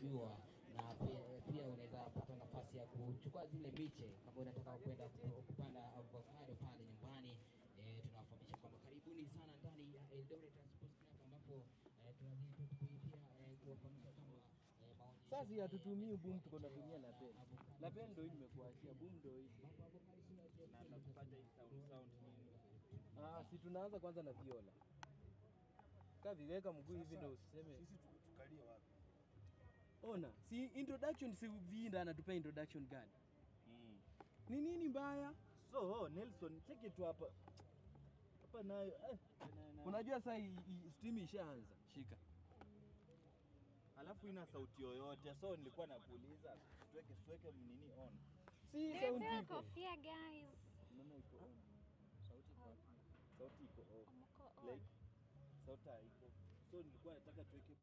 kujua, na pia unaweza pata nafasi ya kuchukua zile miche kama unataka kwenda kupanda avocado pale nyumbani. Tunawafahamisha kwamba karibuni sana ndani ya Eldoret Sports Club ambapo tunazidi pia kuwafahamisha kwamba sasa hatutumii boom, tuko na dunia na pen. Na pen ndio imekuachia boom ndio hii. Na tunapata hii sound nini? Si tunaanza kwanza na viola. Kaviweka mguu hivi ndio usiseme. Sisi tukalie wapi? Ona, si introduction si vinda anatupa introduction gani? Ni nini mbaya? So Nelson, cheki tu hapa. Hapa nayo unajua sasa stream ishaanza. Shika. Alafu ina sauti yoyote. So nilikuwa nakuuliza tuweke nini on. Si sauti iko. Kofia guys. Mbona iko on? Sauti iko off. Like sauti iko. So nilikuwa nataka tuweke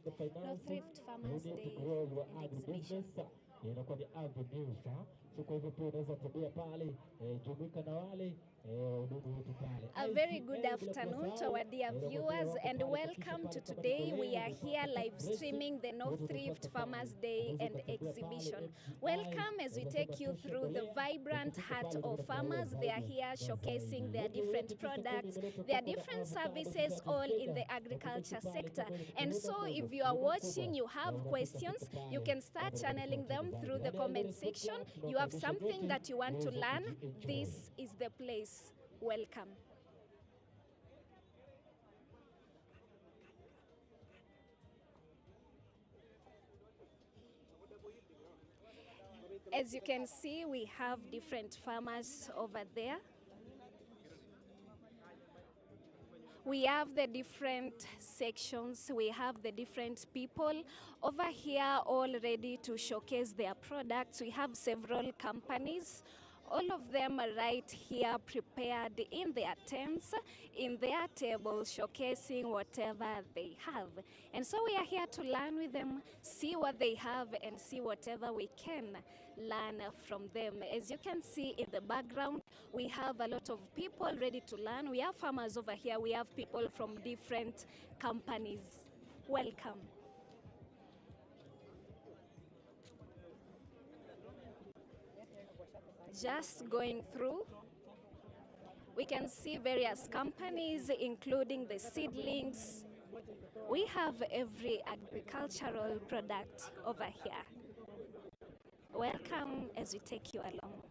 No Thrift Farmers Day and Exhibition. Inakuwa ni avenue so kwa hivyo pia unaweza tembea pale jumuika na wale A very good afternoon to our dear viewers and welcome to today. We are here live streaming the No Thrift Farmers Day and Exhibition. Welcome as we take you through the vibrant heart of farmers. They are here showcasing their different products, their different services, all in the agriculture sector. And so if you are watching, you have questions, you can start channeling them through the comment section. You have something that you want to learn, this is the place. Welcome. As you can see, we have different farmers over there. We have the different sections, we have the different people over here all ready to showcase their products. We have several companies, all of them are right here prepared in their tents, in their tables, showcasing whatever they have. And so we are here to learn with them, see what they have and see whatever we can learn from them. As you can see in the background, we have a lot of people ready to learn. We have farmers over here, we have people from different companies. Welcome. Just going through, we can see various companies, including the seedlings. We have every agricultural product over here. Welcome as we take you along.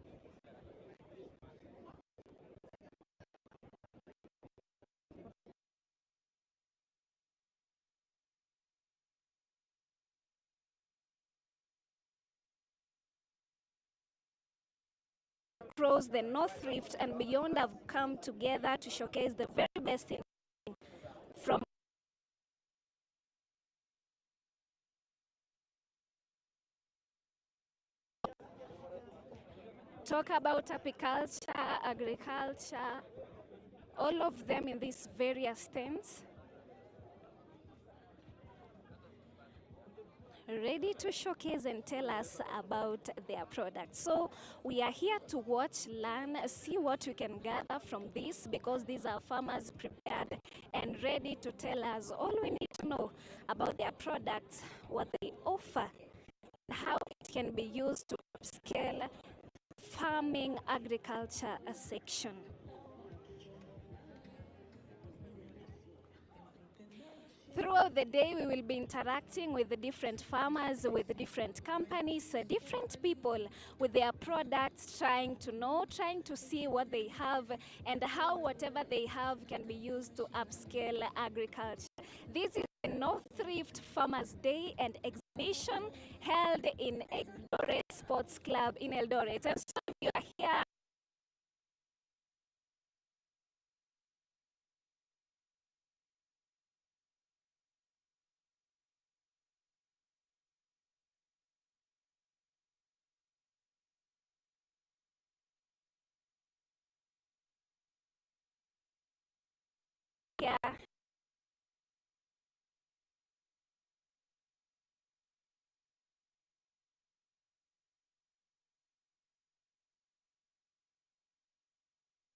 Across the North Rift and beyond have come together to showcase the very best thing from talk about apiculture, agriculture, all of them in these various stands, ready to showcase and tell us about their products. So we are here to watch, learn, see what we can gather from this, because these are farmers prepared and ready to tell us all we need to know about their products, what they offer, how it can be used to upscale farming agriculture section. Throughout the day, we will be interacting with the different farmers, with the different companies, different people with their products, trying to know, trying to see what they have and how whatever they have can be used to upscale agriculture. This is the North Rift Farmers Day and Exhibition held in Eldoret Sports Club in Eldoret. And so if you are here, yeah,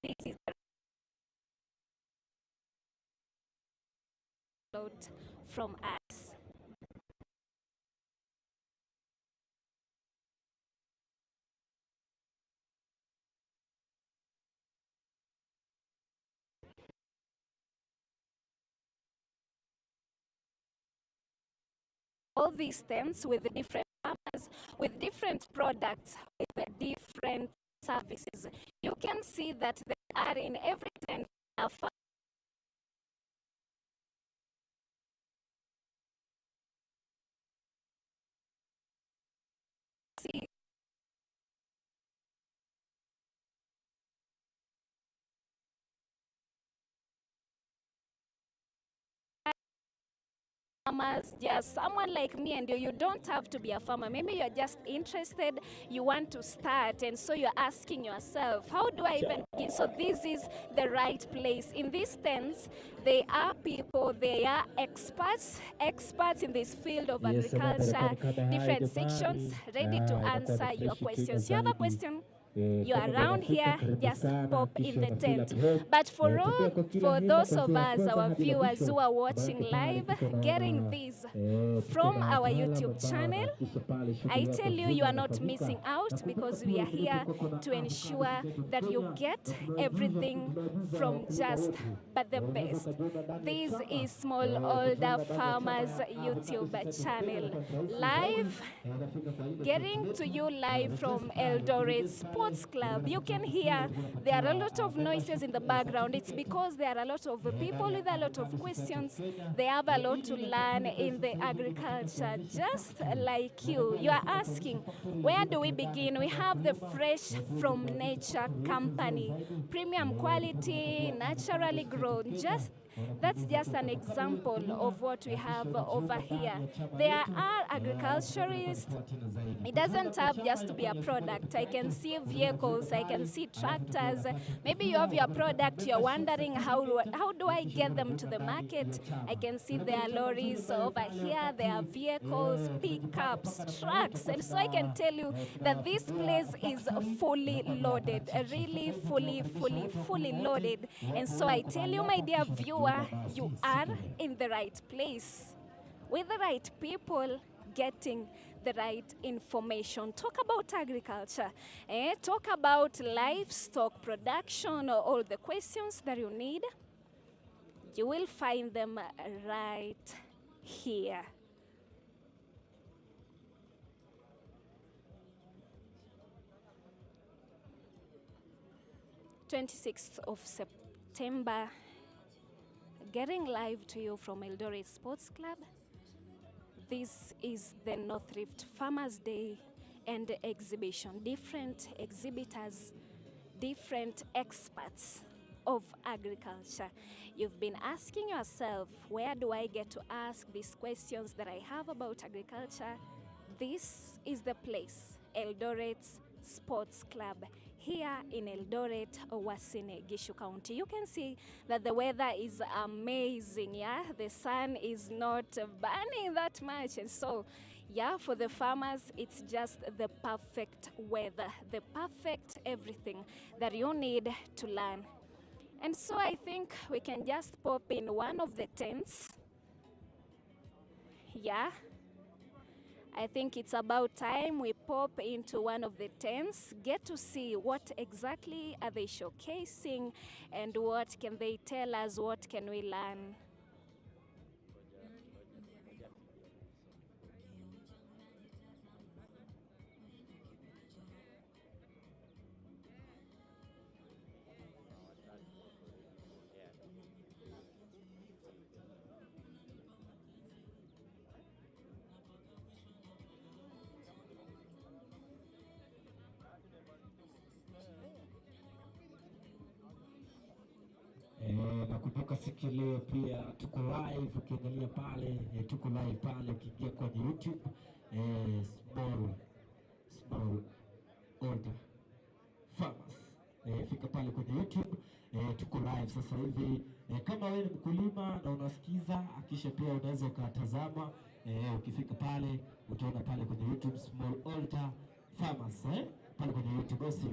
this is the note from us. All these stands with the different farmers, with different products, with the different services. You can see that they are in every tent. See farmers, just someone like me and you don't have to be a farmer. Maybe you're just interested, you want to start, and so you're asking yourself, how do I even begin? So this is the right place. In these tents, they are people, they are experts in this field of agriculture, different sections, ready to answer your questions. You have a question? You are around here, just pop in the tent. But for those of us, our viewers who are watching live, getting this from our YouTube channel, I tell you, you are not missing out, because we are here to ensure that you get everything from just but the best. This is Smallholder Farmers YouTube channel, live, getting to you live from Eldoret Sports sports club. You can hear there are a lot of noises in the background. It's because there are a lot of people with a lot of questions. They have a lot to learn in the agriculture, just like you. You are asking, where do we begin? We have the Fresh from Nature company, premium quality, naturally grown. That's just an example of what we have over here. There are agriculturists. It doesn't have just to be a product. I can see vehicles, I can see tractors. Maybe you have your product, you're wondering how do I get them to the market? I can see there are lorries over here, there are vehicles, pickups, trucks. And so I can tell you that this place is fully loaded, really fully loaded. And so I tell you, my dear viewer, you are in the right place with the right people, getting the right information. Talk about agriculture, talk about livestock production, or all the questions that you need. You will find them right here. September 26th, getting live to you from Eldoret Sports Club. This is the North Rift Farmers Day and exhibition. Different exhibitors, different experts of agriculture. You've been asking yourself, where do I get to ask these questions that I have about agriculture? This is the place, Eldoret Sports Club, here in Eldoret, Owasine, Gishu County. You can see that the weather is amazing, yeah? The sun is not burning that much, and so, yeah, for the farmers, it's just the perfect weather, the perfect everything that you need to learn. And so I think we can just pop in one of the tents. Yeah. I think it's about time we pop into one of the tents, get to see what exactly are they showcasing and what can they tell us, what can we learn. Na kumbuka siku leo pia tuko live, ukiangalia pale tuko live pale, ukiingia kwenye YouTube SmallholderFarmers, fika pale kwenye YouTube, tuko live sasa hivi. Kama wewe ni mkulima na unasikiza, akisha pia unaweza ukatazama, ukifika pale utaona pale kwenye YouTube SmallholderFarmers, pale kwenye YouTube basi.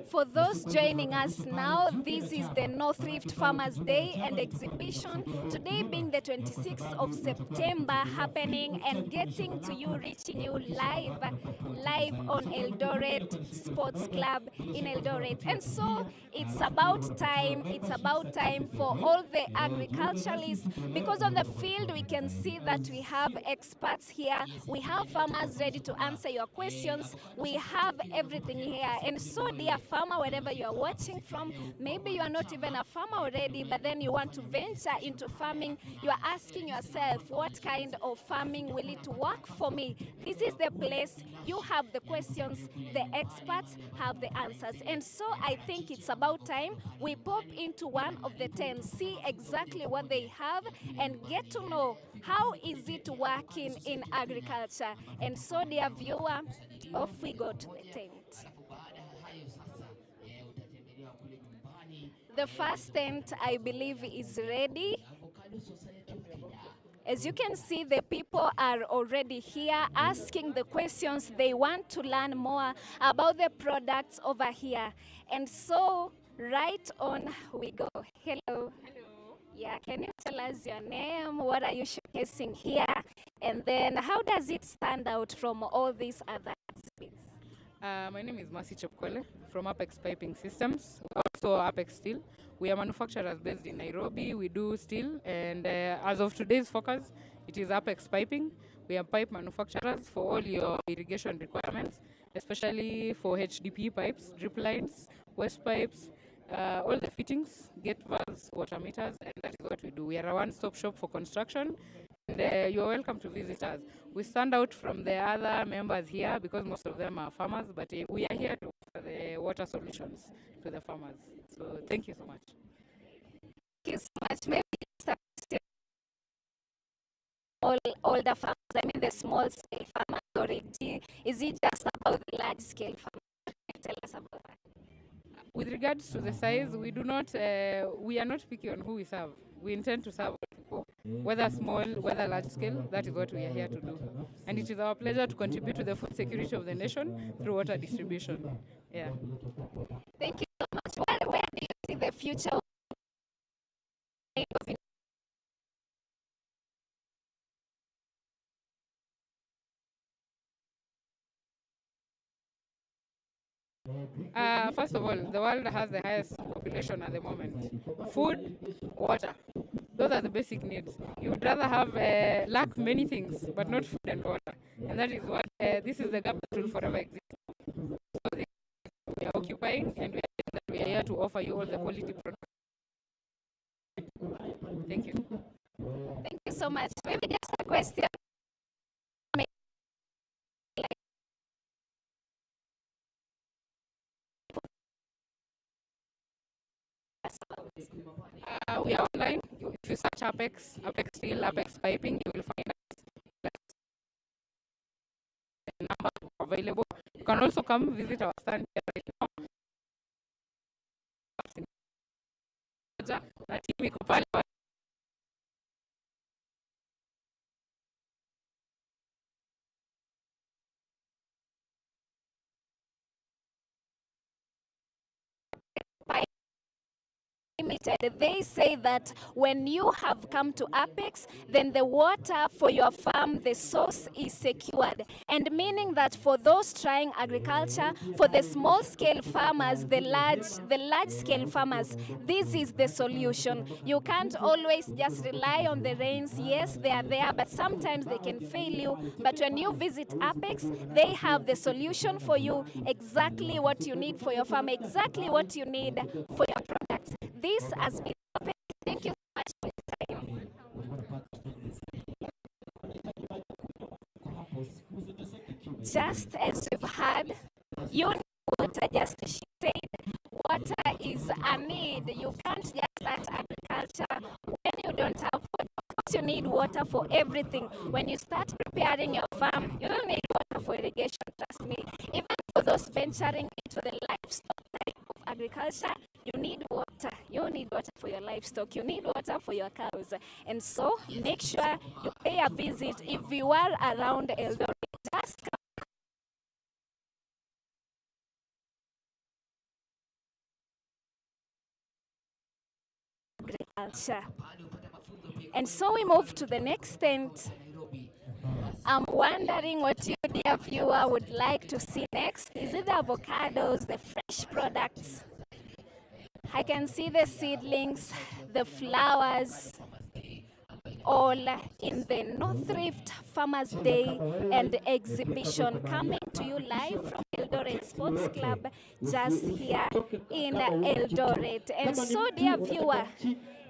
For those joining us now, this is the North Rift Farmers Day and Exhibition. Today being the 26th of September, happening and getting to you, reaching you live on Eldoret Sports Club in Eldoret. And so it's about time for all the agriculturalists, because on the field we can see that we have experts here, we have farmers ready to answer your questions, we have everything here. And so, dear farmer, wherever you are watching from, maybe you are not even a farmer already, but then you want to venture into farming. You are asking yourself, what kind of farming will it work for me? This is the place. You have the questions, the experts have the answers. And so I think it's about time we pop into one of the tents, see exactly what they have, and get to know how is it working in agriculture. And so, dear viewer, off we go to the tent. The first tent, I believe, is ready. As you can see, the people are already here asking the questions. They want to learn more about the products over here. And so, right on we go. Hello. Hello. Yeah, can you tell us your name? What are you showcasing here? And then how does it stand out from all these other exhibits? My name is Mercy Chopkwele from Apex Piping Systems, also Apex Steel. We are manufacturers based in Nairobi. We do steel, and as of today's focus, it is Apex Piping. We are pipe manufacturers for all your irrigation requirements, especially for HDP pipes, drip lines, waste pipes, all the fittings, gate valves, water meters, and that is what we do. We are a one-stop shop for construction. And you're welcome to visit us. We stand out from the other members here because most of them are farmers, but we are here to offer the water solutions to the farmers. So thank you so much. Thank you so much. Maybe all the farmers, I mean the small scale farmers, or is it just about the large scale farmers? Tell us about that. With regards to the size, we are not picky on who we serve. We intend to serve all people, whether small, whether large scale. That is what we are here to do. And it is our pleasure to contribute to the food security of the nation through water distribution. Yeah. Thank you so much. Where do you see the future of First of all, the world has the highest population at the moment. Food, water. Those are the basic needs. You would rather have lack many things, but not food and water. And that is what, this is the gap that will forever exist. So we are occupying, and we are here to offer you all the quality products. Thank you. Thank you so much. Maybe just a question. We are online. If you search Apex Steel, Apex Piping, you will find us. The number available. You can also come visit our stand here right now. They say that when you have come to Apex, then the water for your farm, the source is secured. And meaning that for those trying agriculture, for the small scale farmers, the large scale farmers, this is the solution. You can't always just rely on the rains. Yes, they are there, but sometimes they can fail you. But when you visit Apex, they have the solution for you, exactly what you need for your farm, exactly what you need for your products. This has been Apex. Thank you so much for your time. Just as we've heard, you need water, just as she said. Water is a need. You can't just start agriculture when you don't have water. You need water for everything. When you start preparing your farm, you don't need water for irrigation, trust me. Even for those venturing into the livestock type of agriculture, you need water. You need water for your livestock. You need water for your cows. And so make sure you pay a visit. If you are around Eldoret, just come agriculture. And so we move to the next tent. I'm wondering what you, dear viewer, would like to see next. Is it the avocados, the fresh products? I can see the seedlings, the flowers, all in the North Rift Farmers Day and exhibition, coming to you live from Eldoret Sports Club, just here in Eldoret. And so, dear viewer,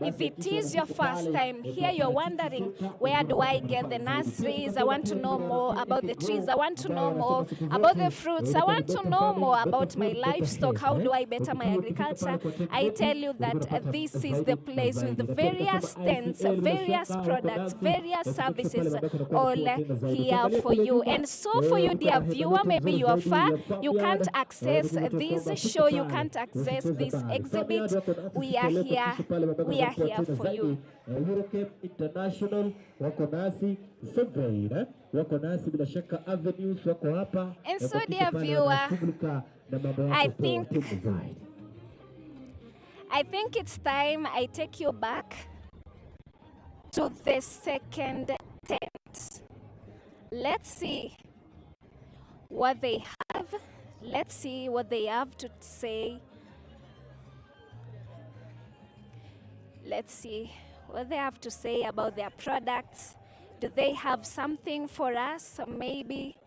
if it is your first time here, you're wondering, where do I get the nurseries? I want to know more about the trees. I want to know more about the fruits. I want to know more about my livestock. How do I better my agriculture? I tell you that this is the place with various tents, various products, various services, all here for you. And so for you, dear viewer, maybe you are far, you can't access this show, you can't access this exhibit. We are here for you. Eurocape International wako nasi, Survey wako nasi, bila shaka Avenues wako hapa. And so, dear viewer, I think it's time I take you back to the second tent. Let's see what they have. Let's see what they have to say. Let's see what they have to say about their products. Do they have something for us? Maybe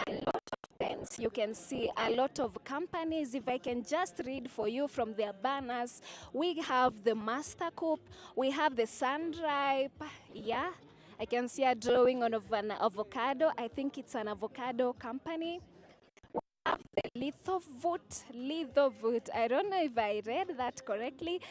a lot of things. You can see a lot of companies. If I can just read for you from their banners, we have the Master Coop, we have the Sunripe. Yeah, I can see a drawing of an avocado. I think it's an avocado company. The Lithovoot. I don't know if I read that correctly,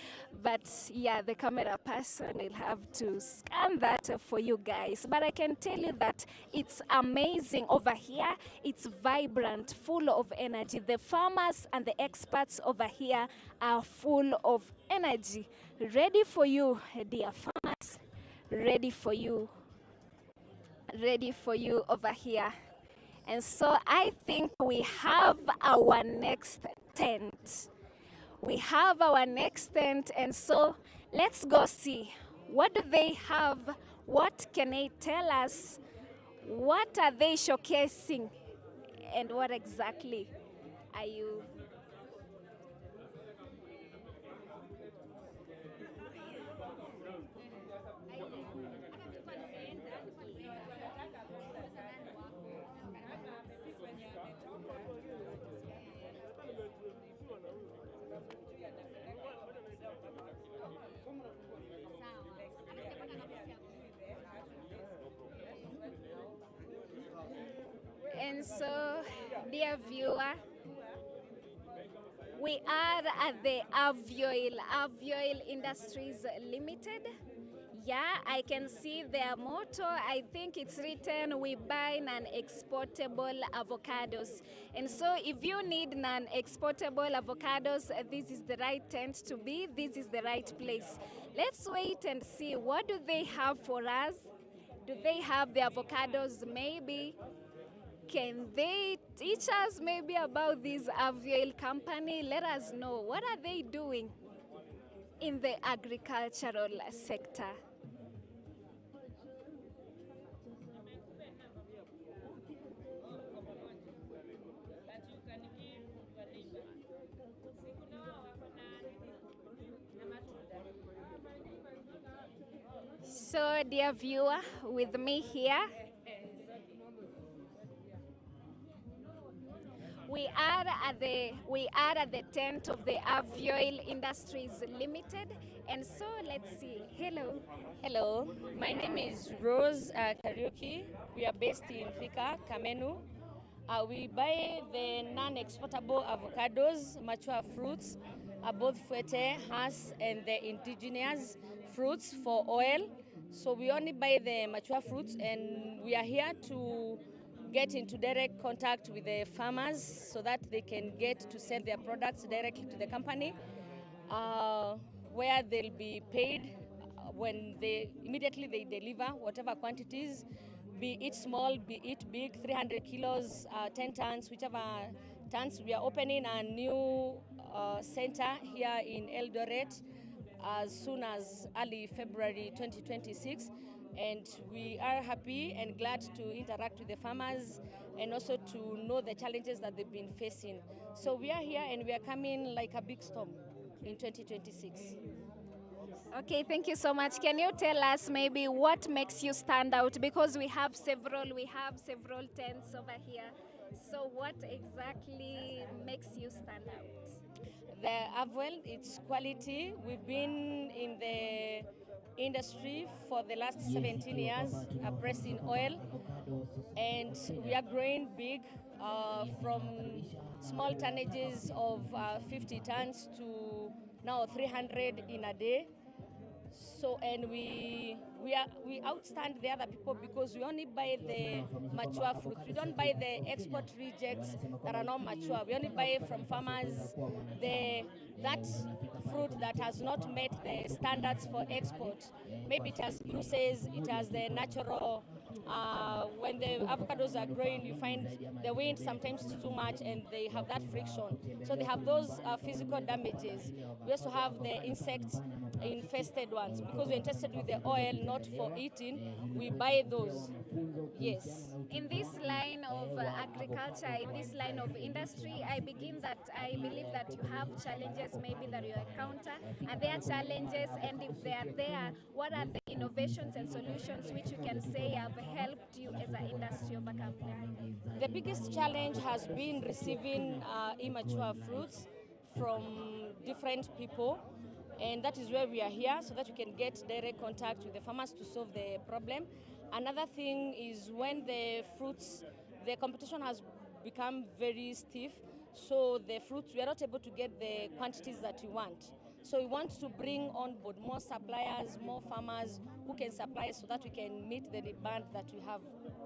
but yeah, the camera person will have to scan that for you guys. But I can tell you that it's amazing over here. It's vibrant, full of energy. The farmers and the experts over here are full of energy. Ready for you, dear farmers. Ready for you. Ready for you over here. And so I think we have our next tent. We have our next tent, and so let's go see. What do they have? What can they tell us? What are they showcasing? And what exactly are you? And so, dear viewer, we are at the Avioil Industries Limited. Yeah, I can see their motto. I think it's written, we buy non-exportable avocados. And so if you need non-exportable avocados, this is the right tent to be. This is the right place. Let's wait and see. What do they have for us? Do they have the avocados maybe? Can they teach us maybe about this Avioil company? Let us know. What are they doing in the agricultural sector? So, dear viewer, with me here, we are at the tent of the Avioil Industries Limited, and so let's see. Hello. Hello, my name is Rose Kariuki. We are based in Thika, Kamenu. We buy the non-exportable avocados, mature fruits, both Fuete, Hass, and the indigenous fruits for oil. So we only buy the mature fruits, and we are here to get into direct contact with the farmers so that they can get to sell their products directly to the company, where they'll be paid when they immediately they deliver whatever quantities, be it small, be it big, 300 kilos, 10 tons, whichever tons. We are opening a new center here in Eldoret as soon as early February 2026. And we are happy and glad to interact with the farmers and also to know the challenges that they've been facing. So we are here and we are coming like a big storm in 2026. Okay, thank you so much. Can you tell us maybe what makes you stand out? Because we have several tents over here. So what exactly makes you stand out? The Avwell, its quality. We've been in the industry for the last 17 years, pressing oil, and we are growing big from small tonnages of 50 tons to now 300 in a day. So, and we outstand the other people because we only buy the mature fruits. We don't buy the export rejects that are not mature. We only buy from farmers that fruit that has not met the standards for export. Maybe it has bruises, it has the natural. When the avocados are growing, you find the wind sometimes is too much and they have that friction. So they have those physical damages. We also have the insect infested ones because we're interested with the oil, not for eating. We buy those. Yes. In this line of agriculture, in this line of industry, I believe that you have challenges maybe that you encounter. Are there challenges, and if they are there, what are the innovations and solutions which you can say have helped you as an industry overcome them? The biggest challenge has been receiving immature fruits from different people, and that is where we are here so that we can get direct contact with the farmers to solve the problem. Another thing is when the competition has become very stiff, so the fruits, we are not able to get the quantities that we want. So we want to bring on board more suppliers, more farmers who can supply so that we can meet the demand that we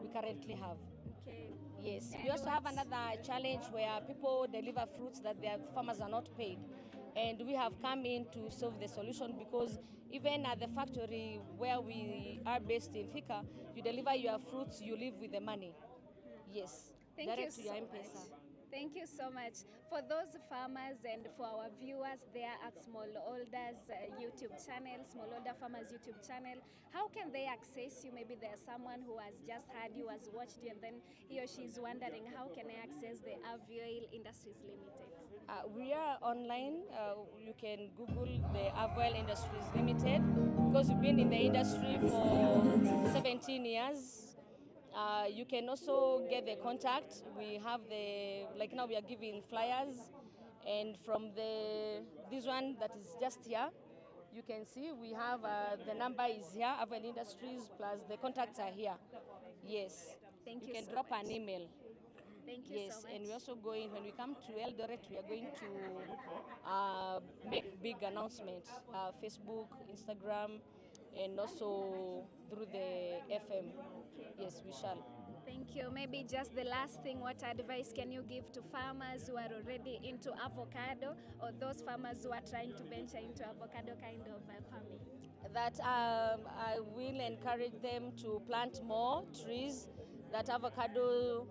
currently have. Okay. Yes. We also have another challenge where people deliver fruits that their farmers are not paid. And we have come in to solve the solution because even at the factory where we are based in Thika, you deliver your fruits, you leave with the money. Yes. Thank you Direct to your so M-Pesa. much. Thank you so much. For those farmers and for our viewers there at Smallholders YouTube channel, Smallholder Farmers YouTube channel, how can they access you? Maybe there's someone who has just heard you, has watched you, and then he or she is wondering, how can I access the Avioil Industries Limited? We are online. You can Google the Avwell Industries Limited because we've been in the industry for 17 years. You can also get the contact. We have like now we are giving flyers, and from this one that is just here, you can see we have the number is here, Avwell Industries, plus the contacts are here. Yes. Thank you you can so drop much. an email. Thank you Yes, so much. and we're also going, when we come to Eldoret, we are going to make big announcements, Facebook, Instagram, and also through the FM. Yes, we shall. Thank you. Maybe just the last thing, what advice can you give to farmers who are already into avocado or those farmers who are trying to venture into avocado kind of farming? That I will encourage them to plant more trees. That avocado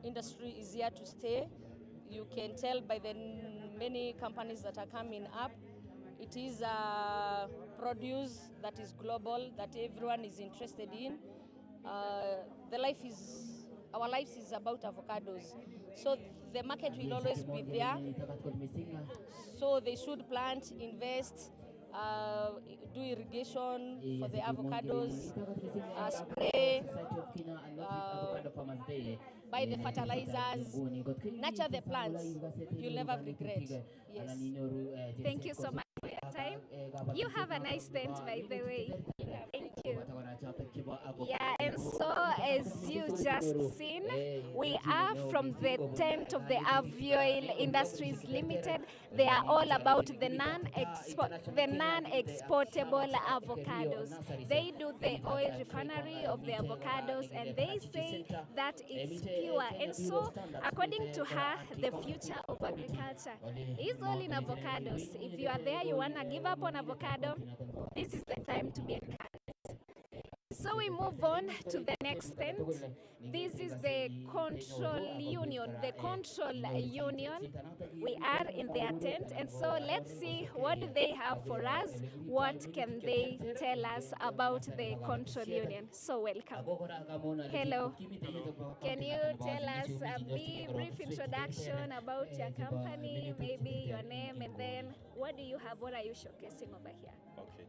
industry is here to stay. You can tell by the many companies that are coming up. It is a produce that is global, that everyone is interested in. Our lives is about avocados. So the market will always be there. So they should plant, invest, do irrigation for the avocados, spray, buy the fertilizers, nurture the plants. You'll never regret. Yes. Thank you so much for your time. You have a nice tent, by the way. Thank you. Yeah, and so as you just seen, we are from the tent of the Avioil Industries Limited. They are all about the non-exportable avocados. They do the oil refinery of the avocados, and they say that it's pure. And so, according to her, the future of agriculture is all in avocados. If you are there, you want to give up on avocado, this is the time to be encouraged. So we move on to the next tent. This is the control union, We are in their tent, and so let's see what do they have for us. What can they tell us about the control union? So welcome. Hello. Can you tell us a brief introduction about your company, maybe your name, and then what do you have? What are you showcasing over here? Okay.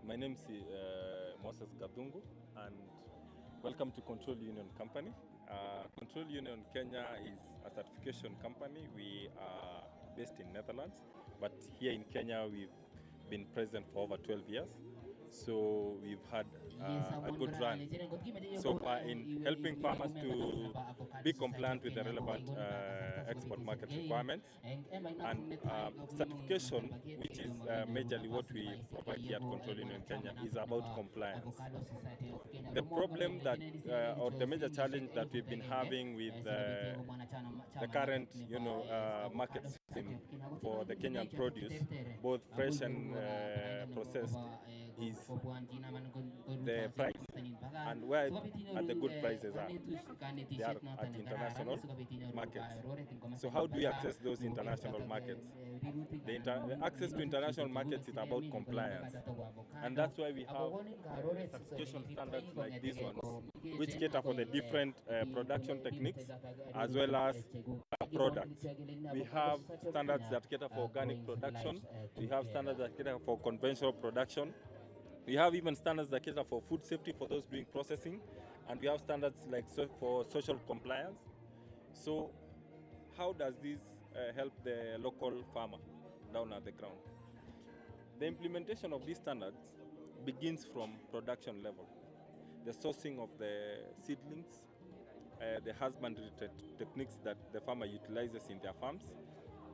My name is Moses Gadungu, and welcome to Control Union Company. Control Union Kenya is a certification company. We are based in Netherlands, but here in Kenya we've been present for over 12 years. So we've had a good run so far in helping farmers to be compliant with the relevant export market requirements. And certification, which is majorly what we provide here at Control Union Kenya, is about compliance. The problem that, or the major challenge that we've been having with the current, market system for the Kenyan produce, both fresh and processed, is the price, and where are the good prices are. They are at international markets. So how do we access those international markets? The access to international markets is about compliance, and that's why we have certification standards like these ones, which cater for the different production techniques as well as products. We have standards that cater for organic production. We have standards that cater for conventional production. We have even standards that cater for food safety for those doing processing, and we have standards like for social compliance. So how does this help the local farmer down at the ground? The implementation of these standards begins from production level. The sourcing of the seedlings, the husbandry techniques that the farmer utilizes in their farms,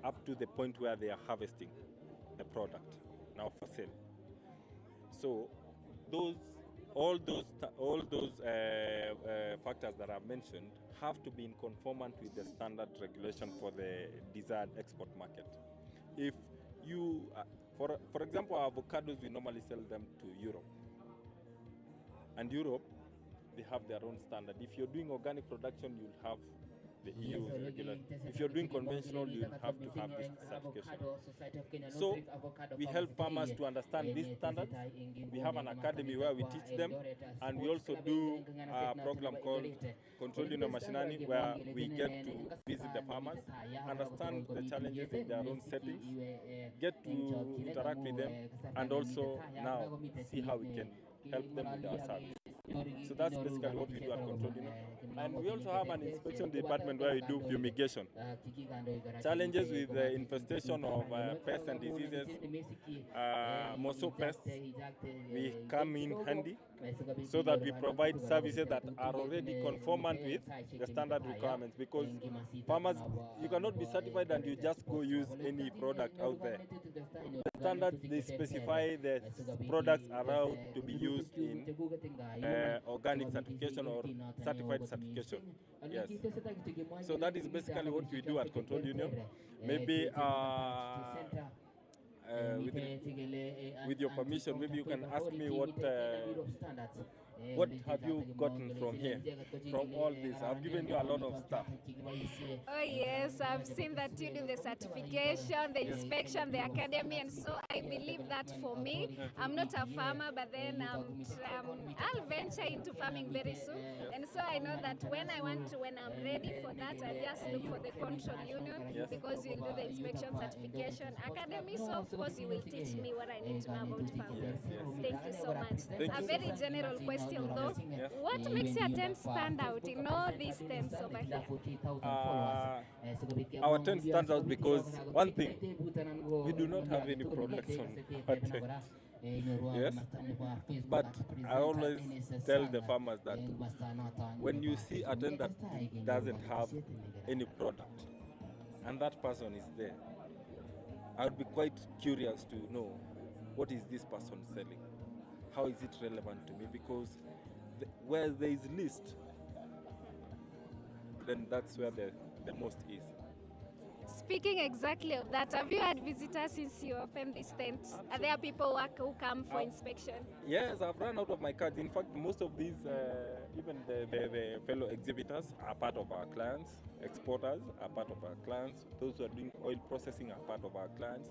up to the point where they are harvesting the product now for sale. So all those factors that I've mentioned have to be in conformance with the standard regulation for the desired export market. If you, for example, avocados, we normally sell them to Europe, and Europe, they have their own standard. If you're doing organic production, you'll have the EU regular. If you're doing conventional, you'll have to have this certification. So we help farmers to understand these standards. We have an academy where we teach them, and we also do a program called Control Union Mashinani, where we get to visit the farmers, understand the challenges in their own settings, get to interact with them, and also now see how we can help them with our service. So that's basically what we do at Control Union. And we also have an inspection department where we do fumigation. Challenges with the infestation of pests and diseases, more so pests, we come in handy so that we provide services that are already conformant with the standard requirements, because farmers, you cannot be certified and you just go use any product out there. The standards, they specify the products allowed to be used in organic certification or certified certification. Yes. So that is basically what we do at Control Union. Maybe with your permission, maybe you can ask me what have you gotten from here, from all this? I've given you a lot of stuff. Oh yes, I've seen that you do the certification, the inspection, the academy, and so I believe that for me, I'm not a farmer, but then I'll venture into farming very soon. And so I know that when I'm ready for that, I just look for the Control Union, because you'll do the inspection, certification, academy, so of course you will teach me what I need to know about farming. Thank you so much. A very general question though, what makes your tent stand out in all these tents over here? Our tent stands out because, one thing, we do not have any products on our tent. Yes, but I always tell the farmers that when you see a tent that doesn't have any product and that person is there, I would be quite curious to know, what is this person selling? How is it relevant to me? Because where there is least, then that's where the most is. Speaking exactly of that, have you had visitors since you opened this tent? Are there people who come for inspection? Yes, I've run out of my cards. In fact, most of these, even the fellow exhibitors, are part of our clients. Exporters are part of our clients. Those who are doing oil processing are part of our clients.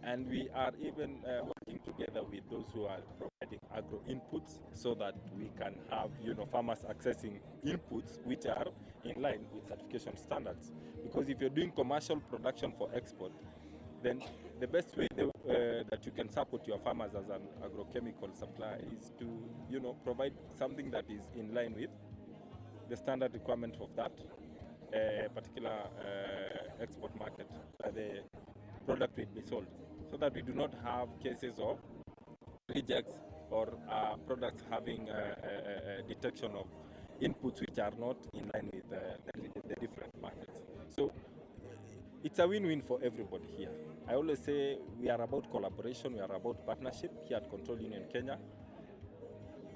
And we are even working together with those who are providing agro inputs so that we can have farmers accessing inputs which are in line with certification standards. Because if you're doing commercial production for export, then the best way that you can support your farmers as an agrochemical supplier is to provide something that is in line with the standard requirement of that particular export market where the product will be sold, so that we do not have cases of rejects or products having detection of inputs which are not in line with the different markets. So it's a win-win for everybody here. I always say we are about collaboration, we are about partnership here at Control Union Kenya.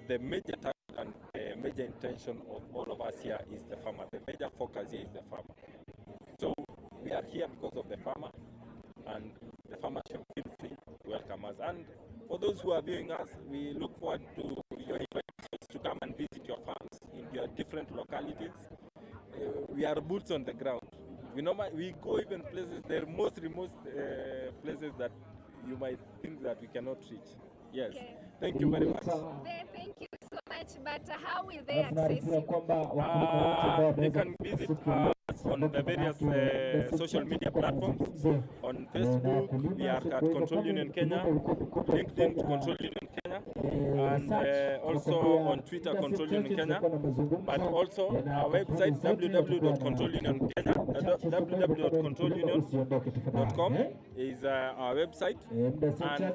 The major target and the major intention of all of us here is the farmer. The major focus here is the farmer. So we are here because of the farmer, and the farmer should feel free to welcome us. And for those who are viewing us, we look forward to your invitations to come and visit your farms in your different localities. We are boots on the ground. We go even places, the most remote places that you might think that we cannot reach. Yes. Okay. Thank you very much. Thank you so much, but how will they access you? They can visit us on the various social media platforms. On Facebook, we are at Control Union Kenya, LinkedIn, Control Union Kenya, and also on Twitter, Control Union Kenya, but also our website, www.controlunion.com is our website, and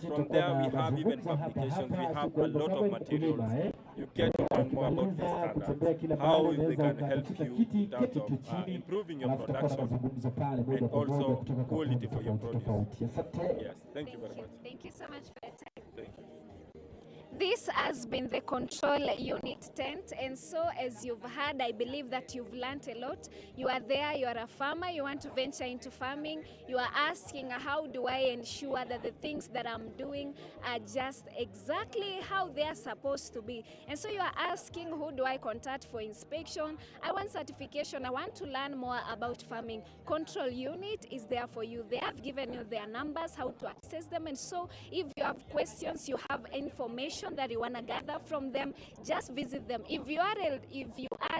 from there we have even publications. We have a lot of materials. You get to learn more about the standards, how they can help you in terms of improving your production and also quality for your produce. Yes, thank you very much. Thank you so much for your time. Thank you. This has been the control unit tent, and so as you've heard, I believe that you've learned a lot. You are there, you are a farmer, you want to venture into farming, you are asking how do I ensure that the things that I'm doing are just exactly how they are supposed to be. And so you are asking, who do I contact for inspection? I want certification, I want to learn more about farming. Control unit is there for you. They have given you their numbers, how to access them, and so if you have questions, you have information that you want to gather from them, just visit them. If you are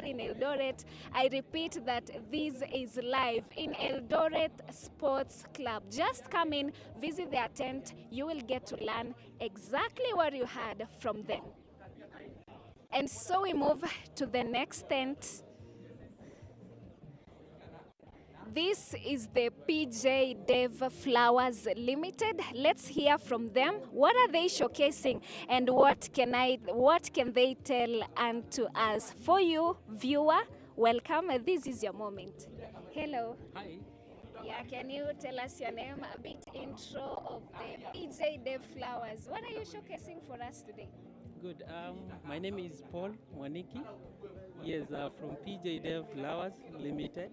in Eldoret, I repeat that this is live in Eldoret Sports Club. Just come in, visit their tent, you will get to learn exactly what you heard from them. And so we move to the next tent. This is the PJ Dev Flowers Limited. Let's hear from them. What are they showcasing, and what can they tell unto us? For you, viewer, welcome. This is your moment. Hello. Hi. Yeah, can you tell us your name, a bit intro of the PJ Dev Flowers? What are you showcasing for us today? Good. My name is Paul Mwaniki. Yes, from PJ Dev Flowers Limited.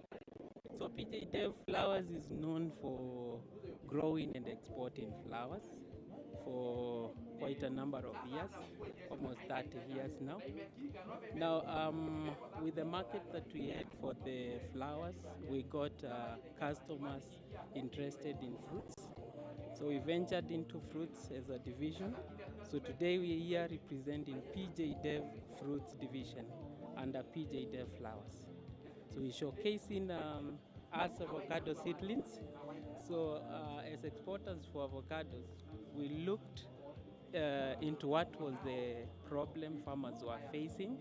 So PJ Dev Flowers is known for growing and exporting flowers for quite a number of years, almost 30 years now. Now, with the market that we had for the flowers, we got customers interested in fruits. So we ventured into fruits as a division. So today we are here representing PJ Dev Fruits Division under PJ Dev Flowers. So we're showcasing us avocado seedlings. So as exporters for avocados, we looked into what was the problem farmers were facing,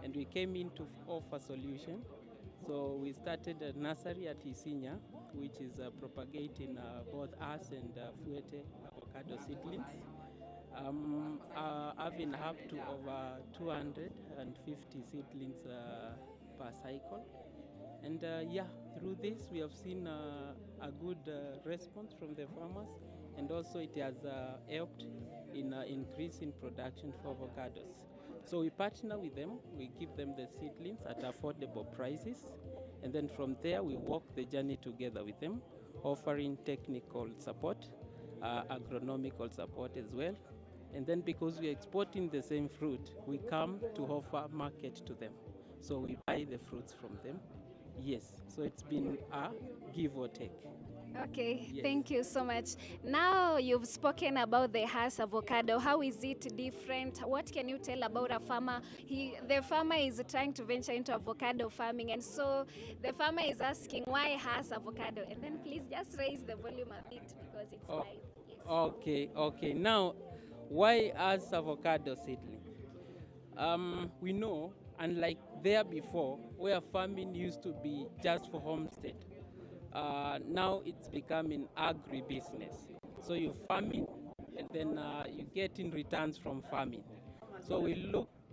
and we came in to offer solution. So we started a nursery at Isinya, which is propagating both us and Fuete avocado seedlings. Having up to over 250 seedlings per cycle. And yeah, through this we have seen a good response from the farmers, and also it has helped in increasing production for avocados. So we partner with them, we give them the seedlings at affordable prices, and then from there we walk the journey together with them, offering technical support, agronomical support as well. And then because we are exporting the same fruit, we come to offer market to them. So we buy the fruits from them. Yes, so it's been a give or take. Okay, Yes. thank you so much. Now you've spoken about the Hass avocado. How is it different? What can you tell about a farmer? The farmer is trying to venture into avocado farming, and so the farmer is asking why Hass avocado. And then please just raise the volume a bit because it's live. Yes. Okay. Now, why as avocado seedling? We know, unlike there before, where farming used to be just for homestead, now it's becoming agribusiness. So you farming, and then you get in returns from farming. So we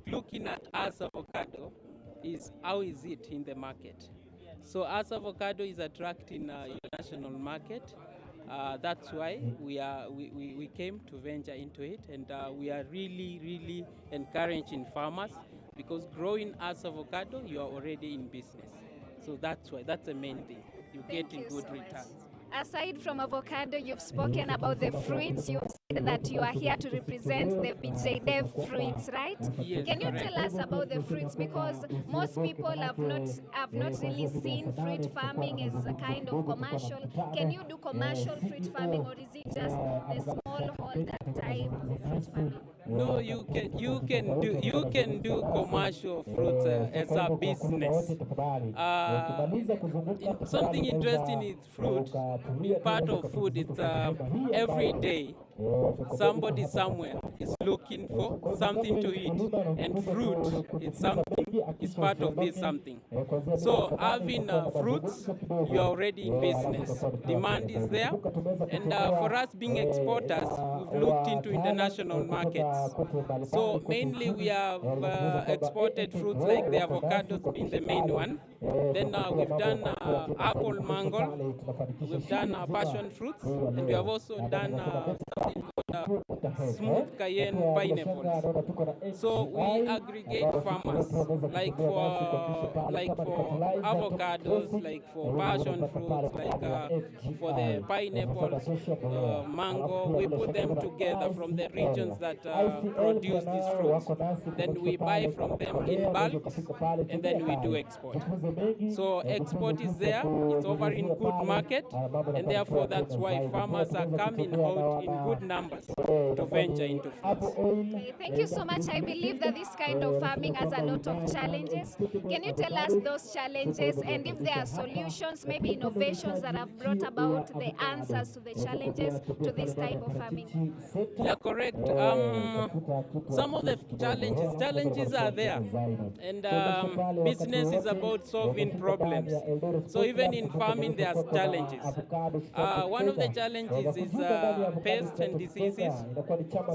looking at as avocado is how is it in the market. So as avocado is attracting international market. That's why we came to venture into it, and we are really encouraging farmers, because growing as avocado, you are already in business. So that's why, that's the main thing. You get in good returns. Aside from avocado, you've spoken about the fruits. You've said that you are here to represent the PJ Dev fruits, right? Yes, can you correct. tell us about the fruits? Because most people have not really seen fruit farming as a kind of commercial. Can you do commercial fruit farming, or is it just the smallholder type fruit farming? No, you can do commercial fruits as a business. Something interesting is fruit. Being part of food, it's every day somebody somewhere is looking for something to eat, and fruit is part of this something. So having fruits, you're already in business. Demand is there, and for us being exporters, we've looked into international markets. So mainly we have exported fruits like the avocados being the main one. Then we've done apple, mango, we've done passion fruits, and we have also done something called smooth cayenne pineapples. So we aggregate farmers, like for avocados, like for passion fruits, like for the pineapples, mango. We put them together from the regions that produce these fruits. Then we buy from them in bulk, and then we do export. So export is there, it's over in good market, and therefore that's why farmers are coming out in good numbers to venture into fruits. Okay, thank you so much. I believe that this kind of farming has a lot of challenges. Can you tell us those challenges, and if there are solutions, maybe innovations that have brought about the answers to the challenges to this type of farming? Yeah, correct. Some of the challenges are there, and business is about solving problems. So even in farming, there are challenges. One of the challenges is pests and diseases.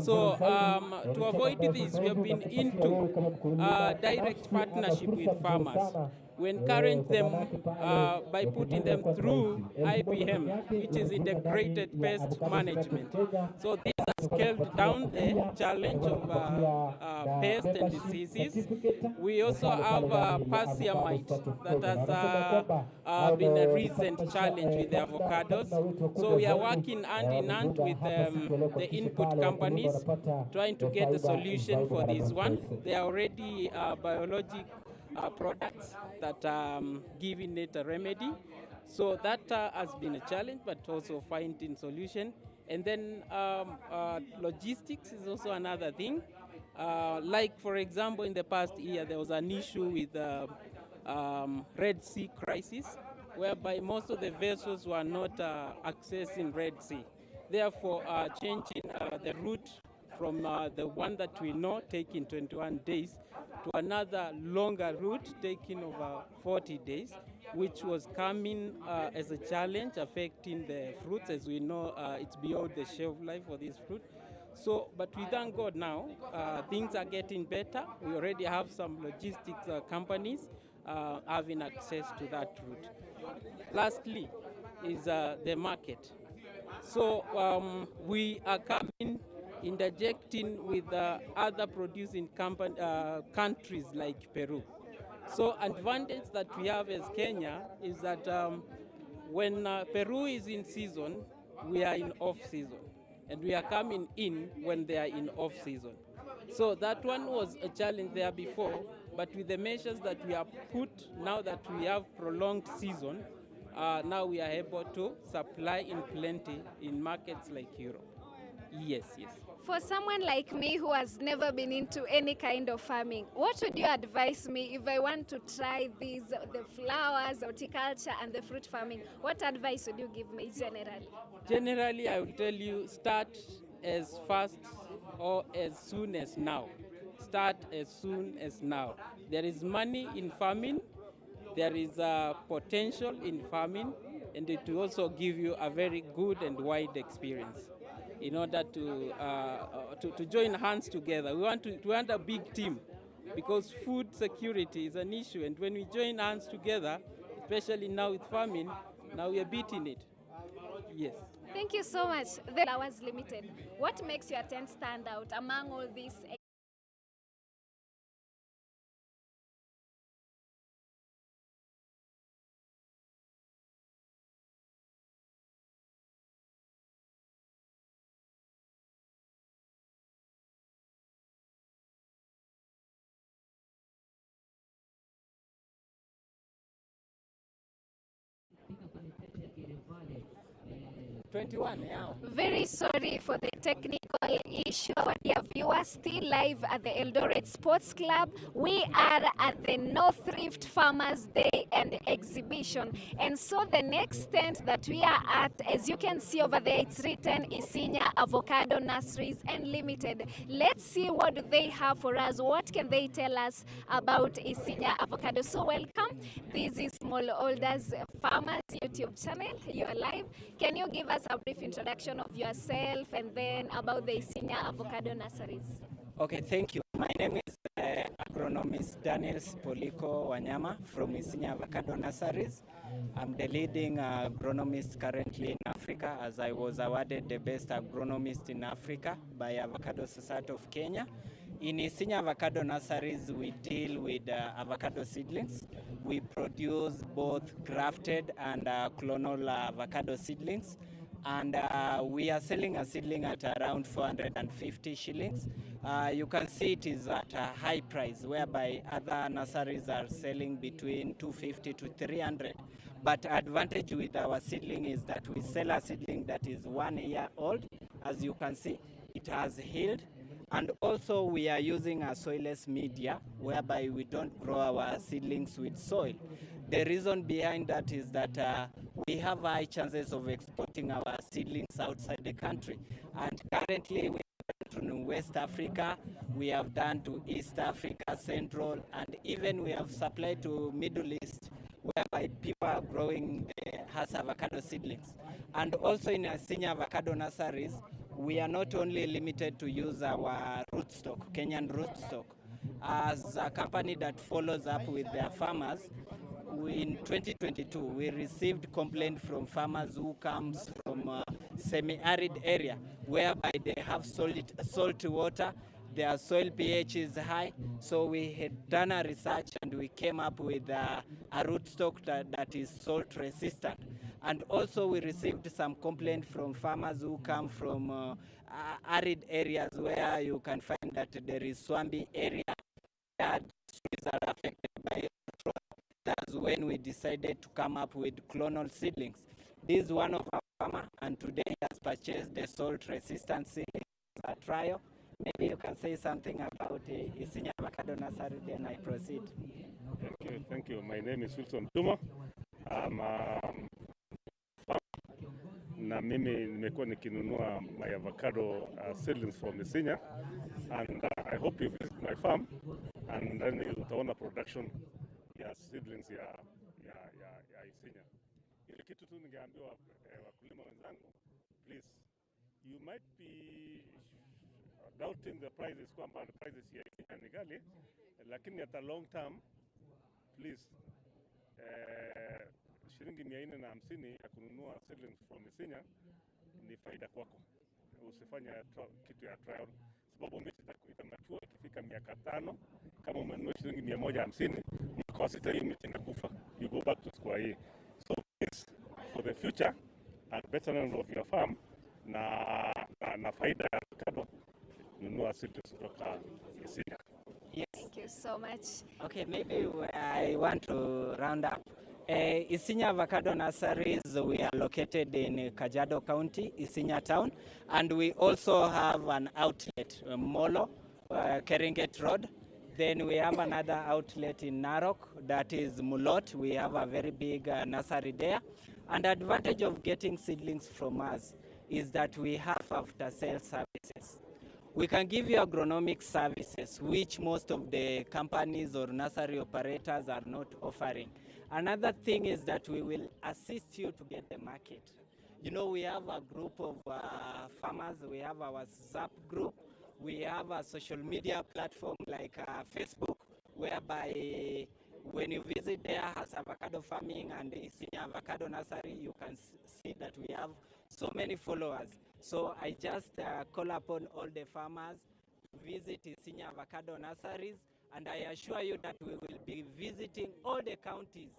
So to avoid this, we have been into direct partnership with farmers. We encourage them by putting them through IPM, which is Integrated Pest Management. So this has scaled down the challenge of pests and diseases. We also have passenger mite that has been a recent challenge with the avocados. So we are working hand in hand with the input companies, trying to get a solution for this one. They are already biologic products that are giving it a remedy. So that has been a challenge, but also finding solution. And then logistics is also another thing. Like, for example, in the past year, there was an issue with Red Sea crisis, whereby most of the vessels were not accessing Red Sea. Therefore, changing the route from the one that we know taking 21 days to another longer route taking over 40 days, which was coming as a challenge affecting the fruits. As we know, it's beyond the shelf life for this fruit. So, but we thank God now, things are getting better. We already have some logistics companies having access to that route. Lastly is the market. So we are coming interjecting with other producing countries like Peru. So advantage that we have as Kenya is that when Peru is in season, we are in off season, and we are coming in when they are in off season. So that one was a challenge there before, but with the measures that we have put, now that we have prolonged season, now we are able to supply in plenty in markets like Europe. Yes, yes. For someone like me who has never been into any kind of farming, what would you advise me if I want to try the flowers, horticulture, and the fruit farming? What advice would you give me generally? Generally, I will tell you start as fast or as soon as now. Start as soon as now. There is money in farming, there is potential in farming, and it will also give you a very good and wide experience. In order to join hands together, we want a big team, because food security is an issue, and when we join hands together, especially now with farming, now we are beating it. Yes. Thank you so much. The Flowers Limited. What makes your tent stand out among all these? 21, yeah. Very sorry for the technical issue, our dear viewers. Still live at the Eldoret Sports Club. We are at the North Rift Farmers Day and Exhibition. And so the next tent that we are at, as you can see over there, it's written Isinya Avocado Nurseries and Limited. Let's see what do they have for us. What can they tell us about Isinya Avocado? So welcome. This is Smallholders Farmers YouTube channel. You are live. Can you give us a brief introduction of yourself and then about the Isinya Avocado Nurseries? Okay, thank you. My name is agronomist Daniel Polico Wanyama from Isinya Avocado Nurseries. I'm the leading agronomist currently in Africa, as I was awarded the best agronomist in Africa by Avocado Society of Kenya. In Isinya Avocado Nurseries, we deal with avocado seedlings. We produce both grafted and clonal avocado seedlings. And we are selling a seedling at around 450 shillings. You can see it is at a high price, whereby other nurseries are selling between 250 to 300. But advantage with our seedling is that we sell a seedling that is 1 year old. As you can see, it has healed. And also we are using a soilless media, whereby we don't grow our seedlings with soil. The reason behind that is that we have high chances of exporting our seedlings outside the country. And currently we have done to West Africa, we have done to East Africa, Central, and even we have supplied to Middle East, whereby people are growing the Hass avocado seedlings. And also in Isinya Avocado Nurseries, we are not only limited to use our rootstock, Kenyan rootstock. As a company that follows up with their farmers, in 2022, we received complaint from farmers who comes from semi-arid area, whereby they have salt water, their soil pH is high. So we had done a research and we came up with a rootstock that is salt resistant. And also we received some complaint from farmers who come from arid areas where you can find that there is swampy area that trees are affected by drought. That's when we decided to come up with clonal seedlings. This is one of our farmers, and today he has purchased the salt resistant seedlings as a trial. Maybe you can say something about Isinya Avocado Nursery, then I proceed. Thank you. My name is Wilson Tuma. I'm na mimi nimekuwa nikinunua my avocado seedlings from Isinya, and I hope you visit my farm and then utaona production ya seedlings ya Isinya. Ile kitu tu ningeambiwa wakulima wenzangu, please, you might be doubting the prices, kwamba the prices ya Isinya ni ghali, lakini at a long term, please, shilingi 450 ya kununua seedlings from Isinya ni faida kwako. usifanye kitu ya trial, sababu miti itamatua ikifika miaka 5, kama umenunua shilingi 150, mwaka wa 6 hiyo miti inakufa, you go back to square A. So please, for the future and betterment of your farm na faida ya avocado, nunua seeds kutoka Isinya. Yes. Thank you so much. Okay, maybe I want to round up. Isinya Avocado Nurseries, we are located in Kajiado County, Isinya town, and we also have an outlet, Molo, Keringet Road. Then we have another outlet in Narok, that is Mulot. We have a very big nursery there. And the advantage of getting seedlings from us is that we have after-sales services. We can give you agronomic services, which most of the companies or nursery operators are not offering. Another thing is that we will assist you to get the market. You know, we have a group of farmers, we have our Zap group, we have a social media platform like Facebook, whereby when you visit there as avocado farming and Isinya Avocado Nursery, you can see that we have so many followers. So I just call upon all the farmers to visit Isinya Avocado Nurseries, and I assure you that we will be visiting all the counties,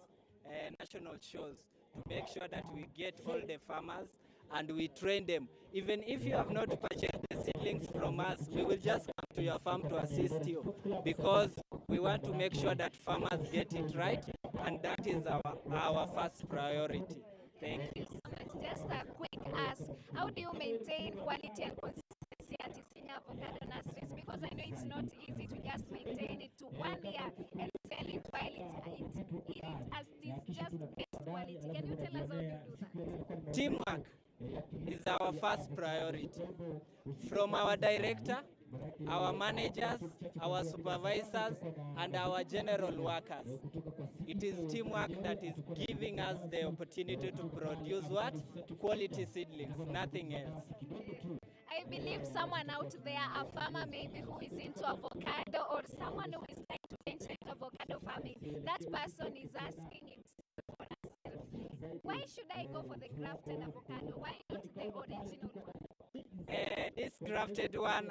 national shows, to make sure that we get all the farmers and we train them. Even if you have not purchased the seedlings from us, we will just come to your farm to assist you, because we want to make sure that farmers get it right, and that is our first priority. Thank you. Just a quick ask, how do you maintain quality and consistency at Isinya Avocado Nurseries? Because I know it's not easy to just maintain it to 1 year and sell it while it as this just best quality. Can you tell us how you do that? Teamwork is our first priority. From our director, our managers, our supervisors, and our general workers. It is teamwork that is giving us the opportunity to produce what? Quality seedlings, nothing else. I believe someone out there, a farmer maybe who is into avocado, or someone who is like to venture into avocado farming, that person is asking himself or herself, why should I go for the grafted avocado? Why not the original one? This grafted one,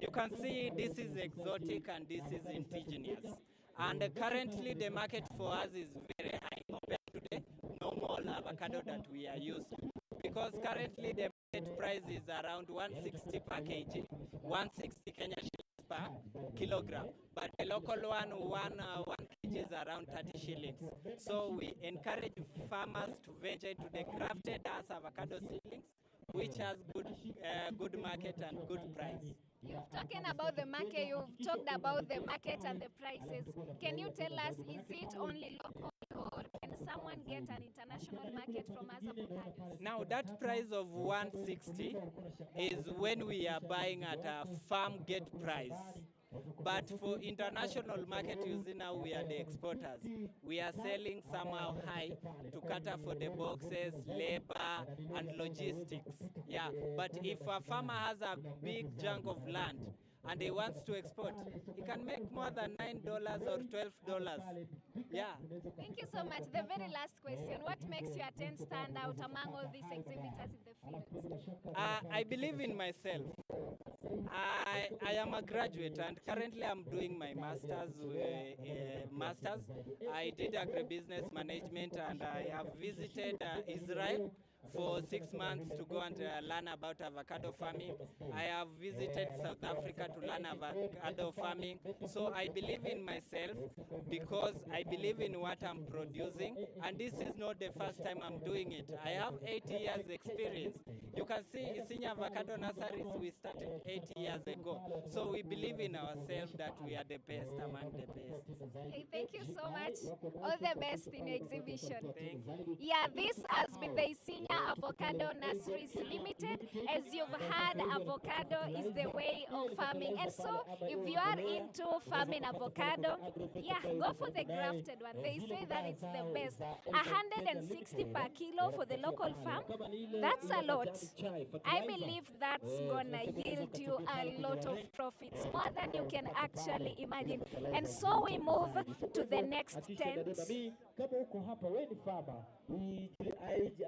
you can see this is exotic and this is indigenous. And currently the market for us is very high compared to the normal avocado that we are used to. Because currently the market price is around 160 per kg, 160 Kenya shillings per kilogram. But the local one, 1 kg is around 30 shillings. So we encourage farmers to venture into the grafted as avocado seedlings, which has good market and good price. You've talking about the market, you've talked about the market and the prices. Can you tell us, is it only local, or can someone get an international market from us avocados? Now that price of 160 is when we are buying at a farm gate price. But for international market, you see now we are the exporters. We are selling somehow high to cater for the boxes, labor, and logistics. Yeah, but if a farmer has a big chunk of land and he wants to export, he can make more than $9 or $12. Yeah. Thank you so much. The very last question, what makes your tent stand out among all these exhibitors in the field? I believe in myself. I am a graduate and currently I'm doing my master's. I did agribusiness management and I have visited Israel for 6 months to go and learn about avocado farming. I have visited South Africa to learn avocado farming. So I believe in myself because I believe in what I'm producing, and this is not the first time I'm doing it. I have 8 years experience. You can see Isinya Avocado Nurseries, we started 8 years ago. So we believe in ourselves that we are the best among the best. Hey, thank you so much. All the best in your exhibition. Thank you. Yeah, this has been the Isinya Avocado Nurseries Limited. As you've heard, avocado is the way of farming. And so if you are into farming avocado, yeah, go for the grafted one. They say that it's the best. 160 per kilo for the local farm. That's a lot. I believe that's gonna yield you a lot of profits, more than you can actually imagine. And so we move to the next tent. Kama uko hapa wewe ni farmer,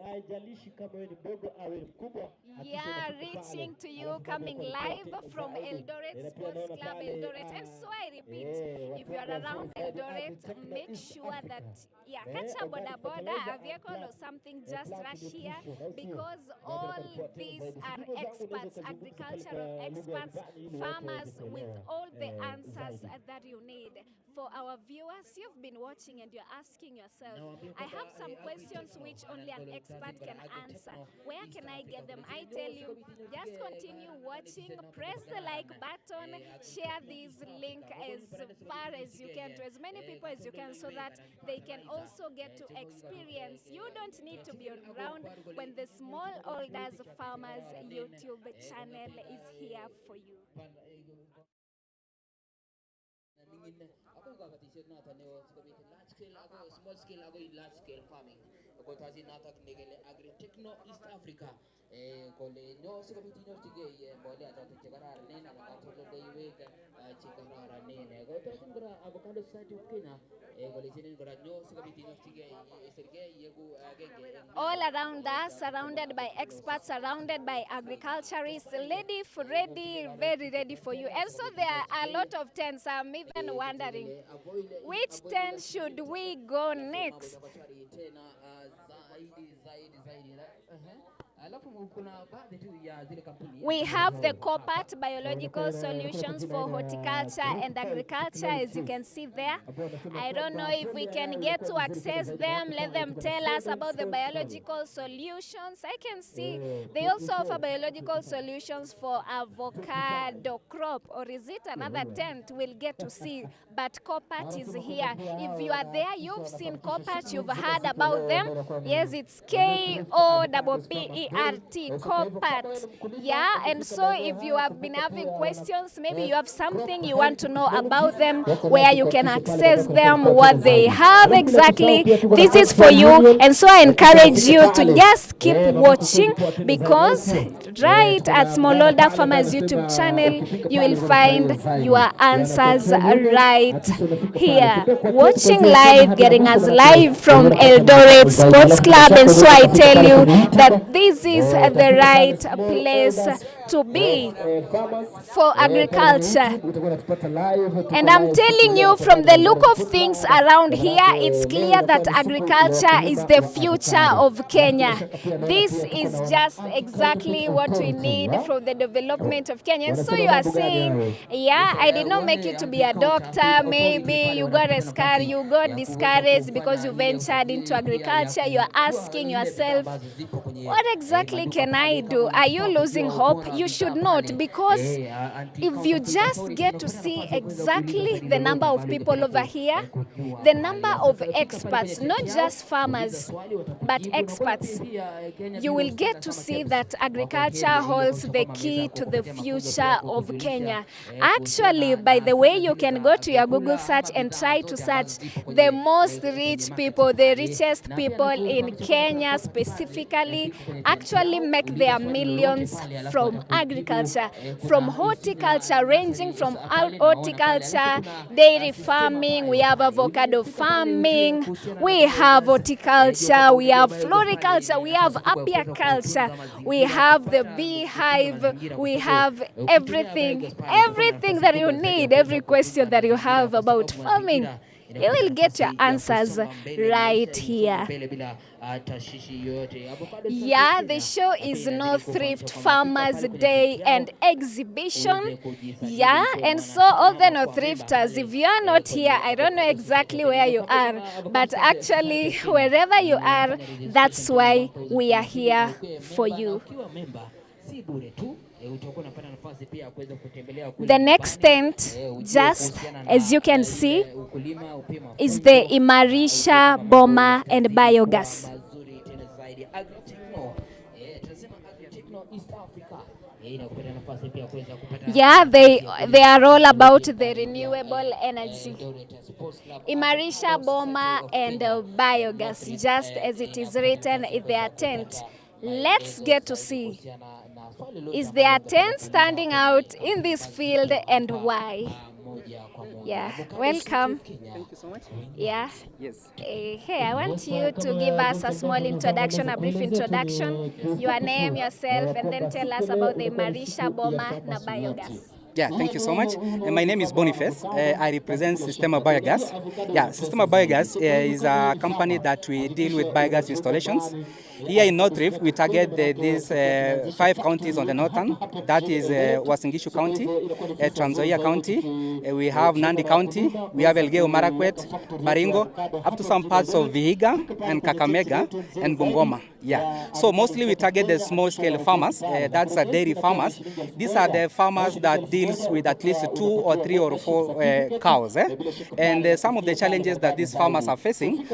haijalishi haijalishi kama wewe ni mdogo au wewe ni mkubwa. Yeah, reaching to you, coming live from Eldoret Sports Club Eldoret. And so I repeat, if you are around Eldoret, make sure that, catch a boda, a vehicle or something, just rush here, because all these are experts, agricultural experts, farmers with all the answers that you need. For our viewers, you've been watching and you're asking yourself, I have some questions which only an expert can answer. Where can I get them? I tell you, just continue watching, press the like button, share this link as far as you can to as many people as you can, so that they can also get to experience. You don't need to be around when the Smallholders Farmers YouTube channel is here for you. Large scale, small scale, large scale farming. Kotazi nata negele agri techno East Africa. Kole no sikabiti no tige mole atatu chekara nena na atolo deiwe chekara nena. Kotazi ngora avocado site of Kenya. Kole sinin ngora no sikabiti no tige serge yegu agenge. All around us, surrounded by experts, surrounded by agriculturists, very ready for you. And so there are a lot of tents. I'm even wondering, which tent should we go next? We have the Copat Biological Solutions for Horticulture and Agriculture, as you can see there. I don't know if we can get to access them, let them tell us about the biological solutions. I can see they also offer biological solutions for avocado crop, or is it another tent? We'll get to see, but Copat is here. If you are there, you've seen Copat, you've heard about them. Yes, it's K-O-P-P-E-R-T, Copat. Yeah, and so if you have been having questions, maybe you have something you want to know about them, where you can access them, what they have exactly, this is for you. And so I encourage you to just keep watching, because right at Smallholder Farmers YouTube channel, you will find your answers right here. Watching live, getting us live from Eldoret Sports Club. And so I tell you that this is the right place to be for agriculture. And I'm telling you, from the look of things around here, it's clear that agriculture is the future of Kenya. This is just exactly what we need for the development of Kenya. And so you are saying, yeah, I did not make you to be a doctor. Maybe you got discouraged because you ventured into agriculture. You are asking yourself, what exactly can I do? Are you losing hope? You should not, because if you just get to see exactly the number of people over here, the number of experts, not just farmers, but experts, you will get to see that agriculture holds the key to the future of Kenya. Actually, by the way, you can go to your Google search and try to search the most rich people, the richest people in Kenya specifically, actually make their millions from agriculture, from horticulture, ranging from horticulture, dairy farming, we have avocado farming, we have horticulture, we have floriculture, we have apiaculture, we have the beehive, we have everything that you need, every question that you have about farming. You will get your answers right here. Yeah, the show is No Thrift Farmers Day and Exhibition. Yeah, and so all the No Thrifters, if you are not here, I don't know exactly where you are, but actually, wherever you are, that's why we are here for you. The next tent, just as you can see, is the Imarisha Boma and Biogas. Yeah, they are all about the renewable energy. Imarisha Boma and Biogas, just as it is written in their tent. Let's get to see. Is their tent standing out in this field, and why? Yeah, welcome. Thank you so much. Yeah. Yes. Hey, I want you to give us a small introduction, a brief introduction, your name, yourself, and then tell us about the Marisha Boma na biogas. Yeah, thank you so much. My name is Boniface. I represent Systema Biogas. Yeah, Systema Biogas is a company that we deal with biogas installations. Here in North Rift, we target these 5 counties on the northern. That is Uasin Gishu County, Trans Nzoia County, we have Nandi County, we have Elgeyo Marakwet, Baringo, up to some parts of Vihiga and Kakamega and Bungoma. Yeah. So mostly we target the small-scale farmers. That's dairy farmers. These are the farmers that deals with at least 2 or 3 or 4 cows. And some of the challenges that these farmers are facing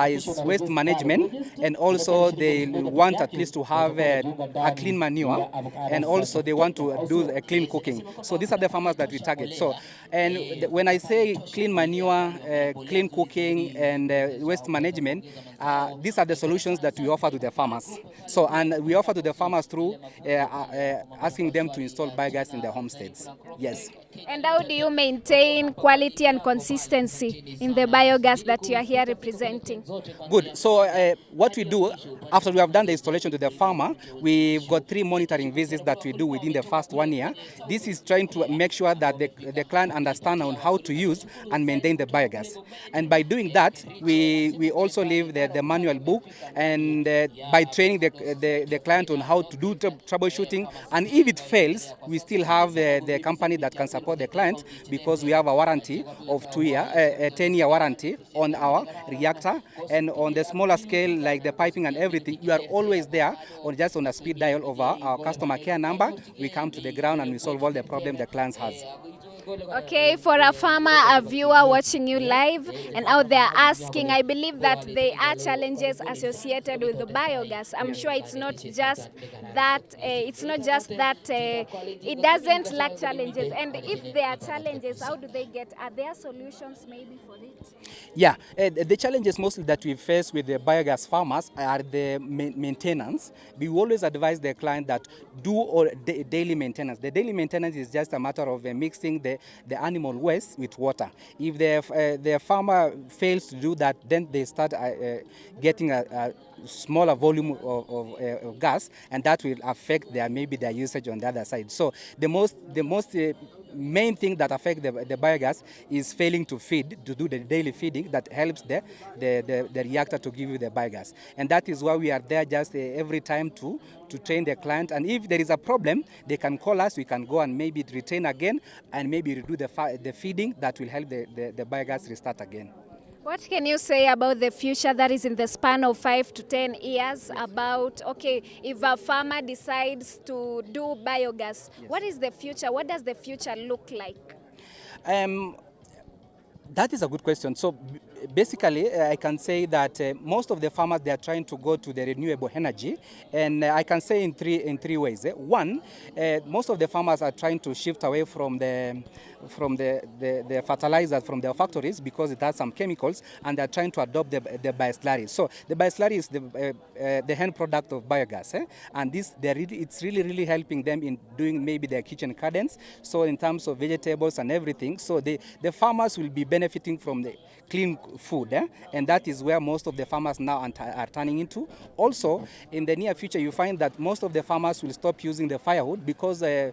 is waste management, and also they want at least to have a clean manure, and also they want to do a clean cooking. So these are the farmers that we target. So, and when I say clean manure, clean cooking, and waste management, these are the solutions that we offer to the farmers. So, and we offer to the farmers through asking them to install biogas in their homesteads. Yes. And how do you maintain quality and consistency in the biogas that you are here representing? Good. So what we do, after we have done the installation to the farmer, we've got 3 monitoring visits that we do within the first 1 year. This is trying to make sure that the client understands on how to use and maintain the biogas. And by doing that, we also leave the manual book, and by training the client on how to do troubleshooting. And if it fails, we still have the company that can support the client, because we have a warranty of 2-year, a 10-year warranty on our reactor. And on the smaller scale, like the piping and everything, you are always there, or just on a speed dial of our customer care number. We come to the ground and we solve all the problems the client has. Okay, for a farmer, a viewer watching you live and out there asking, I believe that there are challenges associated with the biogas. I'm sure it's not just that, it doesn't lack challenges. And if there are challenges, how do they get, are there solutions maybe for it? Yeah, the challenges mostly that we face with the biogas farmers are the maintenance. We always advise the client that do daily maintenance. The daily maintenance is just a matter of mixing the animal waste with water. If the farmer fails to do that, then they start getting a smaller volume of gas, and that will affect maybe their usage on the other side. So the most main thing that affects the biogas is failing to do the daily feeding that helps the reactor to give you the biogas. And that is why we are there just every time to train the client. And if there is a problem, they can call us, we can go and maybe retrain again, and maybe redo the feeding that will help the biogas restart again. What can you say about the future that is in the span of 5 to 10 years about, okay, if a farmer decides to do biogas, yes, what is the future? What does the future look like? That is a good question. So basically, I can say that most of the farmers, they are trying to go to the renewable energy, and I can say in three ways. One, most of the farmers are trying to shift away from the fertilizers from their factories, because it has some chemicals, and they're trying to adopt the bioslurry. So the bioslurry is the end product of biogas, and it's really helping them in doing maybe their kitchen gardens. So in terms of vegetables and everything, so the farmers will be benefiting from the clean food, and that is where most of the farmers now are turning into. Also, in the near future, you find that most of the farmers will stop using the firewood, because there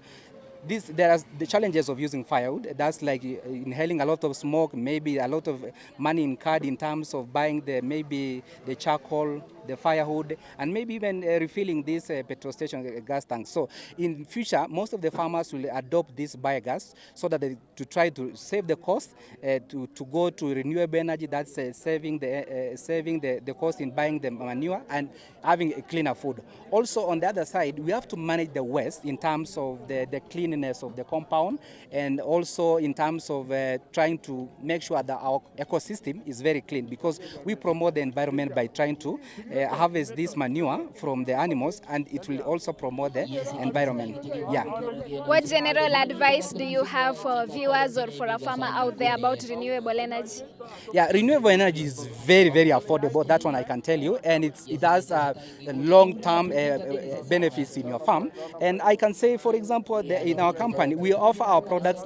are the challenges of using firewood. That's like inhaling a lot of smoke, maybe a lot of money incurred in terms of buying maybe the charcoal, the firewood, and maybe even refilling this petrol station gas tanks. So in future, most of the farmers will adopt this biogas, so that to try to save the cost, to go to renewable energy. That's saving the cost in buying the manure and having a cleaner food. Also, on the other side, we have to manage the waste in terms of the cleanliness of the compound, and also in terms of trying to make sure that our ecosystem is very clean, because we promote the environment by trying to harvest this manure from the animals, and it will also promote the environment. Yeah. What general advice do you have for viewers or for a farmer out there about renewable energy? Yeah, renewable energy is very, very affordable. That one I can tell you, and it has long-term benefits in your farm. And I can say, for example, in our company, we offer our products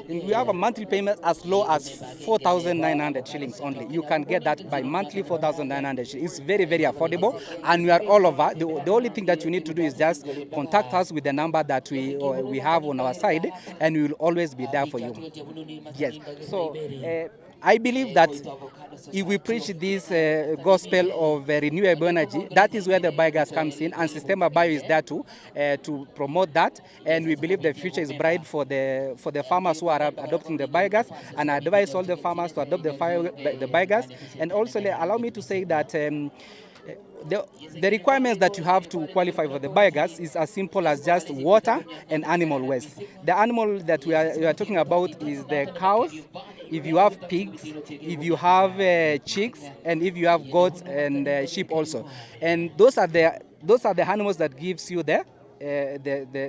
we have a monthly payment as low as 4,900 shillings only. You can get that by monthly 4,900 shillings. It's very, very affordable, and we are all over. The only thing that you need to do is just contact us with the number that we have on our side, and we will always be there for you. Yes. So I believe that if we preach this gospel of renewable energy, that is where the biogas comes in, and Systema Bio is there to promote that. And we believe the future is bright for the farmers who are adopting the biogas, and I advise all the farmers to adopt the biogas. And also allow me to say that the requirements that you have to qualify for the biogas is as simple as just water and animal waste. The animal that we are talking about is the cows, if you have pigs, if you have chicks, and if you have goats and sheep also. And those are the animals that gives you the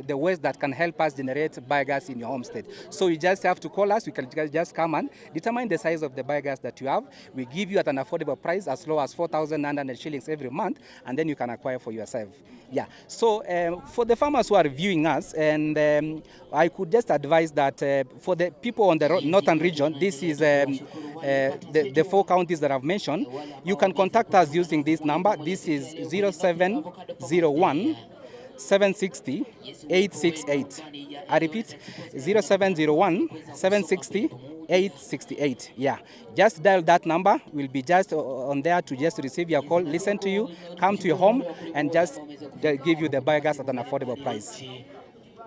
waste that can help us generate biogas in your homestead. So you just have to call us. You can just come and determine the size of the biogas that you have. We give you at an affordable price as low as 4,900 shillings every month, and then you can acquire for yourself. Yeah. So for the farmers who are viewing us, and I could just advise that for the people on the northern region, this is the 4 counties that I've mentioned. You can contact us using this number. This is 0701 760 868. I repeat, 0701 760 868. Yeah, just dial that number. We'll be just on there to just receive your call, listen to you, come to your home, and just give you the biogas at an affordable price.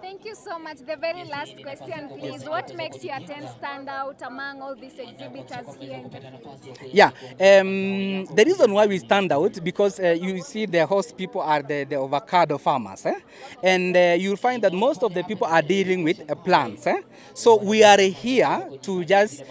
Thank you so much. The very last question, please. What makes your tent stand out among all these exhibitors here in the field? Yeah, the reason why we stand out, because you see the host people are the avocado farmers, and you'll find that most of the people are dealing with plants. So we are here to just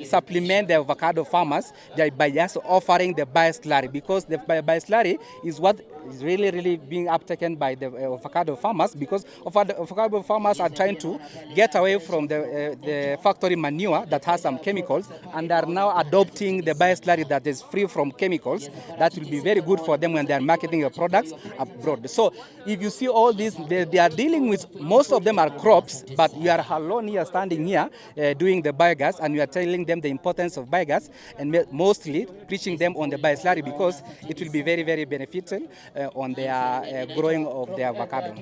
supplement the avocado farmers by just offering the bioslurry, because the bioslurry is what is really being uptaken by the avocado farmers, because avocado farmers are trying to get away from the factory manure that has some chemicals, and are now adopting the bioslurry that is free from chemicals. That will be very good for them when they are marketing their products abroad. So if you see all this, they are dealing with, most of them are crops, but we are alone here, standing here, doing the biogas, and we are telling them the importance of biogas, and mostly preaching them on the bioslurry, because it will be very beneficial on their growing of their avocado.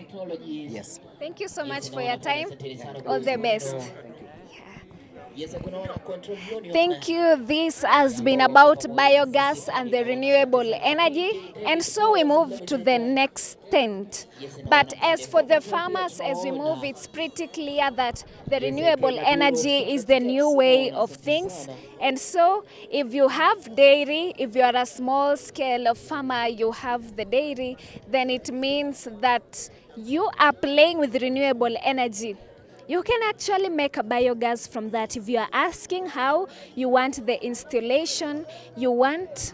Yes. Thank you so much for your time. All the best. Thank you. This has been about biogas and the renewable energy. And so we move to the next tent. But as for the farmers, as we move, it's pretty clear that the renewable energy is the new way of things. And so if you have dairy, if you are a small scale farmer, you have the dairy, then it means that you are playing with renewable energy. You can actually make a biogas from that. If you are asking how you want the installation, you want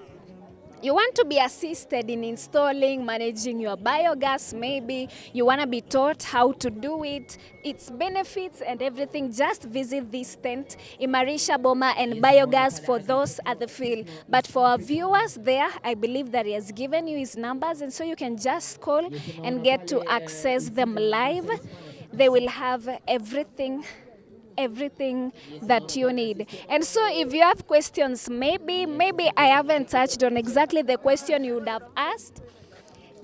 to be assisted in installing, managing your biogas, maybe you want to be taught how to do it, its benefits and everything, just visit this tent, Imarisha Boma and Biogas, for those at the field. But for our viewers there, I believe that he has given you his numbers, and so you can just call and get to access them live. They will have everything that you need. And so if you have questions, maybe I haven't touched on exactly the question you would have asked,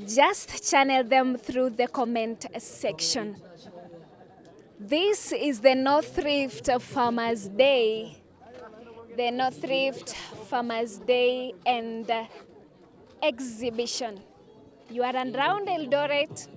just channel them through the comment section. This is the North Rift Farmers Day. The North Rift Farmers Day and exhibition. You are around Eldoret.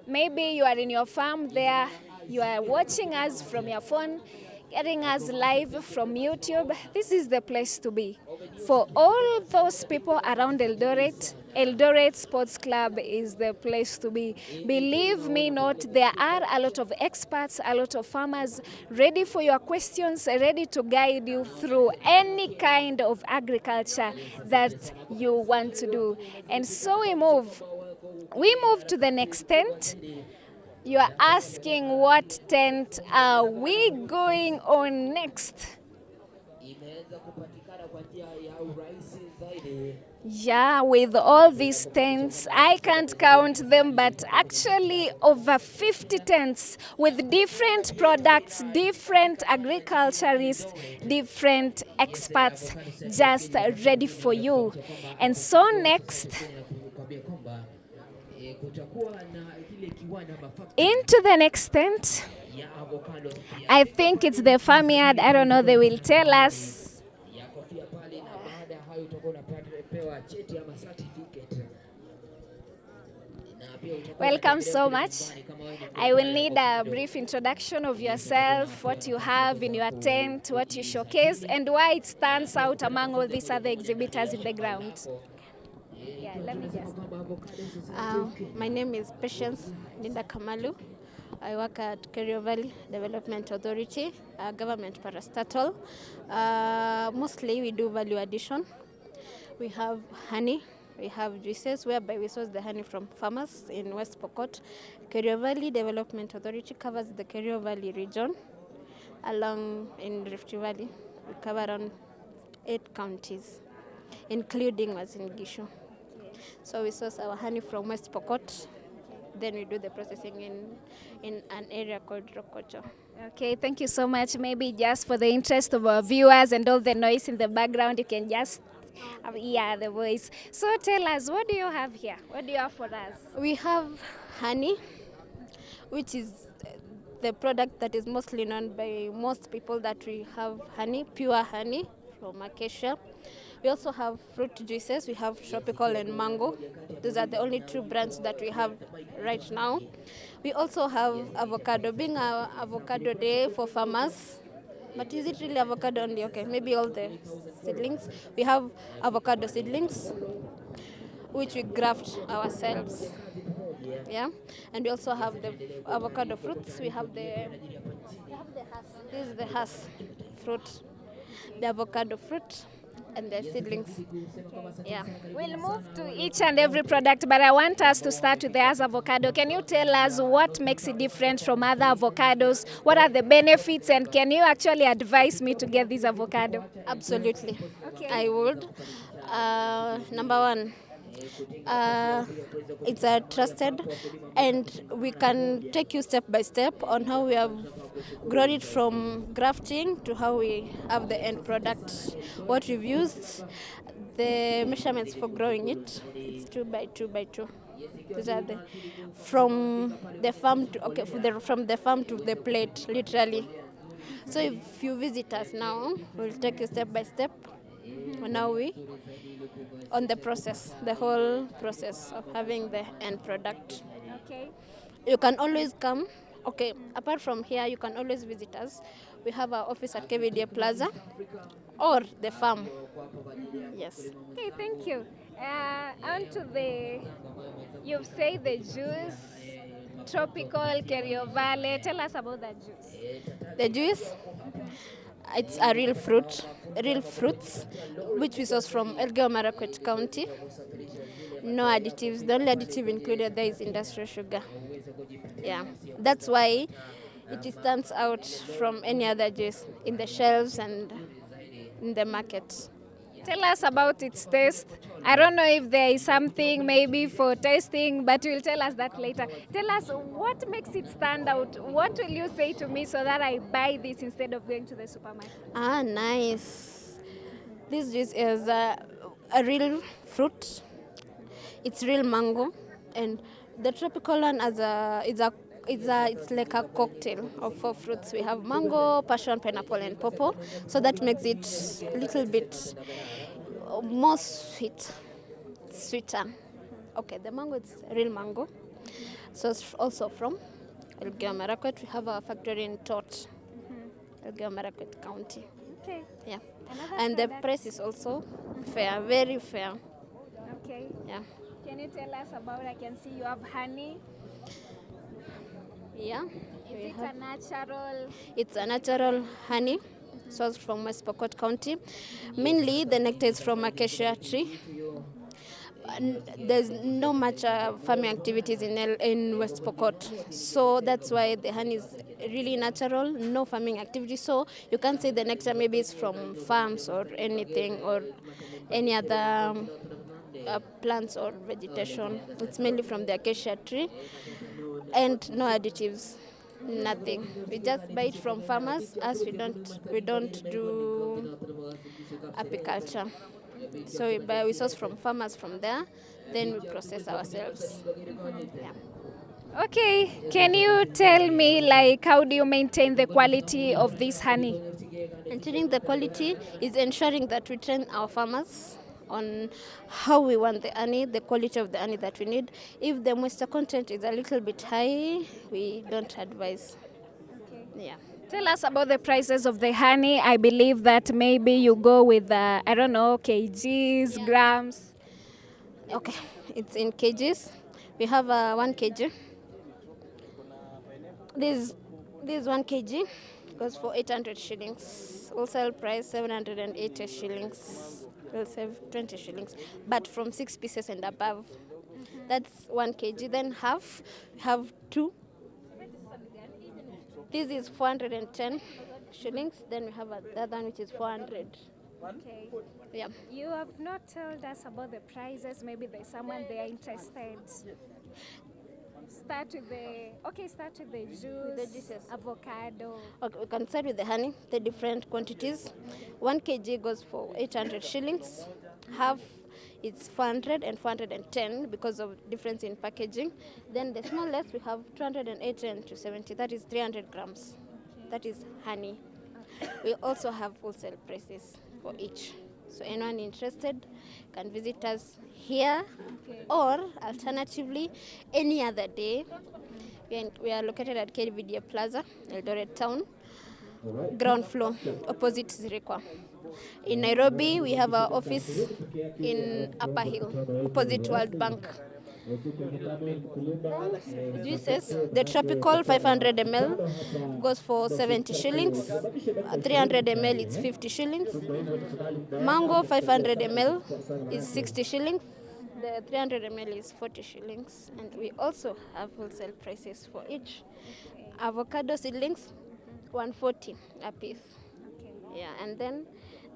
Maybe you are in your farm there, you are watching us from your phone, getting us live from YouTube. This is the place to be. For all those people around Eldoret, Eldoret Sports Club is the place to be. Believe me not, there are a lot of experts, a lot of farmers ready for your questions, ready to guide you through any kind of agriculture that you want to do. And so we move to the next tent. You are asking what tent are we going on next? Yeah, with all these tents, I can't count them, but actually over 50 tents with different products, different agriculturists, different experts just ready for you. And so next, into the next tent, I think it's the farmyard. I don't know, they will tell us. Welcome so much. I will need a brief introduction of yourself, what you have in your tent, what you showcase, and why it stands out among all these other exhibitors in the ground. Yeah, let me just. My name is Patience Linda Kamalu. I work at Kerio Valley Development Authority, government parastatal. Mostly we do value addition. We have honey, we have juices, whereby we source the honey from farmers in West Pokot. Kerio Valley Development Authority covers the Kerio Valley region. Along in Rift Valley, we cover around 8 counties, including Uasin Gishu. So we source our honey from West Pokot. Then we do the processing in an area called Rokocho. Okay, thank you so much. Maybe just for the interest of our viewers and all the noise in the background, you can just hear the voice. So tell us, what do you have here? What do you have for us? We have honey, which is the product that is mostly known by most people, that we have honey, pure honey from acacia. We also have fruit juices. We have tropical and mango. Those are the only 2 brands that we have right now. We also have avocado, being an avocado day for farmers. But is it really avocado only? Okay, maybe all the seedlings. We have avocado seedlings, which we graft ourselves. Yeah, and we also have the avocado fruits. We have the husk. This is the husk fruit, the avocado fruit, and the seedlings. Yeah. We'll move to each and every product, but I want us to start with the As avocado. Can you tell us what makes it different from other avocados? What are the benefits, and can you actually advise me to get this avocado? Absolutely. Okay. I would. Number 1. It's a trusted, and we can take you step by step on how we have grown it from grafting to how we have the end product. What we've used, the measurements for growing it, it's 2 by 2 by 2. These are from the farm to from the farm to the plate, literally. So if you visit us now, we'll take you step by step on how we on the process, the whole process of having the end product. Okay. You can always come. Okay, apart from here, you can always visit us. We have our office at KVDA Plaza or the farm. Yes. Okay, thank you. On to you've said the juice, tropical, Kerio Valley. Tell us about that juice. The juice, it's a real fruits, which we source from Elgeyo Marakwet County. No additives. The only additive included there is industrial sugar. Yeah, that's why it stands out from any other juice in the shelves and in the market. Tell us about its taste. I don't know if there is something maybe for tasting, but you'll tell us that later. Tell us what makes it stand out. What will you say to me so that I buy this instead of going to the supermarket? Ah, nice. This juice is a real fruit. It's real mango, and the tropical one it's like a cocktail of 4 fruits. We have mango, passion, pineapple, and pawpaw. So that makes it a little bit more sweeter. Okay, the mango is real mango. So it's also from Elgeyo Marakwet. We have our factory in Tot, Elgeyo Marakwet County. Okay. Yeah. And the price is also fair, very fair. Okay. Yeah. Can you tell us about, I can see you have honey. Yeah. Is it a natural? It's a natural honey sourced from West Pokot County. Mainly the nectar is from acacia tree. And there's no much farming activities in West Pokot. So that's why the honey is really natural, no farming activity. So you can't say the nectar maybe is from farms or anything or any other plants or vegetation. It's mainly from the acacia tree and no additives, nothing. We just buy it from farmers as we don't do apiculture. So we source from farmers from there, then we process ourselves. Yeah. Okay, can you tell me like how do you maintain the quality of this honey? Maintaining the quality is ensuring that we train our farmers on how we want the honey, the quality of the honey that we need. If the moisture content is a little bit high, we don't advise. Okay. Yeah. Tell us about the prices of the honey. I believe that maybe you go with, I don't know, kgs, grams. Okay, it's in kgs. We have 1 kg. This 1 kg goes for 800 shillings. Wholesale price 780 shillings. We'll save 20 shillings. But from 6 pieces and above, that's 1 kg. Then half, we have 2. This is 410 shillings. Then we have the other one which is 400. Okay. Yeah. You have not told us about the prices. Maybe there's someone they are interested. Start with the juice, avocado. Okay, we can start with the honey, the different quantities. 1 kg goes for 800 shillings. Half it's 400 and 410 because of difference in packaging. Then the smallest we have 280 and 270. That is 300 grams. That is honey. We also have wholesale prices for each. So anyone interested can visit us here, or alternatively any other day. We are located at KVDA Plaza, Eldoret Town, ground floor, opposite Zirikwa. In Nairobi, we have our office in Upper Hill, opposite World Bank. Juices, the tropical 500 ml goes for 70 shillings. 300 ml is 50 shillings. Mango 500 ml is 60 shillings. The 300 ml is 40 shillings. And we also have wholesale prices for each. Avocado seedlings, 140 a piece. Yeah, and then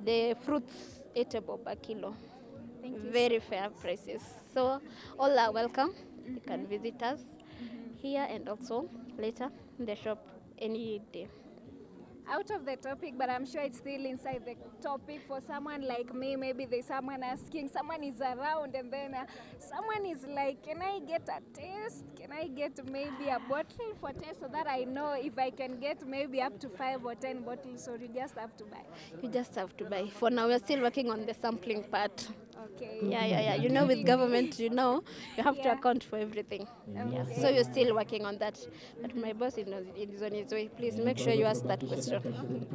the fruits, 80 bob a kilo. Very fair prices. So all are welcome. You can visit us here and also later in the shop any day. Out of the topic, but I'm sure it's still inside the topic for someone like me. Maybe there's someone asking, someone is around, and then someone is like, can I get a taste? Can I get maybe a bottle for taste so that I know if I can get maybe up to 5 or 10 bottles, or you just have to buy? You just have to buy. For now, we're still working on the sampling part. Okay. Yeah. You know, with government, you have to account for everything. Yeah. So you're still working on that. But my boss is on his way. Please make sure you ask that question.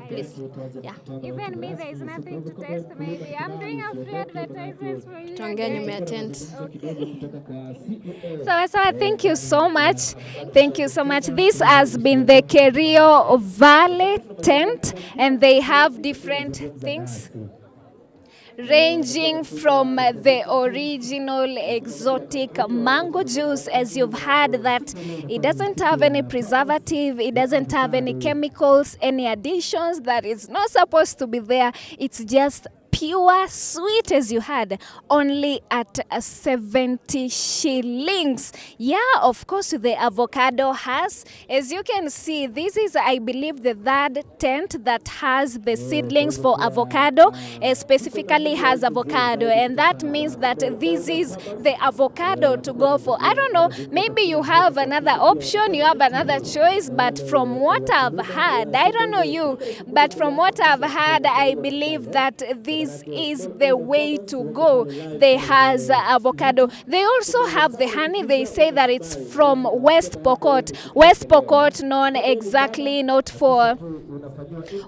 Please. Yeah. Even me, there is nothing to taste. Maybe I'm doing a free advertisements for you. Tuangeni may attend. So thank you so much. Thank you so much. This has been the Kerio Valley tent, and they have different things, ranging from the original exotic mango juice, as you've heard, that it doesn't have any preservative, it doesn't have any chemicals, any additions that is not supposed to be there. It's just pure sweet, as you had, only at 70 shillings. Yeah, of course, the avocado has, as you can see, this is, I believe, the third tent that has the seedlings for avocado, specifically has avocado, and that means that this is the avocado to go for. I don't know, maybe you have another option, you have another choice, but from what I've heard, I don't know you, but from what I've heard, I believe that this is the way to go. They has avocado. They also have the honey. They say that it's from West Pokot. West Pokot known exactly not for...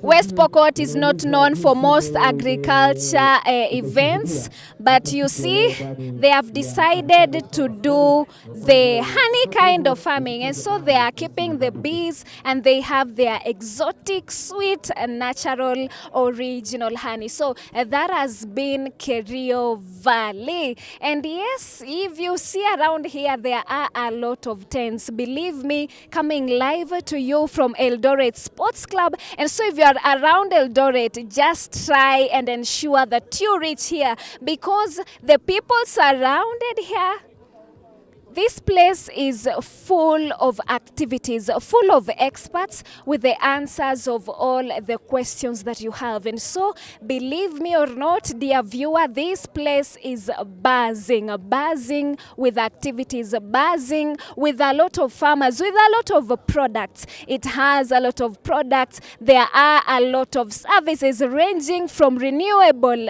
West Pokot is not known for most agriculture events, But you see, they have decided to do the honey kind of farming, and so they are keeping the bees, and they have their exotic, sweet, and natural, original honey. So that has been Kerio Valley. And yes, if you see around here, there are a lot of tents. Believe me, coming live to you from Eldoret Sports Club. And so if you are around Eldoret, just try and ensure that you reach here, because the people surrounded here, this place is full of activities, full of experts with the answers of all the questions that you have. And so, believe me or not, dear viewer, this place is buzzing with activities, buzzing with a lot of farmers, with a lot of products. It has a lot of products. There are a lot of services ranging from renewable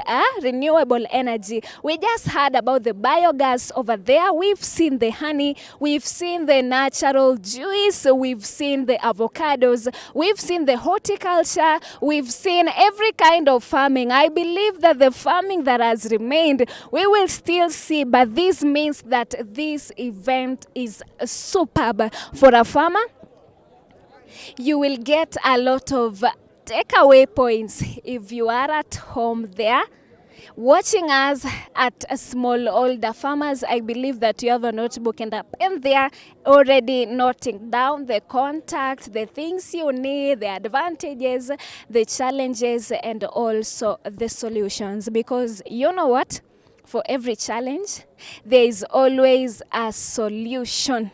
energy. We just heard about the biogas over there. We've seen the honey, we've seen the natural juice, we've seen the avocados, we've seen the horticulture, we've seen every kind of farming. I believe that the farming that has remained, we will still see, but this means that this event is superb for a farmer. You will get a lot of takeaway points if you are at home there watching us at Smallholder Farmers. I believe that you have a notebook and a pen there already noting down the contacts, the things you need, the advantages, the challenges, and also the solutions. Because you know what? For every challenge, there is always a solution.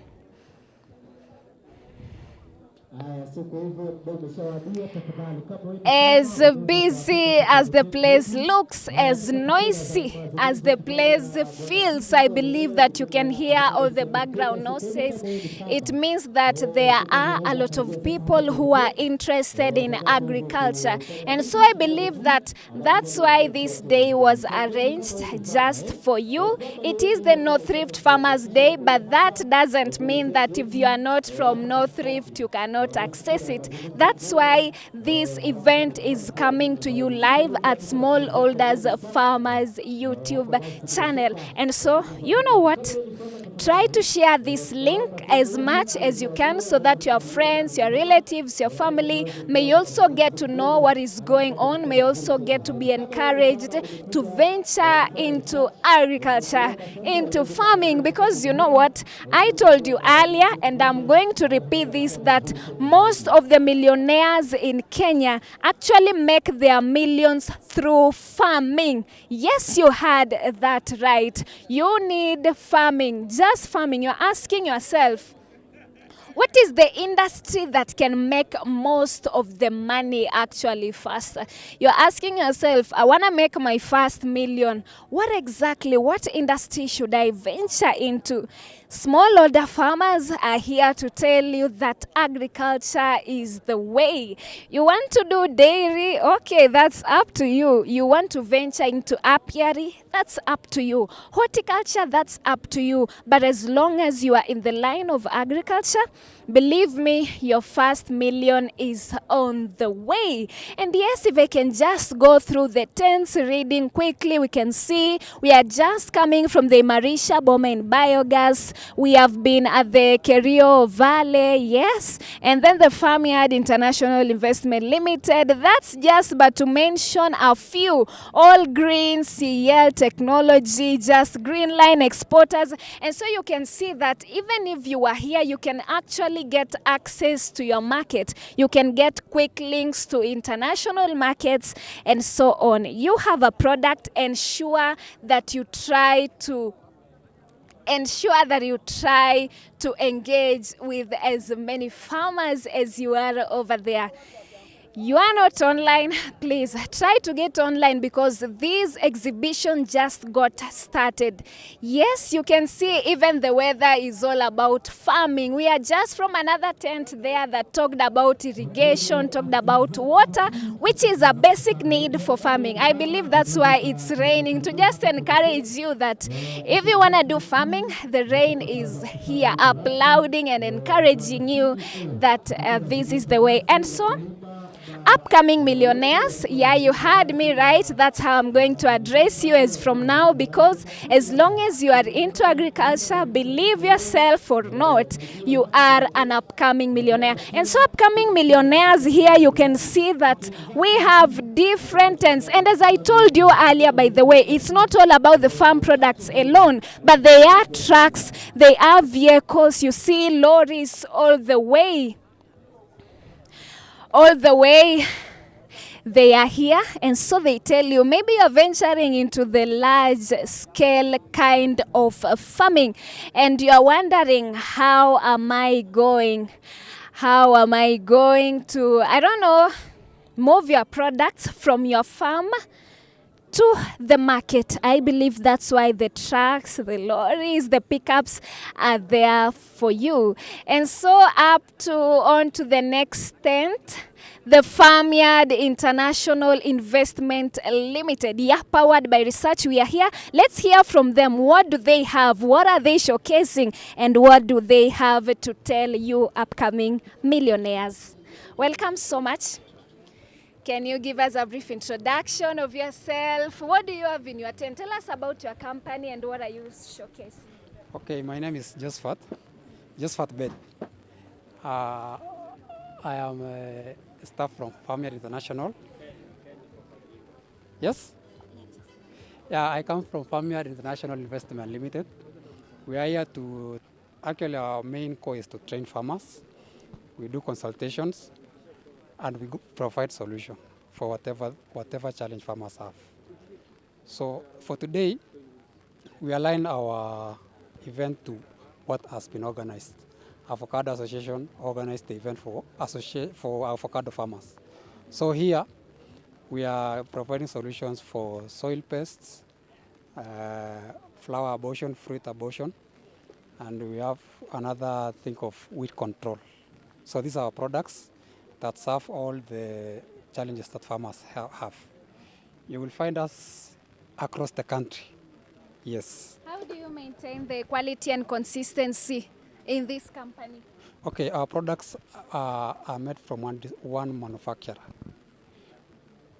As busy as the place looks, as noisy as the place feels, I believe that you can hear all the background noises. It means that there are a lot of people who are interested in agriculture. And so I believe that that's why this day was arranged just for you. It is the North Rift Farmers Day, but that doesn't mean that if you are not from North Rift, you cannot access it. That's why this event is coming to you live at Smallholders Farmers YouTube channel. And so, you know what? Try to share this link as much as you can so that your friends, your relatives, your family may also get to know what is going on, may also get to be encouraged to venture into agriculture, into farming. Because you know what? I told you earlier, and I'm going to repeat this, that most of the millionaires in Kenya actually make their millions through farming. Yes, you heard that right. You need farming, just farming. You're asking yourself, what is the industry that can make most of the money actually faster? You're asking yourself, I want to make my first million. What industry should I venture into? Smallholder farmers are here to tell you that agriculture is the way. You want to do dairy? Okay, that's up to you. You want to venture into apiary? That's up to you. Horticulture? That's up to you. But as long as you are in the line of agriculture, believe me, your first million is on the way. And yes, if I can just go through the tents reading quickly, we can see we are just coming from the Marisha Boma in Biogas. We have been at the Kerio Valley, yes, and then the Farmyard International Investment Limited. That's just but to mention a few. All green, CL technology, just green line exporters. And so you can see that even if you are here, you can actually get access to your market. You can get quick links to international markets and so on. You have a product, ensure that you try to engage with as many farmers as you are over there. You are not online, please try to get online because this exhibition just got started. Yes, you can see even the weather is all about farming. We are just from another tent there that talked about irrigation, talked about water, which is a basic need for farming. I believe that's why it's raining, to just encourage you that if you want to do farming, the rain is here applauding and encouraging you that this is the way. And so Upcoming millionaires, yeah, you heard me right. That's how I'm going to address you as from now, because as long as you are into agriculture, believe yourself or not, you are an upcoming millionaire. And so upcoming millionaires here, you can see that we have different ends. And as I told you earlier, by the way, it's not all about the farm products alone, but they are trucks, they are vehicles, you see lorries all the way. They are here, and so they tell you maybe you're venturing into the large scale kind of farming, and you're wondering, how am I going to, I don't know, move your products from your farm to the market? I believe that's why the trucks, the lorries, the pickups are there for you. And so on to the next tent, the Farmyard International Investment Limited. Yeah, powered by research. We are here. Let's hear from them. What do they have? What are they showcasing? And what do they have to tell you upcoming millionaires? Welcome so much. Can you give us a brief introduction of yourself? What do you have in your tent? Tell us about your company and what are you showcasing? Okay, my name is Josephat Bed. I am a staff from Farmyard International. Yes? Yeah, I come from Farmyard International Investment Limited. We are here to, actually our main core is to train farmers. We do consultations and we provide solution for whatever challenge farmers have. So for today, we align our event to what has been organized. Avocado Association organized the event for avocado farmers. So here, we are providing solutions for soil pests, flower abortion, fruit abortion, and we have another thing of weed control. So these are our products that serve all the challenges that farmers have. You will find us across the country. Yes. How do you maintain the quality and consistency in this company? Okay, our products are made from one manufacturer.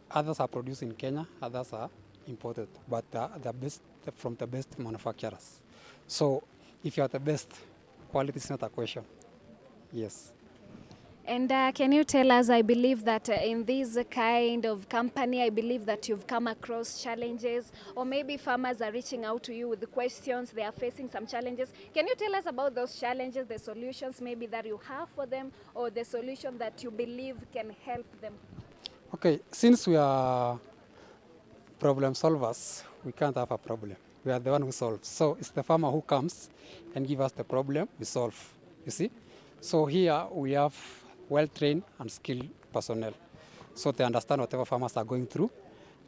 Others are produced in Kenya, others are imported, but they're from the best manufacturers. So if you are the best, quality is not a question. Yes. And can you tell us, I believe that in this kind of company, I believe that you've come across challenges, or maybe farmers are reaching out to you with the questions, they are facing some challenges. Can you tell us about those challenges, the solutions maybe that you have for them, or the solution that you believe can help them? Okay, since we are problem solvers, we can't have a problem. We are the one who solves. So it's the farmer who comes and give us the problem, we solve, you see? So here we have well-trained and skilled personnel. So they understand whatever farmers are going through,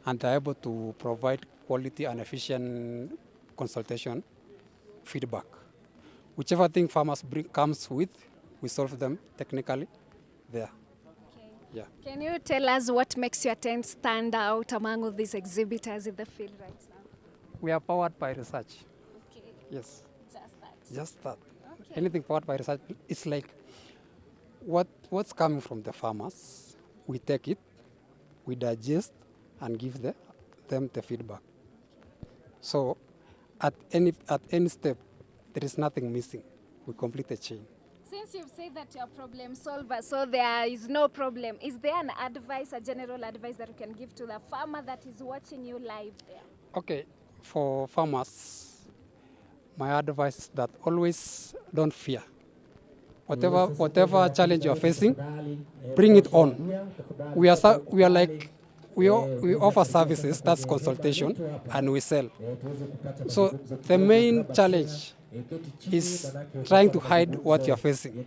and they're able to provide quality and efficient consultation feedback. Whichever thing farmers comes with, we solve them technically there. Okay. Yeah. Can you tell us what makes your tent stand out among all these exhibitors in the field right now? We are powered by research. Okay. Yes. Just that. Just that. Okay. Anything powered by research, it's like what's coming from the farmers, we take it, we digest and give them the feedback. So at any step, there is nothing missing. We complete the chain. Since you've said that you're a problem solver, so there is no problem, is there an advice, a general advice that you can give to the farmer that is watching you live there? Okay, for farmers, my advice is that always don't fear. Whatever challenge you are facing, bring it on. We offer services, that's consultation, and we sell. So the main challenge is trying to hide what you're facing.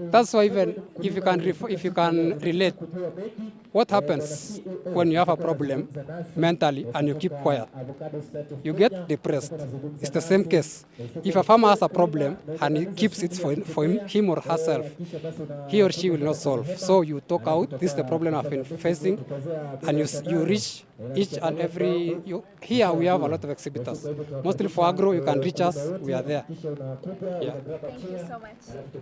That's why even if you can relate, what happens when you have a problem mentally and you keep quiet? You get depressed. It's the same case. If a farmer has a problem and he keeps it for him or herself, he or she will not solve. So you talk out, this is the problem I've been facing, and you reach each and every, here we have a lot of exhibitors. Mostly for agro, you can reach us we are there. Yeah. Thank you so much.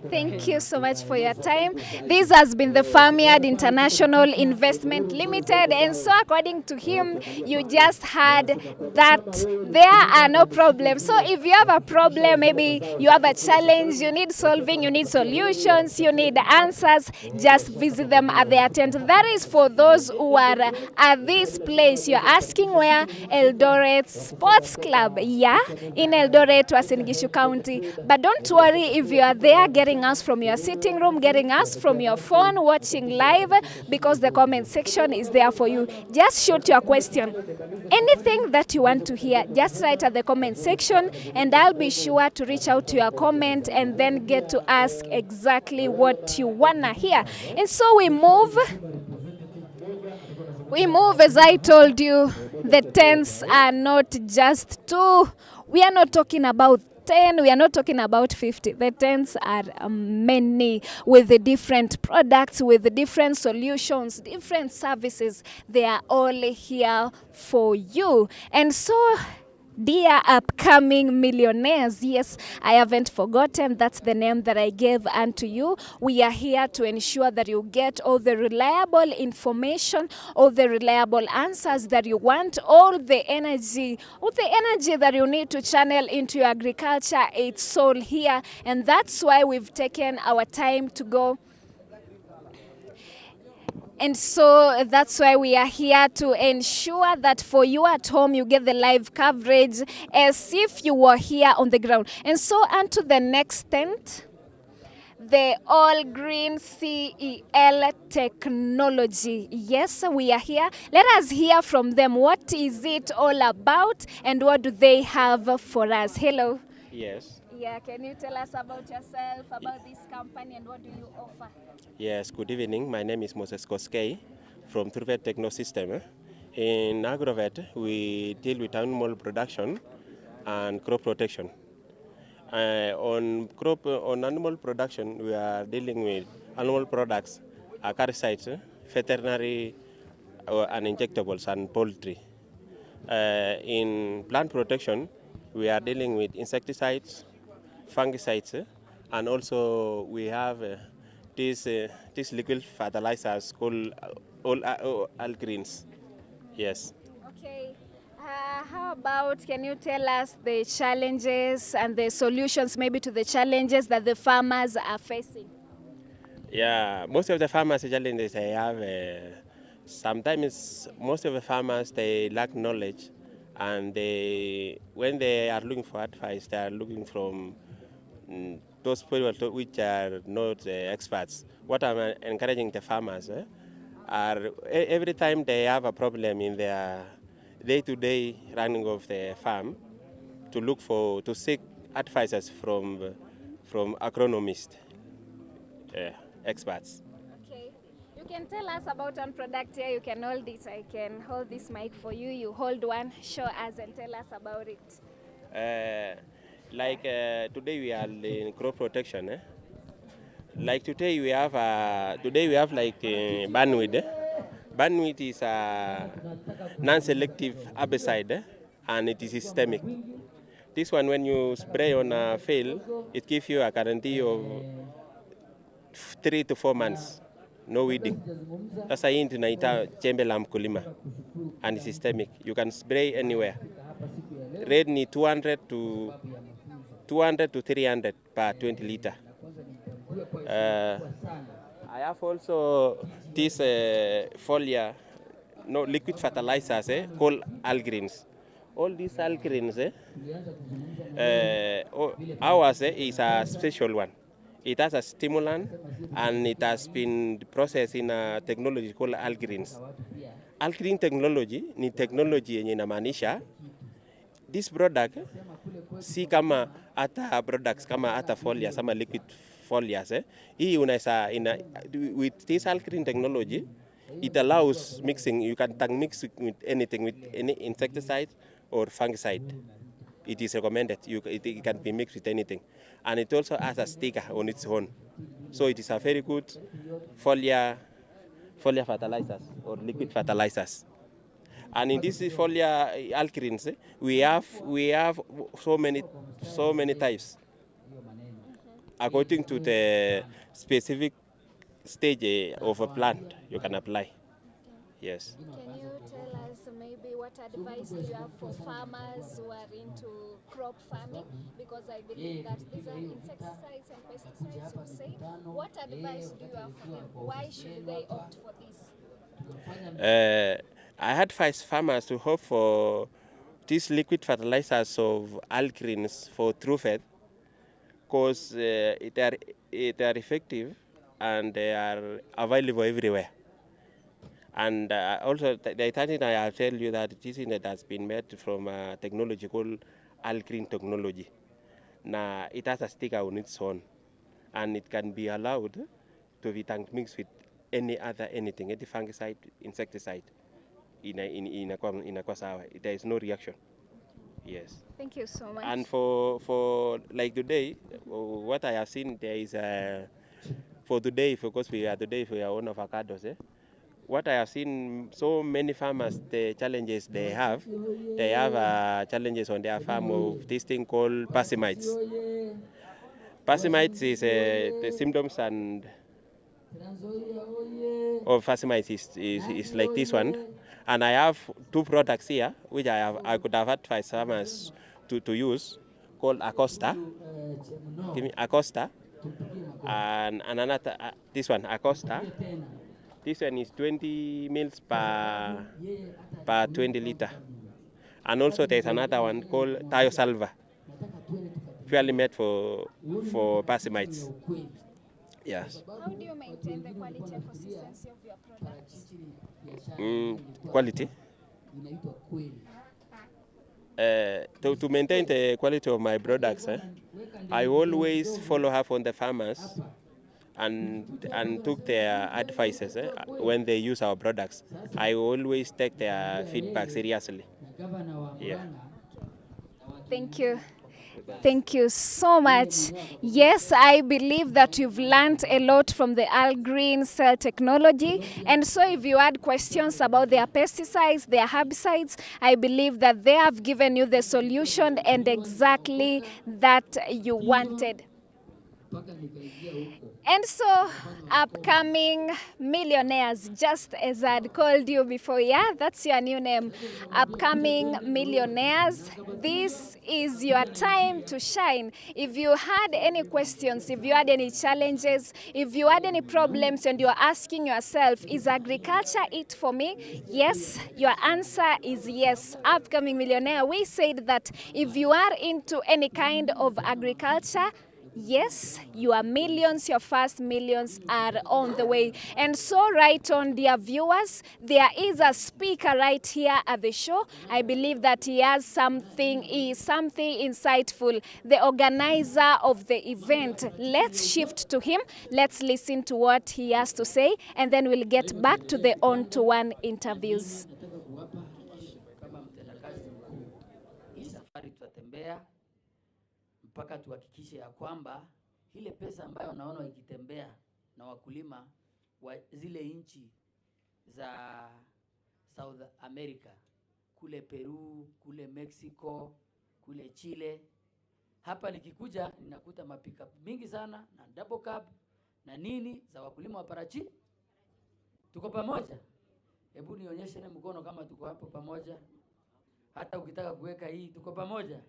Thank you so much for your time. This has been the Farmyard International Investment Limited, and so according to him, you just heard that there are no problems. So if you have a problem, maybe you have a challenge, you need solving, you need solutions, you need answers, just visit them at their tent. That is for those who are at this place. You're asking where? Eldoret Sports Club. Yeah, in Eldoret, Uasin Gishu County. But don't worry if you are there getting us from your sitting room, getting us from your phone, watching live, because the comment section is there for you. Just shoot your question. Anything that you want to hear, just write at the comment section, and I'll be sure to reach out to your comment and then get to ask exactly what you wanna hear. And so we move, as I told you. The tents are not just 2. We are not talking about 10, we are not talking about 50. The tents are many, with the different products, with the different solutions, different services. They are all here for you. And so, dear upcoming millionaires, yes, I haven't forgotten. That's the name that I gave unto you. We are here to ensure that you get all the reliable information, all the reliable answers that you want, all the energy that you need to channel into your agriculture. It's all here, and that's why we've taken our time to go. And so that's why we are here to ensure that for you at home, you get the live coverage as if you were here on the ground. And so on to the next tent, the All Green CEL technology. Yes, we are here. Let us hear from them. What is it all about and what do they have for us? Hello. Yes. Yeah, can you tell us about yourself, about this company, and what do you offer? Yes, good evening. My name is Moses Koskei from Turvet Techno System. In Agrovet, we deal with animal production and crop protection. On animal production, we are dealing with animal products, acaricides, veterinary and injectables, and poultry. In plant protection, we are dealing with insecticides, fungicides, and also we have these liquid fertilizers called all greens. Yes. Okay. How about, can you tell us the challenges and the solutions maybe to the challenges that the farmers are facing? Yeah, most of the farmers challenges they have, sometimes most of the farmers, they lack knowledge, and when they are looking for advice, they are looking from those people which are not experts. What I'm encouraging the farmers are every time they have a problem in their day-to-day running of the farm, to seek advices from agronomists, experts. Okay. You can tell us about one product here. You can hold it. I can hold this mic for you. You hold one. Show us and tell us about it. Like today we are in crop protection. Like today we have like bandwidth. Bandwidth is a non-selective herbicide and it is systemic. This one, when you spray on a field, it gives you a guarantee of 3 to 4 months, no weeding. Sasa hii tunaita jembe la mkulima and it's systemic. You can spray anywhere. Rate ni 200 to 300 per 20 liter. I have also this liquid fertilizers called Algreens. All these Algreens, ours is a special one. It has a stimulant and it has been processed in a technology called Algreens. Algreen technology ni technology yenye inamaanisha this product si kama hata products kama hata foliars ama liquid foliars. Hii unaweza with this Algreen technology, it allows mixing. You can mix with anything, with any insecticide or fungicide. It is recommended. It can be mixed with anything. And it also has a sticker on its own. So it is a very good foliar fertilizers or liquid fertilizers. And in this foliar algirins, we have so many types according to the specific stage of a plant you can apply. Yes. Can you tell us maybe what advice do you have for farmers who are into crop farming? Because I believe that these are insecticides and pesticides, you say. What advice do you have for them? Why should they opt for this? I advise farmers to hope for these liquid fertilizers of algirins for true fed, because they are effective and they are available everywhere. And also, the third thing I'll tell you that this internet has been made from technology called algirin technology. Now, it has a sticker on its own, and it can be allowed to be mixed with any fungicide, insecticide in a kwasawa. There is no reaction. Yes. Thank you so much. And for like today, what I have seen there is for today, because we are on avocados. What I have seen, so many farmers, the challenges they have challenges on their farm of this thing called passimites. Passimites is the symptoms and of passimites is like this one. And I have 2 products here which I could have advised farmers to use, called Acosta. Acosta, and another this one Acosta. This one is 20 mils per 20 liter. And also there's another one called Thiosalva, purely made for passimites. Yes. How do you maintain the quality and consistency of your products? Quality? To maintain the quality of my products, I always follow up on the farmers and took their advices when they use our products. I always take their feedback seriously. Yeah. Thank you. Thank you so much. Yes, I believe that you've learned a lot from the algreen cell technology. And so if you had questions about their pesticides, their herbicides, I believe that they have given you the solution and exactly that you wanted. And so, upcoming millionaires, just as I'd called you before, yeah, that's your new name. Upcoming millionaires, this is your time to shine. If you had any questions, if you had any challenges, if you had any problems and you're asking yourself, is agriculture it for me? Yes, your answer is yes. Upcoming millionaire, we said that if you are into any kind of agriculture, yes, your millions, your first millions are on the way. And so right on, dear viewers, there is a speaker right here at the show. I believe that he has something insightful, the organizer of the event. Let's shift to him. Let's listen to what he has to say, and then we'll get back to the one-to-one interviews. Mpaka tuhakikishe ya kwamba ile pesa ambayo naona ikitembea na wakulima wa zile nchi za South America, kule Peru, kule Mexico, kule Chile, hapa nikikuja ninakuta mapika mingi sana na double cab na nini za wakulima wa parachichi. Tuko pamoja? Hebu nionyeshe na mkono kama tuko hapo pamoja. Hata ukitaka kuweka hii tuko pamoja,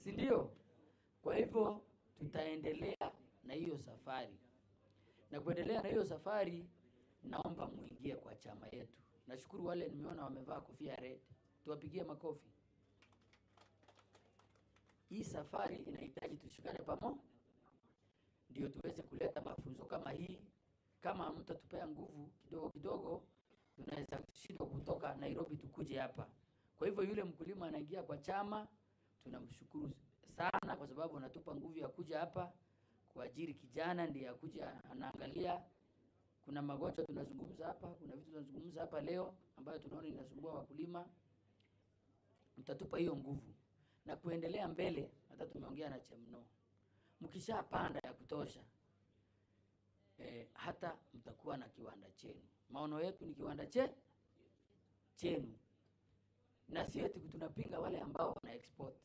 si ndio? Kwa hivyo tutaendelea na hiyo safari. Na kuendelea na hiyo safari, naomba muingie kwa chama yetu. Nashukuru wale nimeona wamevaa kofia red. Tuwapigie makofi. Hii safari inahitaji tushikane pamoja ndio tuweze kuleta mafunzo kama hii. Kama mtatupea nguvu kidogo kidogo, tunaweza shindwa kutoka Nairobi tukuje hapa. Kwa hivyo yule mkulima anaingia kwa chama, tunamshukuru sana kwa sababu anatupa nguvu ya kuja hapa kuajiri kijana ndiye akuja anaangalia. Kuna magonjwa tunazungumza hapa, kuna vitu tunazungumza hapa leo ambayo tunaona inasumbua wakulima. Mtatupa hiyo nguvu na kuendelea mbele. Hata tumeongea na Chemno, mkishapanda ya kutosha, hata mtakuwa na kiwanda chenu. Maono yetu ni kiwanda chenu. na si eti tunapinga wale ambao wana export.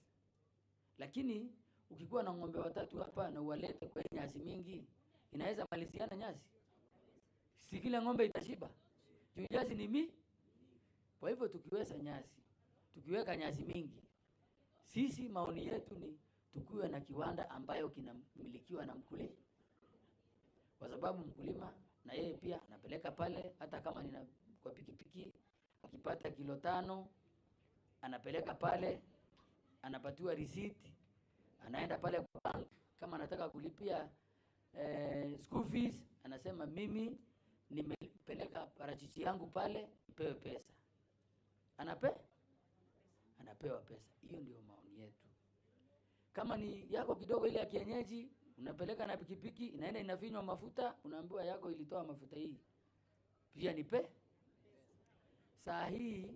Lakini ukikuwa na ng'ombe watatu hapa na uwalete kwa nyasi mingi, inaweza maliziana nyasi. Si kila ng'ombe itashiba. Juu nyasi ni mingi. Kwa hivyo tukiweka nyasi mingi, sisi maoni yetu ni tukuwe na kiwanda ambayo kinamilikiwa na mkulima. Kwa sababu mkulima na yeye pia anapeleka pale, hata kama ni kwa pikipiki, akipata kilo 5 anapeleka pale, anapatiwa receipt, anaenda pale kwa bank, kama anataka kulipia school fees, anasema mimi nimepeleka parachichi yangu pale, nipewe pesa. Anapewa pesa. Hiyo ndio maoni yetu. Kama ni yako kidogo ile ya kienyeji, unapeleka na pikipiki, inaenda inafinywa mafuta, unaambiwa yako ilitoa mafuta hii. Pia nipe. Saa hii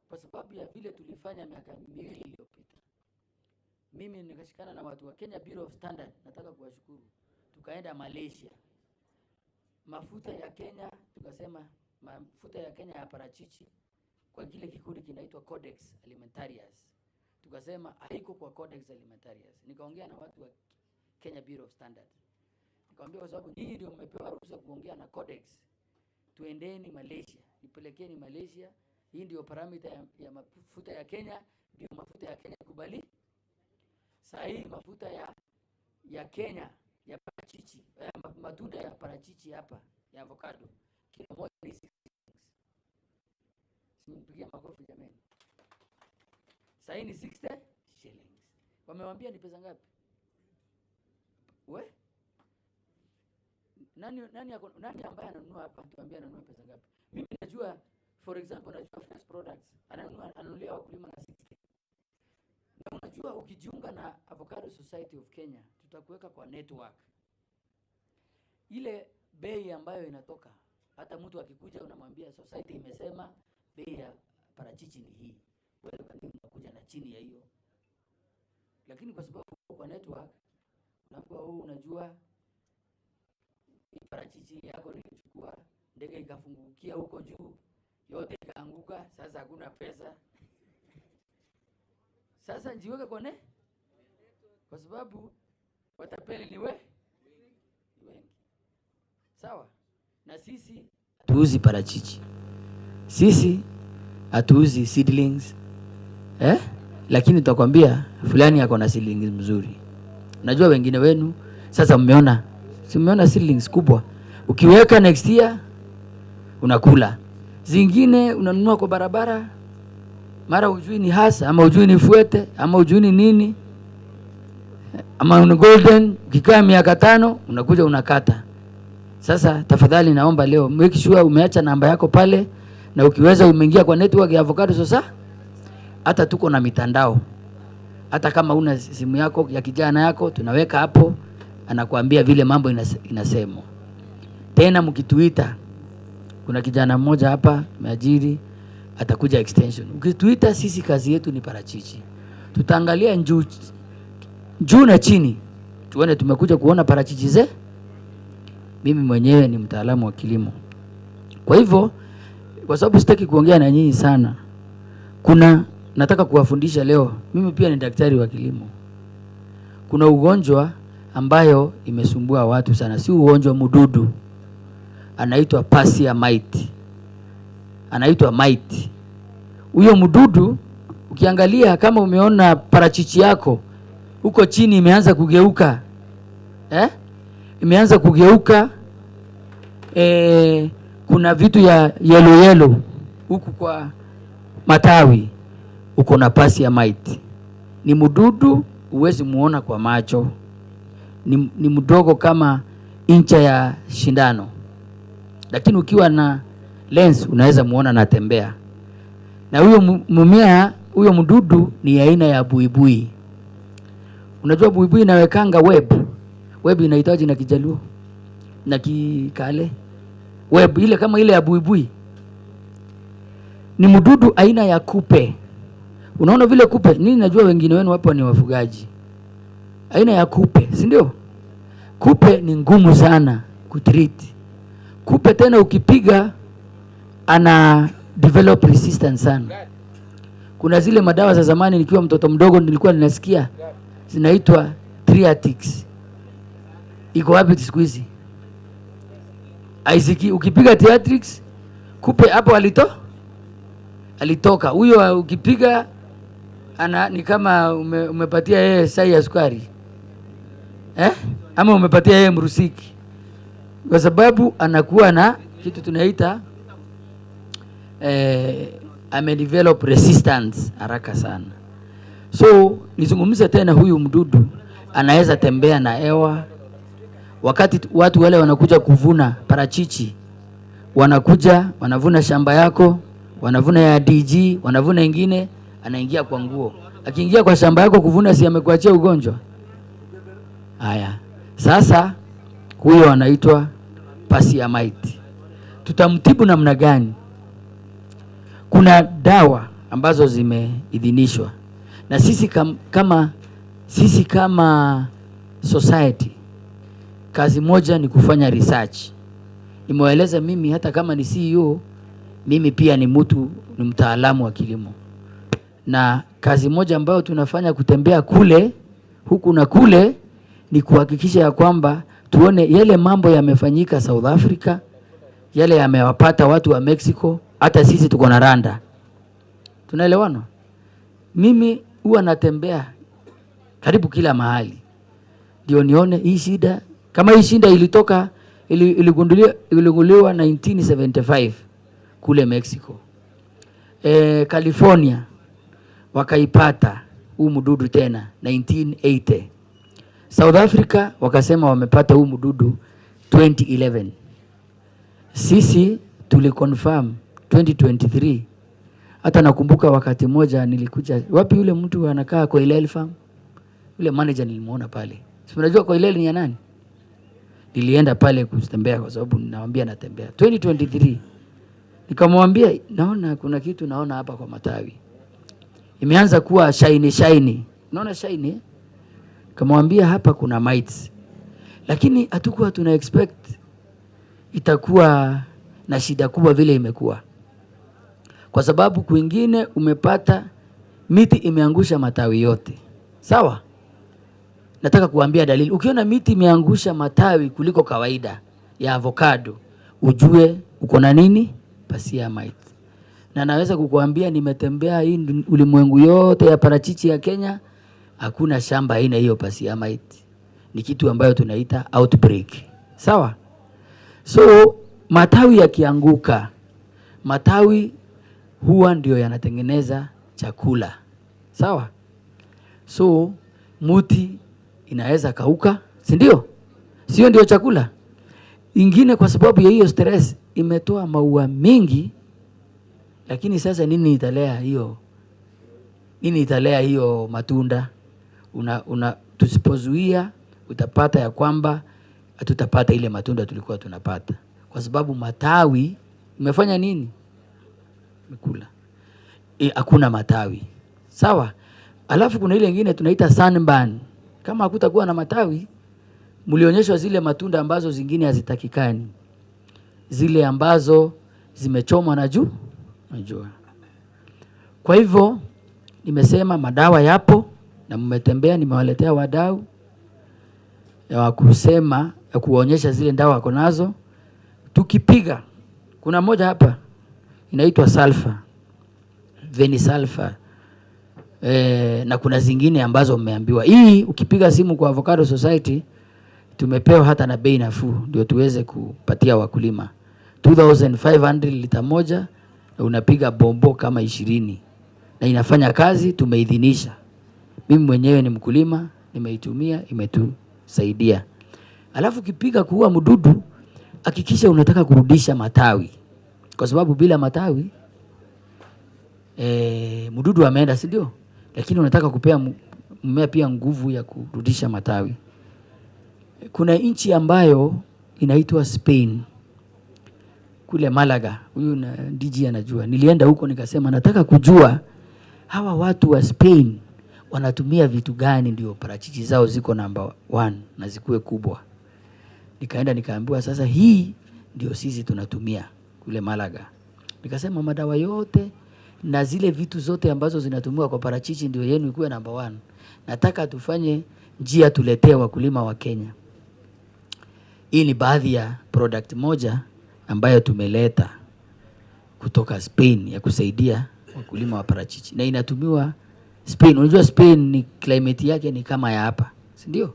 kwa sababu ya vile tulifanya miaka 2 iliyopita, mimi nikashikana na watu wa Kenya Bureau of Standard, nataka kuwashukuru. Tukaenda Malaysia. Mafuta ya Kenya, tukasema mafuta ya Kenya ya parachichi kwa kile kikundi kinaitwa Codex Alimentarius. Tukasema haiko kwa Codex Alimentarius. Nikaongea na watu wa Kenya Bureau of Standard. Nikamwambia kwa sababu nyinyi ndio mmepewa ruhusa kuongea na Codex, tuendeni Malaysia, nipelekeni Malaysia. Hii ndio parameter ya mafuta ya Kenya, ndio mafuta ya Kenya kubali. Sasa hii mafuta ya Kenya ya parachichi, matunda ya parachichi hapa ya avocado, kilo moja ni 60 shillings. Simpigia makofi jamani. Sasa hii ni 60 shillings. Wamewambia ni pesa ngapi? Nani ambaye ananunua hapa tuambie ananunua pesa ngapi? Mimi najua, for example, najua fresh products ananunulia wakulima na 60. Na unajua ukijiunga na Avocado Society of Kenya, tutakuweka kwa network. Ile bei ambayo inatoka, hata mtu akikuja unamwambia society imesema bei ya parachichi ni hii, wewe unakuja na chini ya hiyo. Lakini kwa sababu kwa network unakuwa unajua parachichi yako nilichukua, ndege ikafungukia huko juu, yote ikaanguka, sasa hakuna pesa. Sasa njiweke kwa kwa sababu watapeli ni wengi. Sawa? Na sisi hatuuzi parachichi. Sisi hatuuzi seedlings. Lakini tutakwambia fulani yako na seedlings mzuri. Najua wengine wenu sasa mmeona seedlings kubwa. Ukiweka next year unakula. Zingine unanunua kwa barabara, mara ujui ni hasa ama ujui ni fuete ama ujui ni nini, ama una golden, ukikaa miaka 5 unakuja unakata. Sasa tafadhali naomba leo make sure umeacha namba yako pale, na ukiweza umeingia kwa network ya Avocado sasa. Hata tuko na mitandao, hata kama una simu yako ya kijana yako tunaweka hapo, anakuambia vile mambo inasemwa. Tena mkituita, kuna kijana mmoja hapa meajiri, atakuja extension. Ukituita, sisi kazi yetu ni parachichi. Tutaangalia juu na chini, tuone tumekuja kuona parachichi Mimi mwenyewe ni mtaalamu wa kilimo. Kwa hivyo, kwa sababu sitaki kuongea na nyinyi sana, nataka kuwafundisha leo. Mimi pia ni daktari wa kilimo. Kuna ugonjwa ambayo imesumbua watu sana, si ugonjwa mdudu. Anaitwa Passia mite. Anaitwa mite. Huyo mdudu ukiangalia, kama umeona parachichi yako huko chini imeanza kugeuka, imeanza kugeuka, kuna vitu ya yellow huku kwa matawi, uko na Passia mite. Ni mdudu huwezi muona kwa macho, ni mdogo kama incha ya shindano, lakini ukiwa na lens unaweza muona anatembea. Na huyo mmea, huyo mdudu ni aina ya buibui. Unajua buibui inawekanga web inahitaji na Kijaluo na Kikale, web ile kama ile ya buibui. Ni mdudu aina ya kupe. Unaona vile kupe, nini najua wengine wenu hapo ni wafugaji. Aina ya kupe, si ndio? Kupe ni ngumu sana kutreat. Kupe tena ukipiga ana develop resistance sana. Kuna zile madawa za zamani nikiwa mtoto mdogo nilikuwa ninasikia zinaitwa Triatix. Iko wapi siku hizi? Aisiki, ukipiga Triatix kupe hapo alitoka. Huyo ukipiga ni kama umepatia yeye sai ya sukari. Ama umepatia yeye mrusiki. Kwa sababu anakuwa na kitu tunaita amedevelop resistance haraka sana. So nizungumze tena, huyu mdudu anaweza tembea na hewa. Wakati watu wale wanakuja kuvuna parachichi, wanakuja wanavuna shamba yako, wanavuna ya DG, wanavuna ingine, anaingia kwa nguo. Akiingia kwa shamba yako kuvuna, si amekuachia ugonjwa? Haya, sasa huyo anaitwa Pasiamite. Tutamtibu namna gani? Kuna dawa ambazo zimeidhinishwa na sisi kama society. Kazi moja ni kufanya research. Nimewaeleza mimi hata kama ni CEO, mimi pia ni mtaalamu wa kilimo. Na kazi moja ambayo tunafanya kutembea kule huku na kule ni kuhakikisha ya kwamba tuone yale mambo yamefanyika South Africa, yale yamewapata watu wa Mexico, hata sisi tuko na randa. Tunaelewana? Mimi huwa natembea karibu kila mahali ndio nione hii shida. Kama hii shida iligunduliwa 1975 kule Mexico. California wakaipata huu mdudu tena 1980. South Africa wakasema wamepata huu mdudu 2011. Sisi tuliconfirm 2023. Hata nakumbuka wakati moja nilikuja, wapi yule mtu anakaa kwa Ilel Farm? Yule manager nilimuona pale. Si unajua kwa Ilel ni ya nani? Nilienda pale kutembea kwa sababu ninawaambia natembea. 2023. Nikamwambia naona kuna kitu naona hapa kwa matawi. Imeanza kuwa shiny. Unaona shiny? Nikamwambia hapa kuna mites. Lakini hatukuwa tuna expect itakuwa na shida kubwa vile imekuwa. Kwa sababu kwingine umepata miti imeangusha matawi yote. Sawa? Nataka kuambia dalili. Ukiona miti imeangusha matawi kuliko kawaida ya avocado, ujue uko na nini? Pasiamite. Na naweza kukuambia nimetembea hii ulimwengu yote ya parachichi ya Kenya, hakuna shamba haina hiyo Pasiamite. Ni kitu ambayo tunaita outbreak. Sawa? So matawi yakianguka, matawi huwa ndio yanatengeneza chakula. Sawa? So muti inaweza kauka, si ndio? Sio ndio chakula? Ingine kwa sababu ya hiyo stress imetoa maua mingi, lakini sasa nini italea hiyo matunda? Tusipozuia utapata ya kwamba hatutapata ile matunda tulikuwa tunapata. Kwa sababu matawi imefanya nini? Mikula. Hakuna matawi. Sawa? Alafu kuna ile nyingine tunaita sunburn. Kama hakutakuwa na matawi, mlionyeshwa zile matunda ambazo zingine hazitakikani. Zile ambazo zimechomwa na jua. Kwa hivyo nimesema madawa yapo na mmetembea, nimewaletea wadau ya kusema ya kuonyesha zile dawa wako nazo. Tukipiga kuna moja hapa inaitwa sulfur, venisulfur. Na kuna zingine ambazo mmeambiwa. Hii ukipiga simu kwa Avocado Society tumepewa hata na bei nafuu ndio tuweze kupatia wakulima. 2500 lita moja na unapiga bombo kama 20 na inafanya kazi, tumeidhinisha. Mimi mwenyewe ni mkulima, nimeitumia, imetusaidia. Alafu ukipiga kuua mdudu, hakikisha unataka kurudisha matawi. Kwa sababu bila matawi mdudu ameenda, si ndio? Lakini unataka kupea mmea pia nguvu ya kurudisha matawi. Kuna nchi ambayo inaitwa Spain, kule Malaga. Huyu na DG anajua. Nilienda huko nikasema nataka kujua hawa watu wa Spain wanatumia vitu gani ndio parachichi zao ziko number 1 na zikuwe kubwa. Nikaenda nikaambiwa sasa hii ndio sisi tunatumia kule Malaga. Nikasema madawa yote na zile vitu zote ambazo zinatumiwa kwa parachichi ndio yenu ikuwe number 1. Nataka tufanye njia tuletee wakulima wa Kenya. Hii ni baadhi ya product moja ambayo tumeleta kutoka Spain ya kusaidia wakulima wa parachichi. Na inatumiwa Spain. Unajua Spain ni climate yake ni kama ya hapa, si ndio?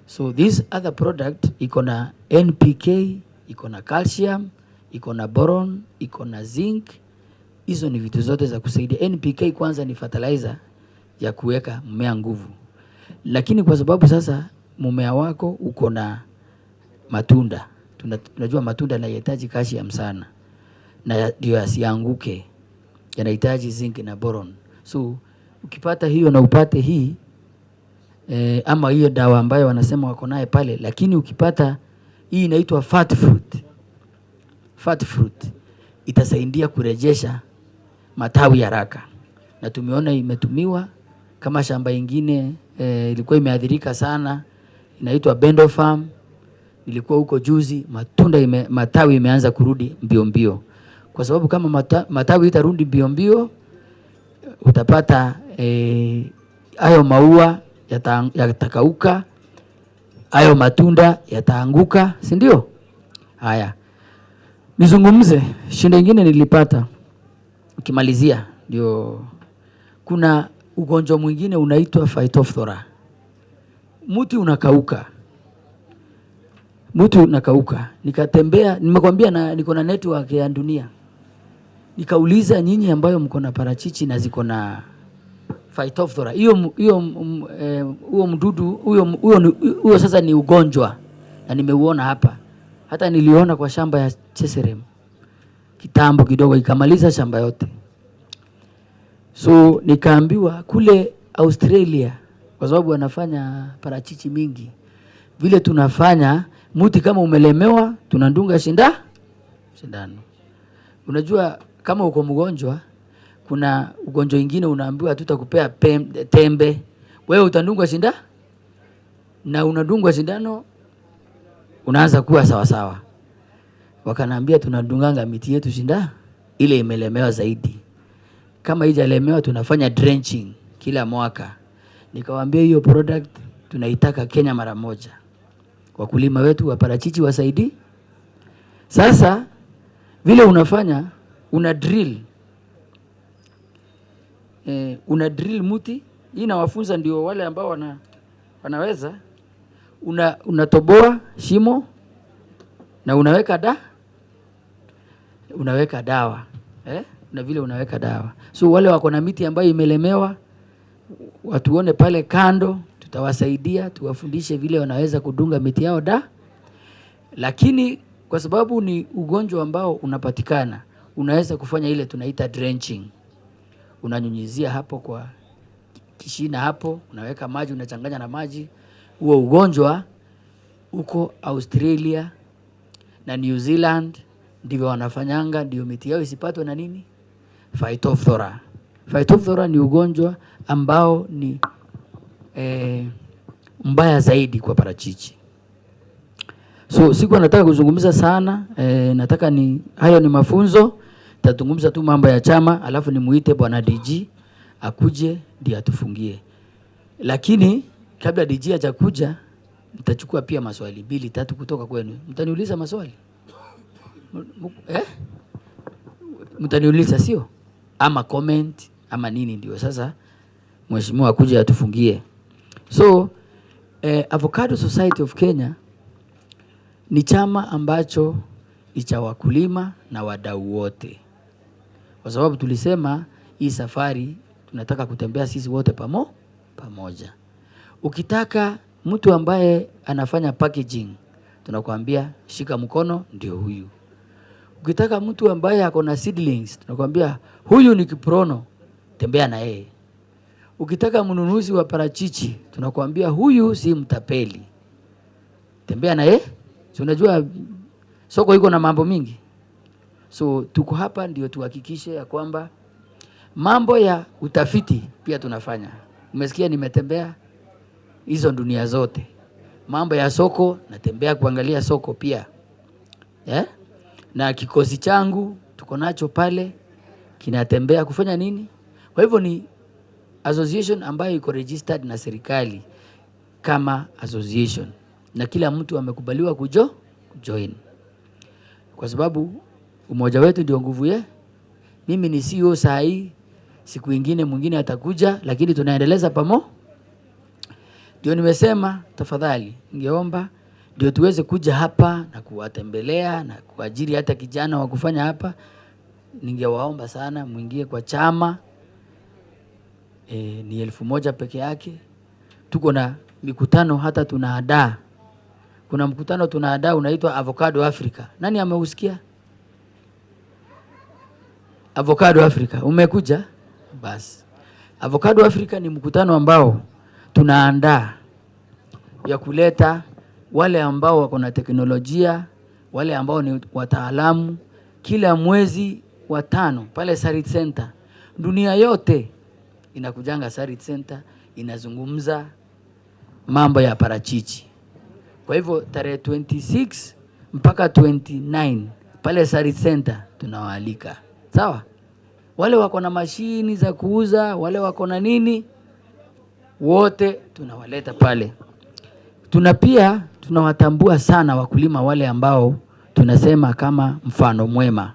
So this other product iko na NPK, iko na calcium, iko na boron, iko na zinc. Hizo ni vitu zote za kusaidia. NPK kwanza ni fertilizer ya kuweka mmea nguvu. Lakini kwa sababu sasa mmea wako uko na matunda. Tunajua matunda yanahitaji calcium sana. Na ndio yasianguke. Yanahitaji zinc na boron. So ukipata hiyo na upate hii ama hiyo dawa ambayo wanasema wako naye pale, lakini ukipata hii inaitwa fat fruit. Fat fruit itasaidia kurejesha matawi haraka. Na tumeona imetumiwa kama shamba ingine ilikuwa imeathirika sana, inaitwa Bendo Farm. Ilikuwa huko juzi, matawi imeanza kurudi mbio mbio. Kwa sababu kama matawi itarudi mbio mbio, utapata hayo maua yatakauka, hayo matunda yataanguka, si ndio? Haya. Nizungumze shida nyingine nilipata. Ukimalizia ndio kuna ugonjwa mwingine unaitwa Phytophthora. Mti unakauka. Mti unakauka. Nikatembea, nimekwambia niko na network ya dunia. Nikauliza nyinyi ambayo mko na parachichi na ziko na Phytophthora. Huo mdudu huo sasa ni ugonjwa na nimeuona hapa. Hata niliona kwa shamba ya Cheserem. Kitambo kidogo ikamaliza shamba yote. So nikaambiwa kule Australia, kwa sababu wanafanya parachichi mingi, vile tunafanya mti kama umelemewa tunandunga sindano. Unajua kama uko mgonjwa, kuna ugonjwa mwingine unaambiwa tutakupea tembe, wewe utandungwa sindano na unadungwa sindano unaanza kuwa sawa sawa. Wakanaambia tunadunganga miti yetu sindano ile imelemewa zaidi. Kama haijalemewa tunafanya drenching kila mwaka. Nikawaambia hiyo product tunaitaka Kenya mara moja. Wakulima wetu wa parachichi wasaidi. Sasa vile unafanya una drill mti. Hii nawafunza ndio wale ambao wanaweza. Unatoboa shimo na unaweka dawa. Na vile unaweka dawa. So wale wako na miti ambayo imelemewa watuone pale kando, tutawasaidia, tuwafundishe vile wanaweza kudunga miti yao Lakini kwa sababu ni ugonjwa ambao unapatikana, unaweza kufanya ile tunaita drenching. Unanyunyizia hapo kwa kishina hapo, unaweka maji, unachanganya na maji. Huo ugonjwa uko Australia na New Zealand ndivyo wanafanyanga, ndio miti yao isipatwe na nini? Phytophthora. Phytophthora ni ugonjwa ambao ni mbaya zaidi kwa parachichi. So siku nataka kuzungumza sana, nataka hayo ni mafunzo. Tatungumza tu mambo ya chama, alafu nimuite bwana DG akuje ndiye atufungie. Lakini kabla DG hajakuja nitachukua pia maswali 2-3 kutoka kwenu. Mtaniuliza maswali? Mtaniuliza sio? Ama comment ama nini, ndio sasa mheshimiwa akuje atufungie. So Avocado Society of Kenya ni chama ambacho ni cha wakulima na wadau wote. Kwa sababu tulisema hii safari tunataka kutembea sisi wote pamoja. Ukitaka mtu ambaye anafanya packaging, tunakuambia shika mkono ndio huyu. Ukitaka mtu ambaye ako na seedlings, tunakuambia huyu ni kiprono, tembea na yeye. Ukitaka mnunuzi wa parachichi, tunakuambia huyu si mtapeli, tembea na yeye. So unajua soko iko na mambo mingi. So tuko hapa ndio tuhakikishe ya kwamba mambo ya utafiti pia tunafanya. Umesikia nimetembea hizo dunia zote. Mambo ya soko natembea kuangalia soko pia. Na kikosi changu tuko nacho pale kinatembea kufanya nini. Kwa hivyo ni association ambayo iko registered na serikali kama association, na kila mtu amekubaliwa kujoin, kwa sababu umoja wetu ndio nguvu ye. Mimi ni CEO saa hii, siku ingine mwingine atakuja, lakini tunaendeleza ndio nimesema tafadhali, ningeomba ndio tuweze kuja hapa na kuwatembelea na kuajiri hata kijana wa kufanya hapa. Ningewaomba sana muingie kwa chama. Ni 1,000 peke yake. Tuko na mikutano hata tunaadaa. Kuna mkutano tunaadaa unaitwa Avocado Africa. Nani ameusikia? Avocado Africa. Umekuja? Basi. Avocado Africa ni mkutano ambao tunaandaa ya kuleta wale ambao wako na teknolojia, wale ambao ni wataalamu, kila mwezi wa 5 pale Sarit Center. Dunia yote inakujanga Sarit Center, inazungumza mambo ya parachichi. Kwa hivyo tarehe 26 mpaka 29 pale Sarit Center tunawaalika. Sawa? Wale wako na mashini za kuuza, wale wako na nini, wote tunawaleta pale. Pia tunawatambua sana wakulima wale ambao tunasema kama mfano mwema.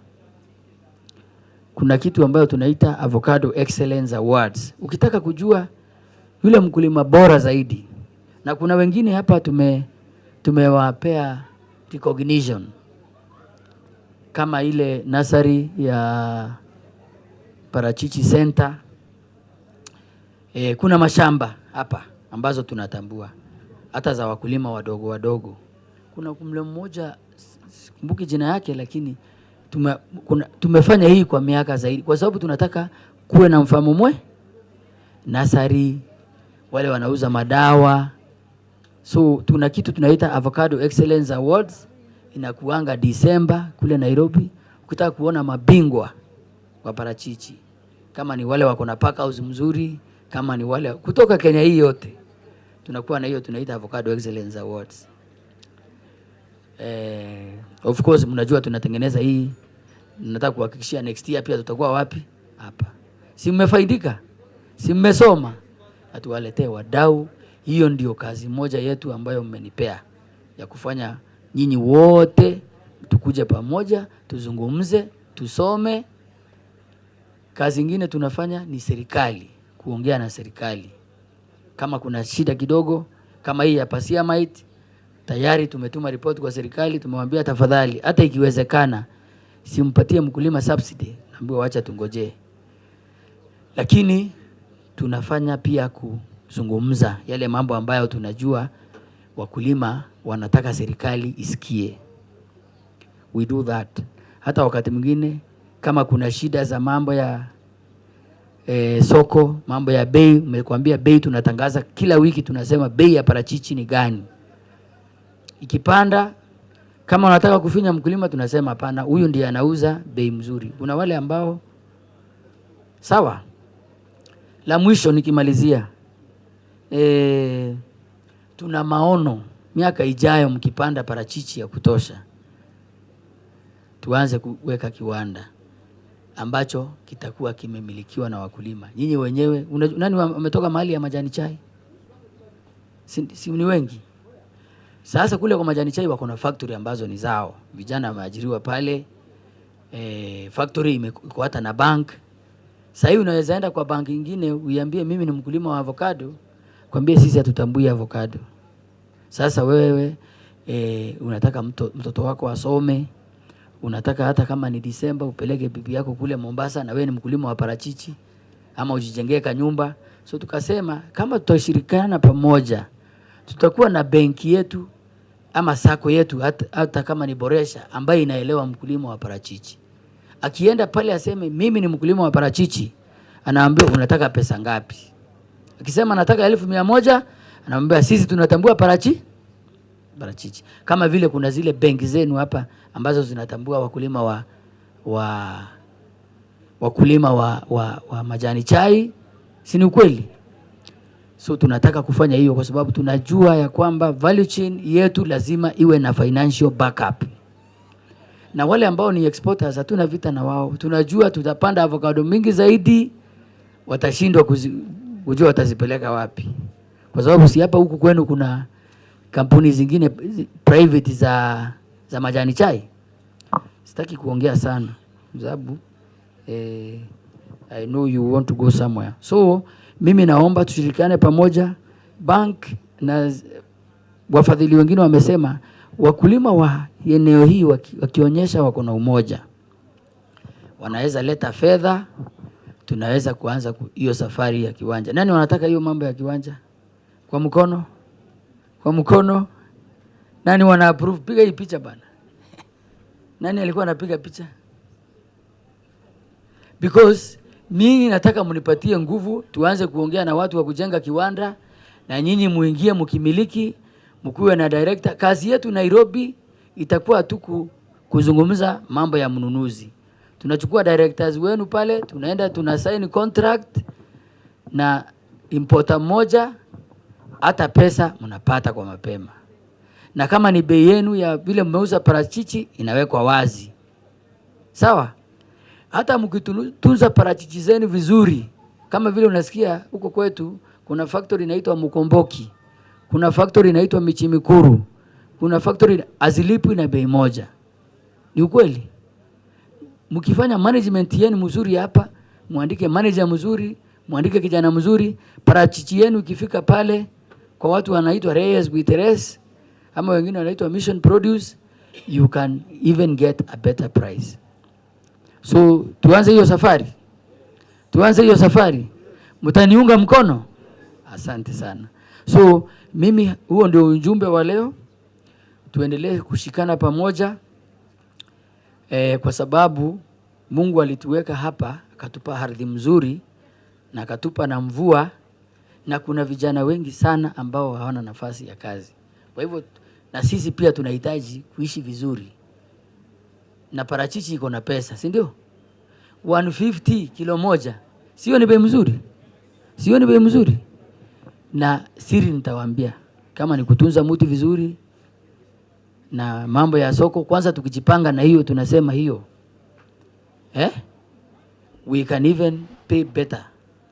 Kuna kitu ambayo tunaita Avocado Excellence Awards. Ukitaka kujua yule mkulima bora zaidi, na kuna wengine hapa tumewapea recognition kama ile nursery ya Parachichi Center. Kuna mashamba hapa ambazo tunatambua hata za wakulima wadogo. Kuna kumle mmoja sikumbuki jina yake, lakini tumefanya hii kwa miaka zaidi, kwa sababu tunataka kuwe na mfano nursery, wale wanauza madawa. So tuna kitu tunaita Avocado Excellence Awards, inakuanga Disemba kule Nairobi. Ukitaka kuona mabingwa wa parachichi, kama ni wale wako na pack house mzuri, kama ni wale kutoka Kenya hii yote, tunakuwa na hiyo tunaita Avocado Excellence Awards. Of course mnajua tunatengeneza hii. Nataka kuhakikishia next year pia tutakuwa wapi? Hapa. Si mmefaidika? Si mmesoma? Atuwaletee wadau. Hiyo ndio kazi moja yetu ambayo mmenipea ya kufanya nyinyi wote tukuje pamoja, tuzungumze, tusome. Kazi nyingine tunafanya ni serikali, kuongea na serikali. Kama kuna shida kidogo, kama hii ya pasia mite, tayari tumetuma report kwa serikali, tumemwambia tafadhali hata ikiwezekana simpatie mkulima subsidy, naambiwa wacha tungojee. Lakini tunafanya pia kuzungumza yale mambo ambayo tunajua wakulima wanataka serikali isikie. We do that. Hata wakati mwingine kama kuna shida za mambo ya soko, mambo ya bei, umekuambia bei tunatangaza kila wiki, tunasema bei ya parachichi ni gani. Ikipanda, kama unataka kufinya mkulima tunasema hapana, huyu ndiye anauza bei mzuri. Kuna wale ambao sawa. La mwisho nikimalizia, tuna maono miaka ijayo mkipanda parachichi ya kutosha, tuanze kuweka kiwanda ambacho kitakuwa kimemilikiwa na wakulima. Nyinyi wenyewe, nani wametoka mahali ya majani chai? Si ni wengi. Sasa kule kwa majani chai wako na factory ambazo ni zao. Vijana wameajiriwa pale. Factory iko hata na bank. Sasa hivi unaweza enda kwa bank nyingine uiambie mimi ni mkulima wa avocado, kwambie sisi hatutambui avocado. Sasa wewe unataka mtoto wako asome, unataka hata kama ni Disemba upeleke bibi yako kule Mombasa na wewe ni mkulima wa parachichi, ama ujijengee kanyumba. So tukasema kama tutashirikiana pamoja, tutakuwa na benki yetu ama sako yetu, hata kama ni Boresha ambaye inaelewa mkulima wa parachichi. Akienda pale aseme mimi ni mkulima wa parachichi, anaambiwa unataka pesa ngapi? Akisema nataka 1,100, anaambiwa sisi tunatambua parachichi. Kama vile kuna zile benki zenu hapa ambazo zinatambua wakulima wa majani chai, si ni ukweli? So tunataka kufanya hiyo kwa sababu tunajua ya kwamba value chain yetu lazima iwe na financial backup. Na wale ambao ni exporters hatuna vita na wao. Tunajua tutapanda avocado mingi zaidi, watashindwa kujua watazipeleka wapi. Kwa sababu si hapa huku kwenu kuna kampuni zingine private za majani chai. Sitaki kuongea sana kwa sababu I know you want to go somewhere. So mimi naomba tushirikiane pamoja. Bank na wafadhili wengine wamesema wakulima wa eneo hii wakionyesha wako na umoja, wanaweza leta fedha, tunaweza kuanza hiyo safari ya kiwanja. Nani wanataka hiyo mambo ya kiwanja? Kwa mkono? Kwa mkono? Nani wana approve? Piga hii picha bana. Nani alikuwa anapiga picha? Because mimi nataka mnipatie nguvu, tuanze kuongea na watu wa kujenga kiwanda, na nyinyi muingie mkimiliki, mkuwe na director. Kazi yetu Nairobi itakuwa tu kuzungumza mambo ya mnunuzi. Tunachukua directors wenu pale, tunaenda tunasign contract na importer mmoja, hata pesa mnapata kwa mapema. Na kama ni bei yenu ya vile mmeuza parachichi inawekwa wazi. Sawa? Hata mkitunza parachichi zenu vizuri, kama vile unasikia huko kwetu kuna factory inaitwa Mukomboki, kuna factory inaitwa Michimikuru, kuna factory azilipwi na bei moja. Ni ukweli? Mkifanya management yenu mzuri hapa, muandike manager mzuri, muandike kijana mzuri, parachichi yenu ikifika pale kwa watu wanaitwa Reyes Guiteres ama wengine wanaitwa Mission Produce, you can even get a better price. So tuanze hiyo safari. Tuanze hiyo safari. Mtaniunga mkono? Asante sana. So mimi huo ndio ujumbe wa leo. Tuendelee kushikana pamoja kwa sababu Mungu alituweka hapa, akatupa ardhi mzuri na akatupa na mvua, na kuna vijana wengi sana ambao hawana nafasi ya kazi. Kwa hivyo na sisi pia tunahitaji kuishi vizuri. Na parachichi iko na pesa, si ndio? 150 kilo moja. Sio ni bei mzuri? Sio ni bei mzuri? Na siri nitawaambia, kama ni kutunza mti vizuri na mambo ya soko, kwanza tukijipanga na hiyo tunasema hiyo. We can even pay better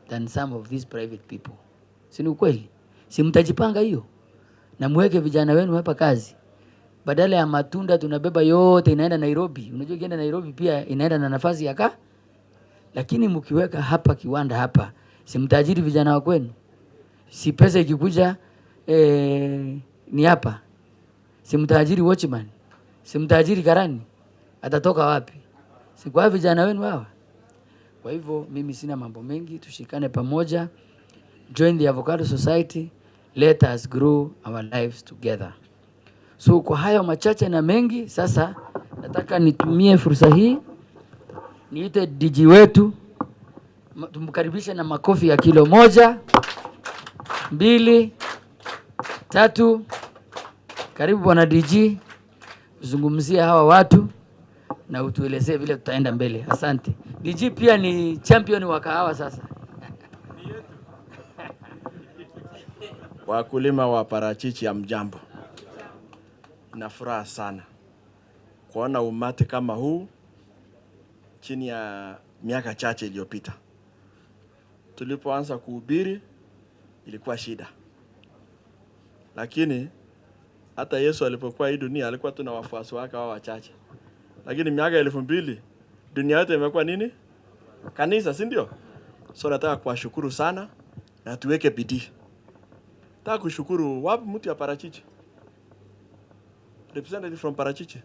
than some of these private people. Si ni ukweli? Si mtajipanga hiyo? Na muweke vijana wenu hapa kazi. Badala ya matunda tunabeba yote inaenda Nairobi. Unajua kienda Nairobi pia inaenda na nafasi ya lakini mkiweka hapa kiwanda hapa, si mtajiri vijana wa kwenu? Si pesa ikikuja ni hapa. Si mtajiri watchman? Si mtajiri karani? Atatoka wapi? Si kwa vijana wenu hawa? Kwa hivyo mimi sina mambo mengi, tushikane pamoja. Join the Avocado Society. Let us grow our lives together. So kwa hayo machache na mengi, sasa nataka nitumie fursa hii niite DJ wetu, tumkaribishe na makofi ya kilo 1, 2, 3. Karibu bwana DJ, uzungumzie hawa watu na utuelezee vile tutaenda mbele. Asante. DJ pia ni champion wa kahawa sasa. Wakulima wa parachichi ya mjambo. Na furaha sana kuona umati kama huu chini ya miaka chache iliyopita. Tulipoanza kuhubiri ilikuwa shida. Lakini hata Yesu alipokuwa hii dunia alikuwa tuna wafuasi wake wao wachache. Lakini miaka 2000 dunia yote imekuwa nini? Kanisa, si ndio? So nataka kuwashukuru sana na tuweke bidii. Nataka kushukuru wapi mtu ya parachichi? Representative from parachichi.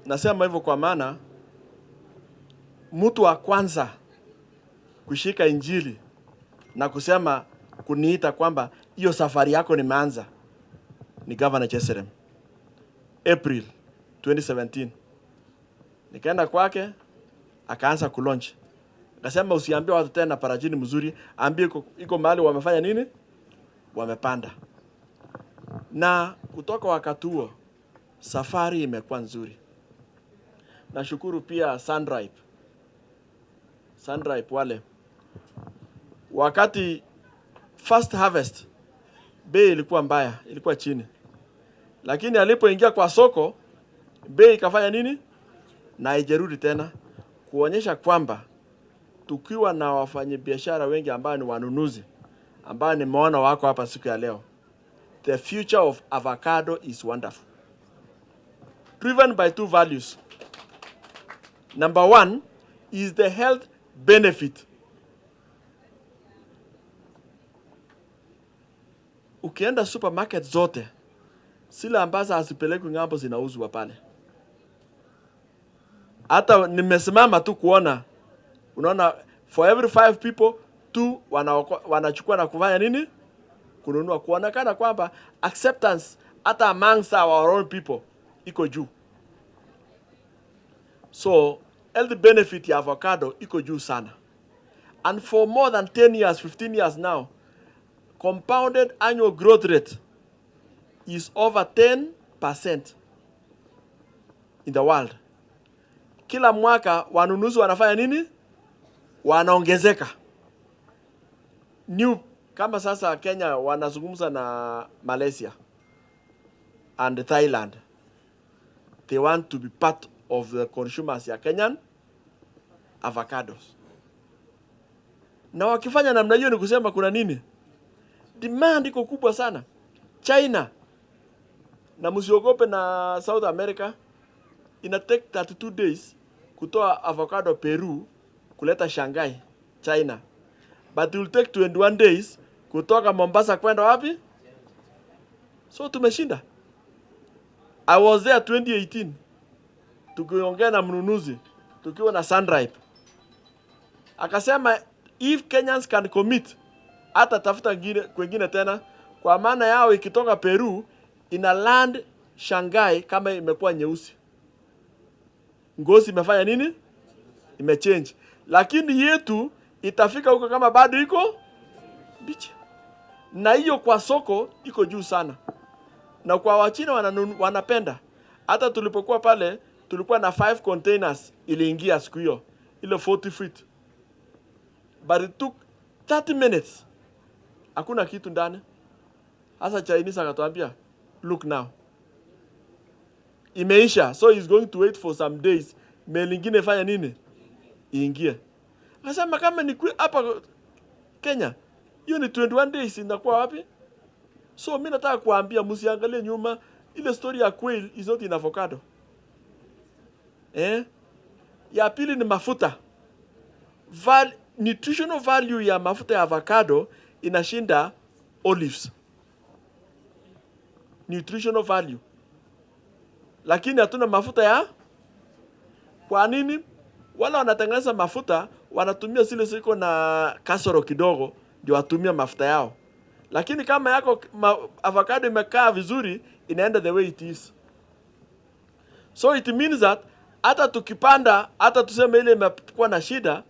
Nasema hivyo kwa maana mtu wa kwanza kushika injili na kusema kuniita kwamba hiyo safari yako nimeanza ni Governor Jeserem. April 2017. Nikaenda kwake akaanza kulaunch. Akasema usiambie watu tena parachichi mzuri, ambie iko mahali wamefanya nini? Wamepanda. Na kutoka wakati huo safari imekuwa nzuri. Nashukuru pia Sunripe wale. Wakati first harvest bei ilikuwa mbaya, ilikuwa chini. lakini alipoingia kwa soko bei ikafanya nini? Na haijarudi tena, kuonyesha kwamba tukiwa na wafanyabiashara wengi ambao ni wanunuzi ambao nimeona wako hapa siku ya leo, the future of avocado is wonderful, driven by two values. Number one is the health benefit. Ukienda supermarket zote, sile ambazo hasipelekwi ng'ambo zinauzwa pale. Hata nimesimama tu kuona, unaona, for every 5 people 2 wanachukua na kufanya nini? Kununua, kuonekana kwamba acceptance hata amongst our own people iko juu. So health benefit ya avocado iko juu sana. And for more than 10 years, 15 years now, compounded annual growth rate is over 10% in the world. Kila mwaka wanunuzi wanafanya nini? Wanaongezeka. New, kama sasa Kenya wanazungumza na Malaysia and Thailand. They want to be part of the consumers ya Kenyan avocados. Na wakifanya namna hiyo ni kusema kuna nini? Demand iko kubwa sana. China, na msiogope na South America, ina take 32 days kutoa avocado Peru kuleta Shanghai, China. But it will take 21 days kutoka Mombasa kwenda wapi? So tumeshinda. I was there 2018. Tukiongea na mnunuzi, tukiwa na Sunripe. Akasema if Kenyans can commit, hata tafuta kwingine tena, kwa maana yao ikitoka Peru ina land Shanghai kama imekuwa nyeusi. Ngozi imefanya nini? Imechange. Lakini yetu itafika huko kama bado iko bichi. Na hiyo kwa soko iko juu sana. Na kwa Wachina wanapenda. Hata tulipokuwa pale tulikuwa na 5 containers iliingia siku hiyo. Ile 40 feet. But it took 30 minutes. Hakuna kitu ndani. Hasa Chinese akatuambia, look now. Imeisha, so he's going to wait for some days. Mail ingine fanya nini? Iingie. Akasema kama ni hapa Kenya, hiyo ni 21 days inakuwa wapi? So mimi nataka kuambia msiangalie nyuma, ile story ya quail is not in avocado. Ya pili ni mafuta. Nutritional value ya mafuta ya avocado inashinda olives. Nutritional value. Lakini hatuna mafuta ya. Kwa nini? Wala wanatengeneza mafuta, wanatumia zile ziko na kasoro kidogo ndio watumia mafuta yao. Lakini kama yako avocado imekaa vizuri, inaenda the way it is. So it means that hata tukipanda, hata tuseme ile imekuwa na shida,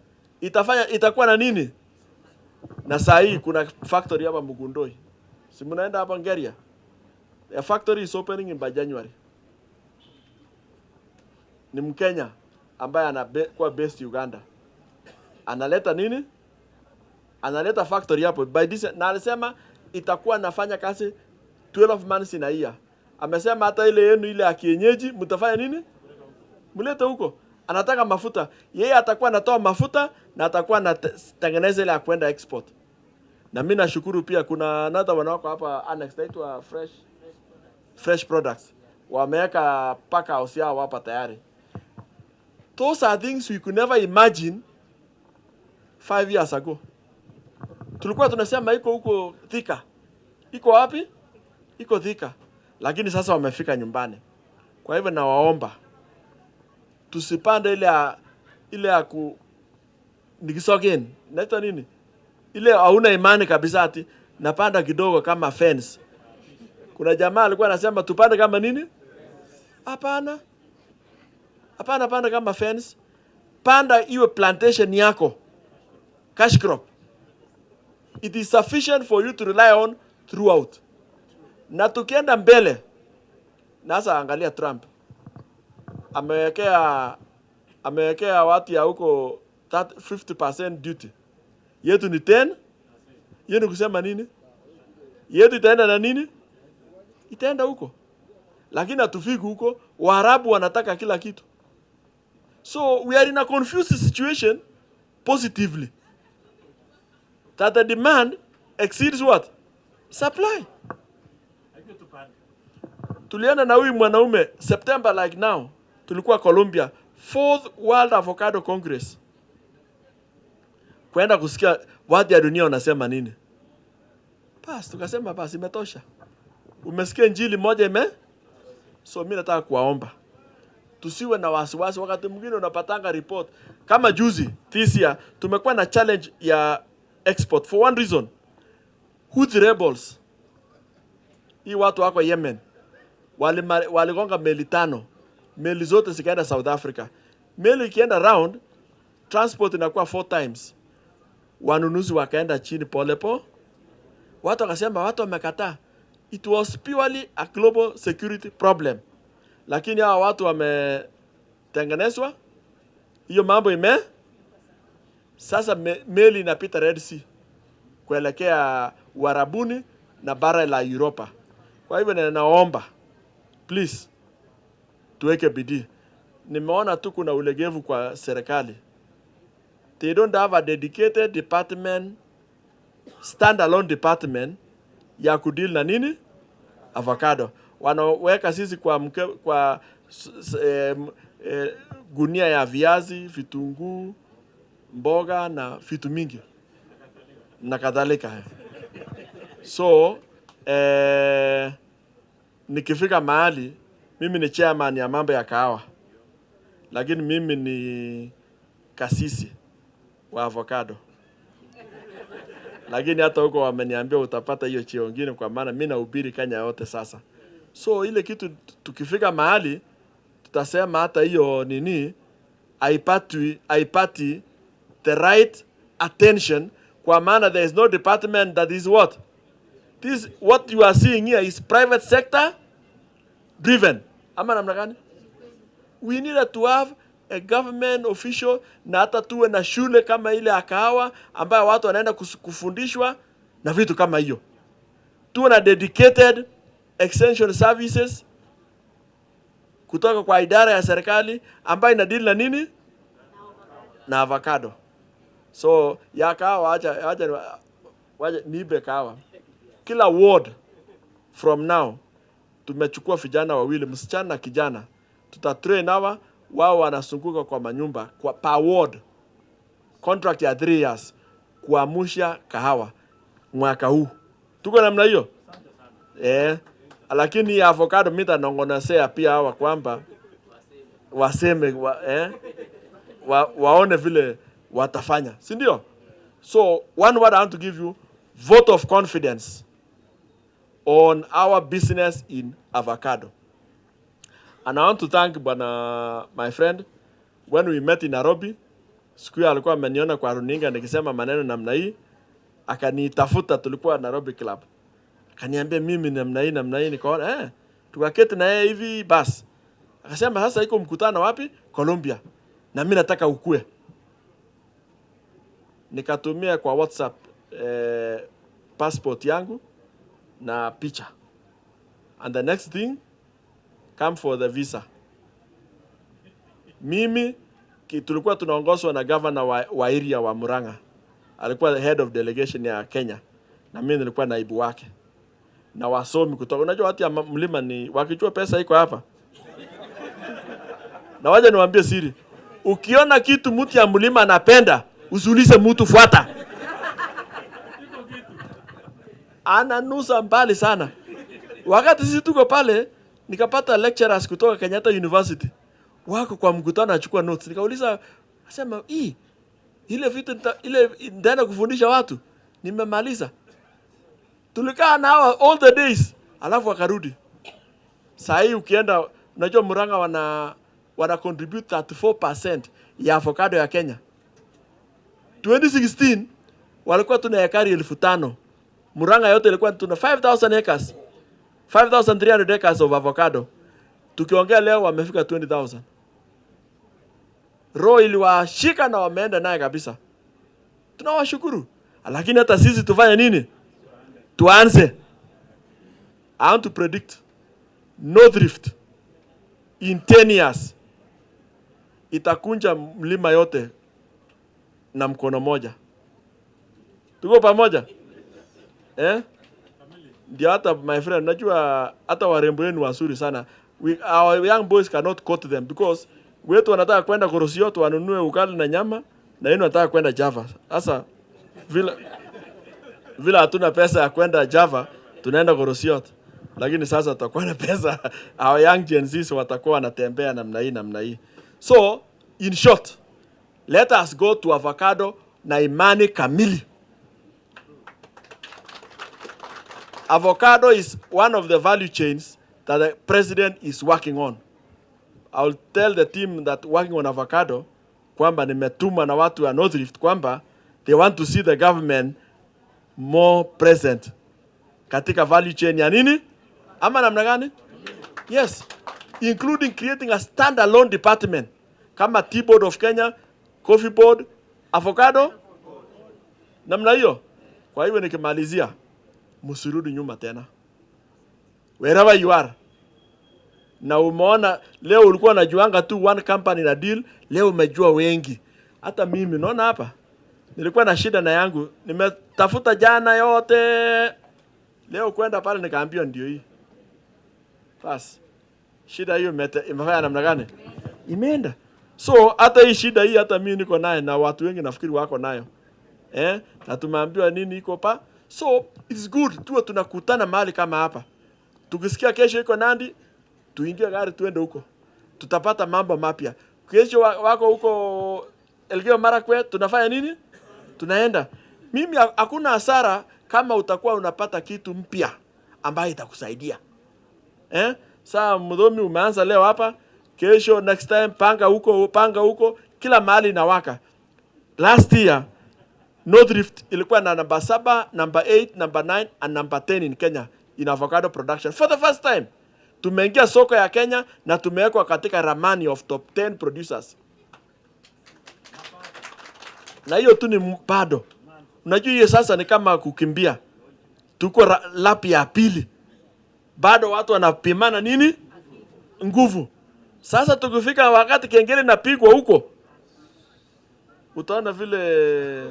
itakuwa na nini? Na saa hii kuna factory hapa Mugundoi. Si mnaenda hapa Ngeria? A factory is opening in by January. Ni Mkenya ambaye anakuwa based Uganda. Analeta nini? Analeta factory hapo. By this, na alisema itakuwa nafanya kazi 12 months in a year. Amesema hata ile yenu ile ya kienyeji mtafanya nini? Mlete huko. Anataka mafuta. Yeye atakuwa anatoa mafuta na atakuwa anatengeneza ile ya kwenda export. Na mimi nashukuru pia kuna another wanawako hapa annex inaitwa fresh products. Wameweka paka house yao hapa tayari. Those are things we could never imagine 5 years ago. Tulikuwa tunasema iko huko Thika. Iko wapi? Iko Thika. Lakini sasa wamefika nyumbani. Kwa hivyo nawaomba tusipande ile ya nikisogen. Naitwa nini? Ile hauna imani kabisa ati napanda kidogo kama fence. Kuna jamaa alikuwa anasema tupande kama nini? Hapana. Hapana, panda kama fence. Panda iwe plantation yako. Cash crop. It is sufficient for you to rely on throughout. Na tukienda mbele, nasa angalia Trump. Amewekea watu ya huko 50% duty. Yetu ni 10. Yetu kusema nini? Yetu itaenda na nini? Itaenda huko. lakini hatufiki huko. Waarabu wanataka kila kitu. So we are in a confused situation positively, that the demand exceeds what? Supply. Tulienda na huyu mwanaume September like now, tulikuwa Colombia, 4th World Avocado Congress, kwenda kusikia watu ya dunia wanasema nini. Bas tukasema basi imetosha. Umesikia injili moja So mimi nataka kuwaomba tusiwe na wasiwasi. Wakati mwingine unapatanga report kama juzi this year tumekuwa na challenge ya export for one reason. Houthi rebels, hii watu wako Yemen, waligonga meli 5, meli zote zikaenda South Africa. Meli ikienda round, transport inakuwa 4 times. Wanunuzi wakaenda chini polepo. Watu wakasema watu wamekataa. It was purely a global security problem. Lakini hawa watu wametengenezwa. Hiyo mambo sasa meli inapita Red Sea kuelekea Uarabuni na bara la Europa. Kwa hivyo ninaomba please tuweke bidii. Nimeona tu kuna ulegevu kwa serikali. They don't have a dedicated department, standalone department ya kudeal na nini? Avocado. Wanaweka sisi kwa gunia ya viazi, vitunguu, mboga na vitu mingi na kadhalika. So nikifika mahali, mimi ni chairman ya mambo ya kahawa, lakini mimi ni kasisi wa avocado. Lakini hata huko wameniambia utapata hiyo cheo nyingine, kwa maana mimi nahubiri Kenya yote sasa. So ile kitu tukifika mahali tutasema hata hiyo nini haipati the right attention, kwa maana there is no department that is what? This what you are seeing here is private sector driven. Ama namna gani? We need to have a government official, na hata tuwe na shule kama ile ya kahawa ambayo watu wanaenda kufundishwa na vitu kama hiyo. Tuwe na dedicated extension services kutoka kwa idara ya serikali ambayo inadeal na nini? Na avocado. So ya kahawa wacha nibe kahawa. Kila ward from now tumechukua vijana wawili, msichana na kijana. Tutatrain hawa, wao wanasunguka kwa manyumba kwa per ward. Contract ya 3 years kuamusha kahawa mwaka huu. Tuko namna hiyo? Lakini ya avocado mita nongonesea pia hawa kwamba waseme waone vile watafanya, si ndio? So one word I want to give you, vote of confidence on our business in avocado. And I want to thank my friend, when we met in Nairobi, siku ya alikuwa ameniona kwa runinga nikisema maneno namna hii, akanitafuta, tulikuwa Nairobi Club. Akaniambia mimi namna hii nikaona tukaketi na yeye hivi basi. Akasema sasa iko mkutano wapi? Colombia. Na mimi nataka ukue. Nikatumia kwa WhatsApp passport yangu na picha. And the next thing, come for the visa. Mimi tulikuwa tunaongozwa na governor wa area wa Murang'a. Alikuwa the head of delegation ya Kenya. Na mimi nilikuwa naibu wake. Na wasomi kutoka, unajua watu ya mlima ni wakichua pesa iko hapa. Na waje niwaambie siri. Ukiona kitu mtu ya mlima anapenda, usiulize mtu, fuata. Ananusa mbali sana. Wakati sisi tuko pale, nikapata lecturers kutoka Kenyatta University. Wako kwa mkutano achukua notes. Nikauliza, asema, ile vitu ile ndana kufundisha watu, nimemaliza. Tulikaa nao all the days, alafu wakarudi. Saa hii ukienda, unajua Murang'a wana contribute 34% ya avocado ya Kenya. 2016 walikuwa tuna ekari 5,000. Murang'a yote ilikuwa tuna 5,000 acres. 5,300 acres of avocado. Tukiongea leo wamefika 20,000. Roho iliwashika na wameenda naye kabisa. Tunawashukuru. Lakini hata sisi tufanye nini? Tuanze. I want to predict North Rift in 10 years itakunja mlima yote na mkono moja. Tuko pamoja? Ndio hata my friend, najua hata warembo wenu wazuri sana. Our young boys cannot quote them because wetu wanataka kwenda Korosio wanunue ugali na nyama na yenu wanataka kwenda Java. Sasa vile hatuna pesa ya kwenda Java, tunaenda Korosio. Lakini sasa tutakuwa na pesa, our young Gen Z watakuwa wanatembea namna hii. So, in short, let us go to avocado na imani kamili. Avocado is one of the value chains that the president is working on. I'll tell the team that working on avocado kwamba nimetuma na watu wa North Rift kwamba they want to see the government more present katika value chain ya nini? Ama namna gani? Yes, including creating a standalone department kama Tea Board of Kenya, Coffee Board, avocado, namna hiyo. Kwa hivyo nikimalizia, msirudi nyuma tena. Wherever you are. Na umeona leo ulikuwa unajuanga tu one company na deal, leo umejua wengi. Hata mimi naona hapa nilikuwa na shida na yangu, nimetafuta jana yote. Leo kwenda pale nikaambiwa ndio hii. Bas. Shida hiyo imefanya namna gani? Imeenda. So hata hii shida hii hata mimi niko nayo na watu wengi nafikiri wako nayo. Na tumeambiwa nini iko pa? So it's good tuwe tunakutana mahali kama hapa. Tukisikia kesho iko Nandi, tuingie gari tuende huko. Tutapata mambo mapya. Kesho wako huko Elgeyo Marakwet, tunafanya nini? Tunaenda. Mimi hakuna hasara kama utakuwa unapata kitu mpya ambayo itakusaidia. Saa mdomi umeanza leo hapa, kesho next time panga huko, kila mahali inawaka. Last year North Rift ilikuwa na number 7, number 8, number 9 and number 10 in Kenya in avocado production. For the first time, tumeingia soko ya Kenya na tumewekwa katika ramani of top 10 producers. Na hiyo tu ni bado. Unajua hiyo sasa ni kama kukimbia. Tuko lapi ya pili. Bado watu wanapimana nini? Nguvu. Sasa tukifika wakati kengele napigwa huko, utaona vile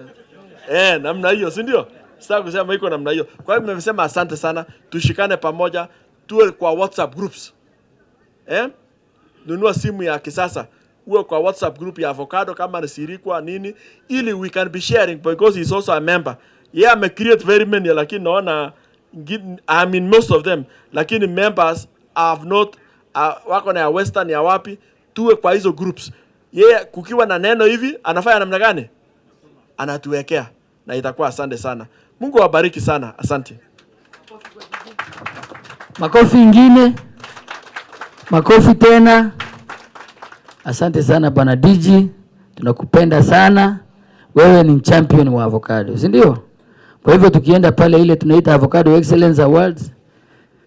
namna hiyo, si ndio? Sasa kusema iko namna hiyo. Kwa hiyo nimesema asante sana, tushikane pamoja, tuwe kwa WhatsApp groups. Nunua simu ya kisasa, uwe kwa WhatsApp group ya avocado kama ni sirikwa nini, ili we can be sharing because he's also a member. Yeah, I create very many, lakini naona I mean most of them, lakini members have not wako na ya Western ya wapi, tuwe kwa hizo groups. Yeye kukiwa na neno hivi anafanya namna gani? Anatuwekea na itakuwa asante sana. Mungu awabariki sana. Asante. Makofi ingine. Makofi tena. Asante sana Bwana DG. Tunakupenda sana. Wewe ni champion wa avocado, si ndio? Kwa hivyo tukienda pale ile tunaita Avocado Excellence Awards,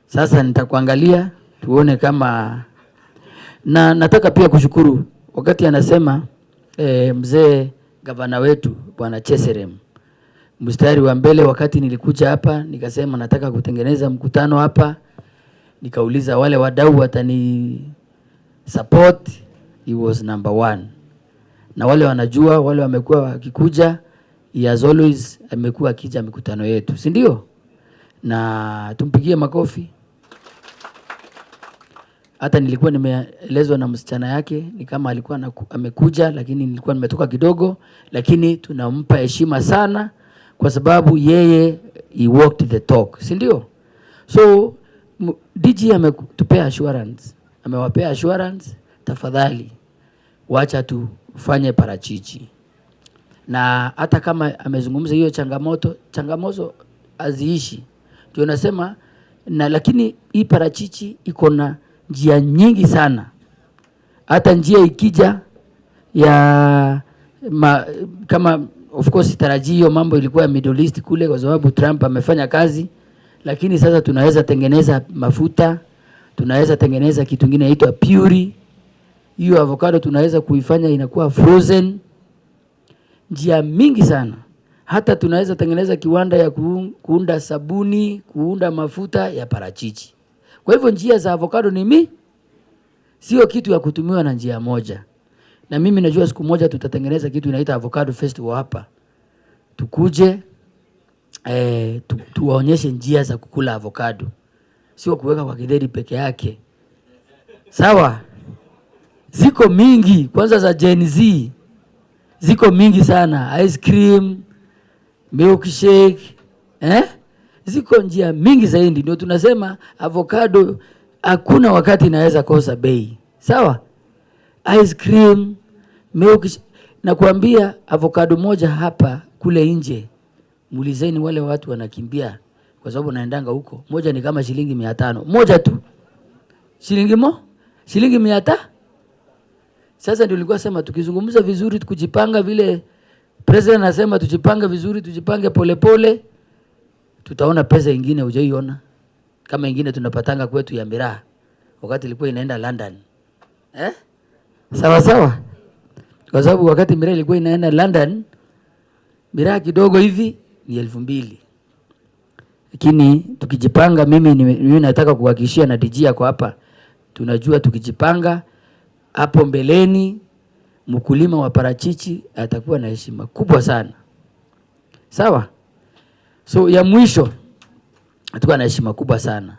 sasa nitakuangalia tuone kama, na nataka pia kushukuru wakati anasema mzee gavana wetu Bwana Cheserem mstari wa mbele. Wakati nilikuja hapa nikasema nataka kutengeneza mkutano hapa, nikauliza wale wadau watani support, he was number 1. Na wale wanajua, wale wamekuwa wakikuja, he has always amekuwa akija mikutano yetu, si ndio? Na tumpigie makofi. Hata nilikuwa nimeelezwa na msichana yake ni kama alikuwa amekuja, lakini nilikuwa nimetoka kidogo, lakini tunampa heshima sana kwa sababu yeye he walked the talk, si ndio? So DG ametupea assurance, amewapea assurance, tafadhali wacha tufanye parachichi. Na hata kama amezungumza hiyo changamoto aziishi. Ndio nasema na, lakini hii parachichi iko na njia nyingi sana. Hata njia ikija ya kama of course tarajio mambo ilikuwa ya Middle East kule kwa sababu Trump amefanya kazi, lakini sasa tunaweza tengeneza mafuta, tunaweza tengeneza kitu kingine inaitwa puree. Hiyo avocado tunaweza kuifanya inakuwa frozen. Njia mingi sana. Hata tunaweza tengeneza kiwanda ya kuunda sabuni, kuunda mafuta ya parachichi. Kwa hivyo njia za avocado ni sio kitu ya kutumiwa na njia moja. Na mimi najua siku moja tutatengeneza kitu inaita avocado festival hapa. Tukuje tuwaonyeshe njia za kukula avocado. Sio kuweka kwa kideri peke yake. Sawa? Ziko mingi, kwanza za Gen Z. Ziko mingi sana, ice cream, milkshake, ziko njia mingi zaidi. Ndio tunasema avocado hakuna wakati inaweza kosa bei. Sawa? Ice cream, milkshake. Na kuambia avocado moja hapa kule nje, mulizeni wale watu wanakimbia kwa sababu naendanga huko. Moja ni kama shilingi 500. Moja tu. Shilingi 500. Sasa ndio nilikuwa sema tukizungumza vizuri, tukujipanga vile president anasema tujipanga vizuri, tujipange polepole, tutaona pesa nyingine hujaiona. Kama nyingine tunapatanga kwetu ya miraa wakati ilikuwa inaenda London. Sawa sawa. Kwa sababu wakati miraa ilikuwa inaenda London, miraa kidogo hivi ni 2,000. Lakini tukijipanga, mimi nataka kuhakikishia na DJ yako hapa, tunajua tukijipanga hapo mbeleni mkulima wa parachichi atakuwa na heshima kubwa sana. Sawa? So ya mwisho atakuwa na heshima kubwa sana.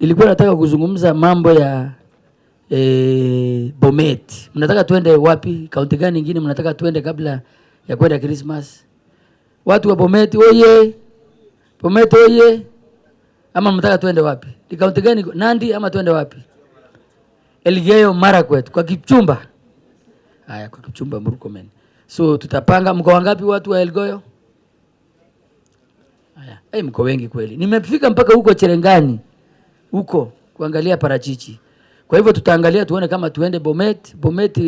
Nilikuwa nataka kuzungumza mambo ya Bomet. Mnataka tuende wapi? Kaunti gani nyingine mnataka tuende kabla ya kwenda Christmas? Watu wa Bomet oye. Bomet oye. Ama mnataka tuende wapi? Ni kaunti gani? Nandi ama tuende wapi? Elgeyo Marakwet kwa Kipchumba. Haya, kwa Kipchumba Murkomen. So tutapanga. Mko wangapi watu wa Elgeyo? Haya, mko wengi kweli. Nimefika mpaka huko Cherengani huko kuangalia parachichi. Kwa hivyo tutaangalia tuone kama tuende Bomet. Bomet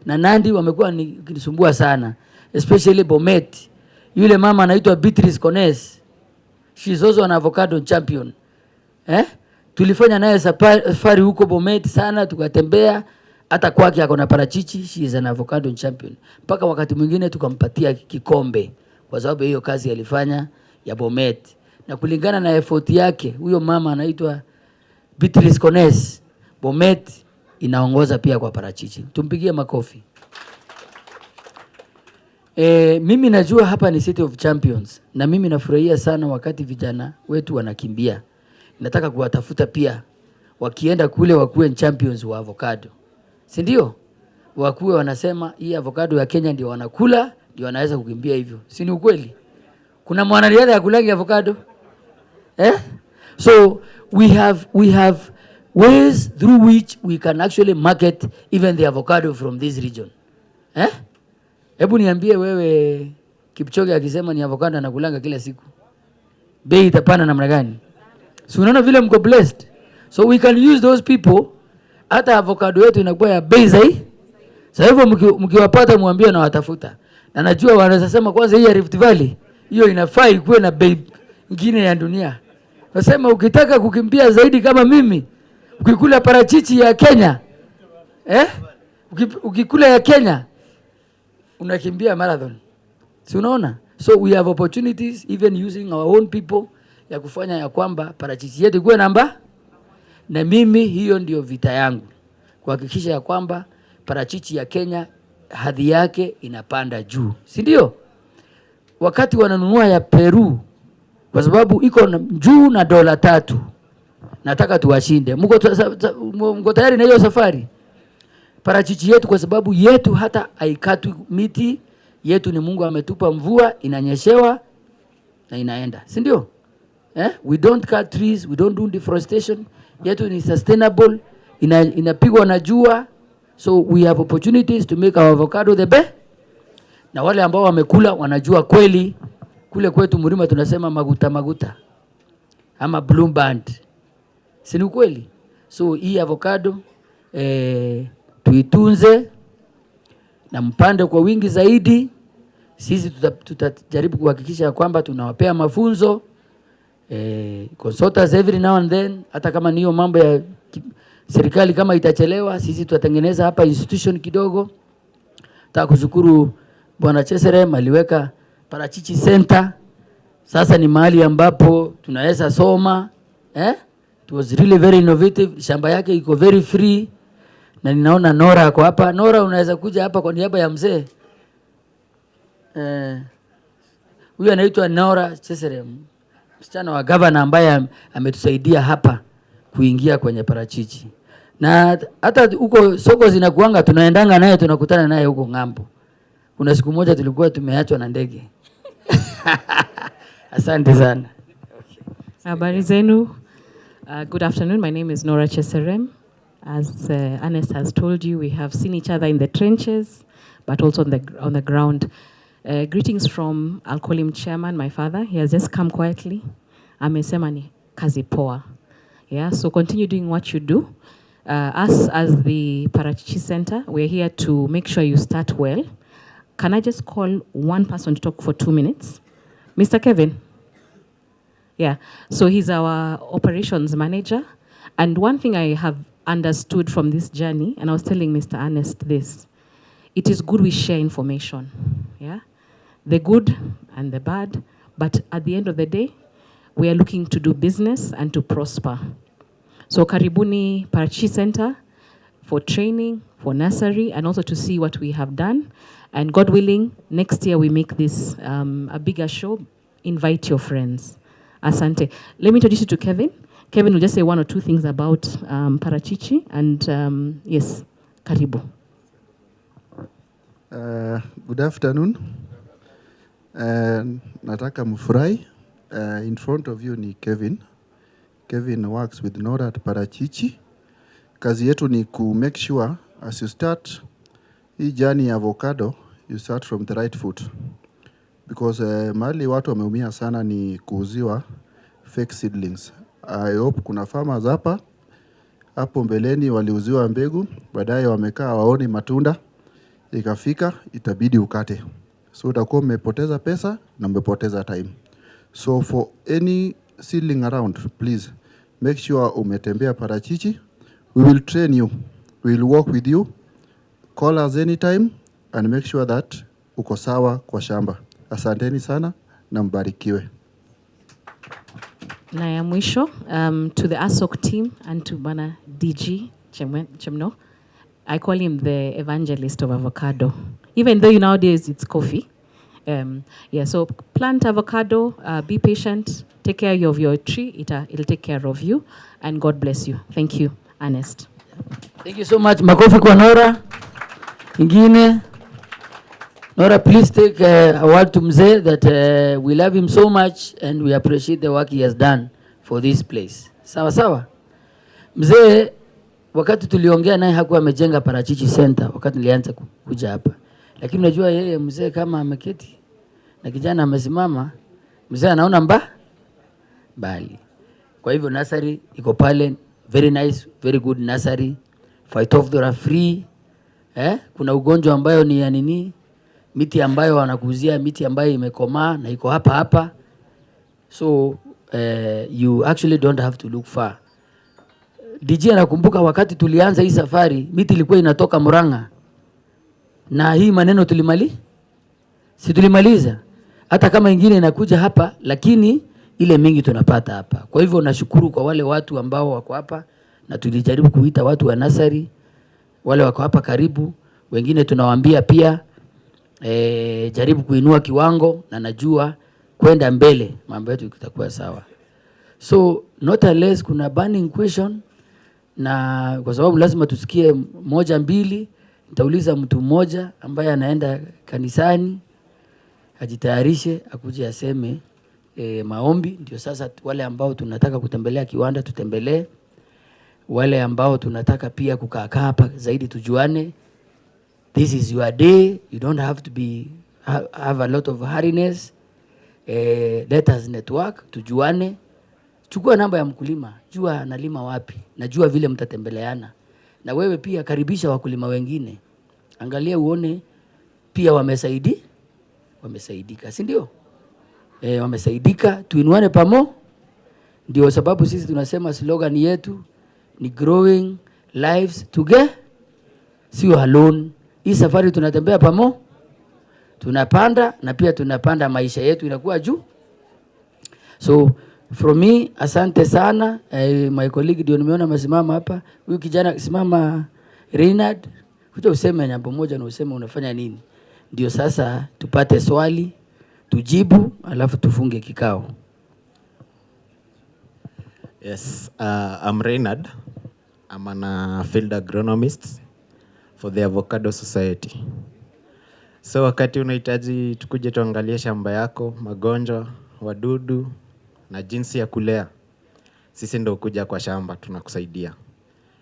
na Nandi wamekuwa kinisumbua sana, especially Bomet. Yule mama anaitwa Beatrice Kones. She is also an avocado champion. Tulifanya naye safari huko Bomet sana, tukatembea hata kwake ako na parachichi. She is an avocado champion. Mpaka wakati mwingine tukampatia kikombe kwa sababu hiyo kazi alifanya ya Bomet. Na kulingana na effort yake, huyo mama anaitwa Beatrice Kones, Bomet inaongoza pia kwa parachichi. Tumpigie makofi. Mimi najua hapa ni City of Champions na mimi nafurahia sana wakati vijana wetu wanakimbia. Nataka kuwatafuta pia wakienda kule wakuwe champions wa avocado. Si ndio? Wakuwe wanasema hii avocado ya Kenya ndio wanakula, ndio wanaweza kukimbia hivyo. Si ni ukweli? Kuna mwanariadha ya kulangi avocado? So we have ways through which we can actually market even the avocado from this region. Hebu niambie wewe, Kipchoge akisema ni avocado anakulanga kila siku, bei itapanda namna gani? So unaona vile mko blessed. So we can use those people. Hata avocado yetu inakuwa ya bei zaidi. Sasa hivyo mkiwapata muambie na watafuta. Na najua wanaweza sema kwanza hii ya Rift Valley hiyo inafaa ikuwe na bei nyingine ya dunia. Nasema ukitaka kukimbia zaidi kama mimi, ukikula parachichi ya Kenya, ukikula ya Kenya unakimbia marathon. Si unaona? So we have opportunities even using our own people ya kufanya ya kwamba parachichi yetu ikuwe namba. Na mimi hiyo ndio vita yangu, kuhakikisha ya kwamba parachichi ya Kenya hadhi yake inapanda juu. Si ndio? Wakati wananunua ya Peru kwa sababu iko juu na $3, nataka tuwashinde. Mko tayari na hiyo safari? Parachichi yetu kwa sababu yetu hata haikatwi miti yetu, ni Mungu ametupa mvua, inanyeshewa na inaenda. Si ndio? We don't cut trees, we don't do deforestation. Yetu ni sustainable, inapigwa na jua. So we have opportunities to make our avocado the best. Na wale ambao wamekula wanajua kweli kule kwetu Murima tunasema maguta ama bloom band. Si ni kweli? So hii avocado tuitunze na mpande kwa wingi zaidi. Sisi tutajaribu kuhakikisha kwamba tunawapea mafunzo consult us every now and then. Hata kama niyo mambo ya serikali kama itachelewa, sisi tutatengeneza hapa institution kidogo. Nataka kushukuru Bwana Cheserem aliweka parachichi center. Sasa ni mahali ambapo tunaweza soma, It was really very innovative. Shamba yake iko very free. Na ninaona Nora ako hapa. Nora, unaweza kuja hapa kwa niaba ya mzee. Huyu anaitwa Nora Cheserem, msichana wa governor ambaye ametusaidia hapa kuingia kwenye parachichi. Na hata huko soko zinakuanga tunaendanga naye, tunakutana naye huko ng'ambo. Kuna siku moja tulikuwa tumeachwa na ndege. Asante sana. Habari zenu. Good afternoon. My name is Nora Cheserem. As Ernest has told you, we have seen each other in the trenches, but also on the ground. Greetings from, I'll call him chairman, my father. He has just come quietly. Amesema ni kazi poa. Yeah, so continue doing what you do. Us as the Parachichi Center, we're here to make sure you start well. Can I just call one person to talk for 2 minutes? Mr. Kevin? Yeah, so he's our operations manager. And one thing I have understood from this journey, and I was telling Mr. Ernest this, it is good we share information, yeah? The good and the bad, but at the end of the day, we are looking to do business and to prosper. So Karibuni Parachichi Center for training, for nursery, and also to see what we have done. And God willing, next year we make this a bigger show. Invite your friends. Asante. Let me introduce you to Kevin. Kevin will just say 1 or 2 things about Parachichi, and yes, karibu. Good afternoon. Nataka mfurahi. In front of you ni Kevin. Kevin works with Nora at Parachichi. Kazi yetu ni ku make sure as you start hii journey ya avocado, you start from the right foot. Because mahali watu wameumia sana ni kuuziwa fake seedlings. I hope kuna farmers hapa hapo mbeleni waliuziwa mbegu, baadaye wamekaa waoni matunda, ikafika itabidi ukate. So utakuwa umepoteza pesa na umepoteza time. So for any seedling around, please make sure umetembea Parachichi. We will train you. We will work with you. Call us anytime and make sure that uko sawa kwa shamba. Asanteni sana na mbarikiwe. Na ya mwisho, to the ASOC team and to Bana DG Chemno, I call him the evangelist of avocado. Even though nowadays it's coffee. Yeah, so plant avocado, be patient, take care of your tree, it'll take care of you, and God bless you. Thank you, Ernest. Thank you so much. Makofi kwa Nora. Ingine. Nora, please take a word to mzee that we love him so much and we appreciate the work he has done for this place. Sawa sawa. Mzee, wakati tuliongea naye hakuwa amejenga Parachichi Center wakati nilianza kuja hapa. Lakini unajua yeye mzee kama ameketi na kijana amesimama, mzee anaona bali. Kwa hivyo nursery iko pale, very nice, very good nursery. Phytophthora free. Kuna ugonjwa ambayo ni ya nini? Miti ambayo wanakuzia, miti ambayo imekomaa na iko hapa. So you actually don't have to look far. DJ anakumbuka wakati tulianza hii safari, miti ilikuwa inatoka Murang'a. Na hii maneno si tulimaliza. Hata kama ingine inakuja hapa, lakini ile mingi tunapata hapa. Kwa hivyo nashukuru kwa wale watu ambao wako hapa, na tulijaribu kuita watu wa nursery, wale wako hapa karibu. Wengine tunawaambia pia jaribu kuinua kiwango, na najua kwenda mbele mambo yetu itakuwa sawa. So not unless kuna burning question, na kwa sababu lazima tusikie 1 2, nitauliza mtu mmoja ambaye anaenda kanisani ajitayarishe akuje aseme maombi. Ndio sasa wale ambao tunataka kutembelea kiwanda tutembelee, wale ambao tunataka pia kukaa hapa zaidi tujuane. This is your day. You don't have to have a lot of hurriness. Let us network, tujuane. Chukua namba ya mkulima, jua analima wapi, najua vile mtatembeleana. Na wewe pia karibisha wakulima wengine. Angalia uone pia wamesaidika, si ndio? Wamesaidika, tuinuane ndio sababu sisi tunasema slogan yetu ni growing lives together, sio alone. Hii safari tunatembea tunapanda, na pia tunapanda maisha yetu inakuwa juu. So From me, asante sana. My colleague ndio nimeona amesimama hapa. Huyu kijana simama Reynard. Kuja useme jambo moja na useme unafanya nini. Ndio sasa tupate swali, tujibu, alafu tufunge kikao. Yes, I'm Reynard. I'm a field agronomist for the Avocado Society. So wakati unahitaji tukuje tuangalie shamba yako, magonjwa, wadudu na jinsi ya kulea, sisi ndio kuja kwa shamba tunakusaidia.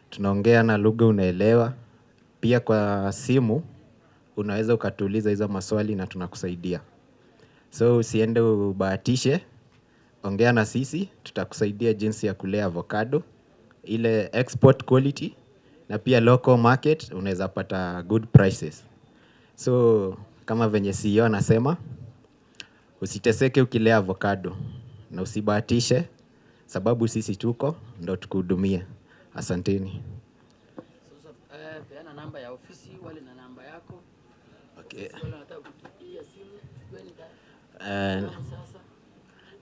Tunaongea na lugha unaelewa, pia kwa simu unaweza ukatuuliza hizo maswali na tunakusaidia. So usiende ubahatishe, ongea na sisi, tutakusaidia jinsi ya kulea avocado, ile export quality na pia local market unaweza pata good prices. So kama venye CEO anasema, usiteseke ukilea avocado na usibahatishe, sababu sisi tuko ndo tukuhudumie. Asanteni. Sasa peana namba ya ofisi wale na namba yako. Okay. Wale wanataka kupigia simu, kwenda.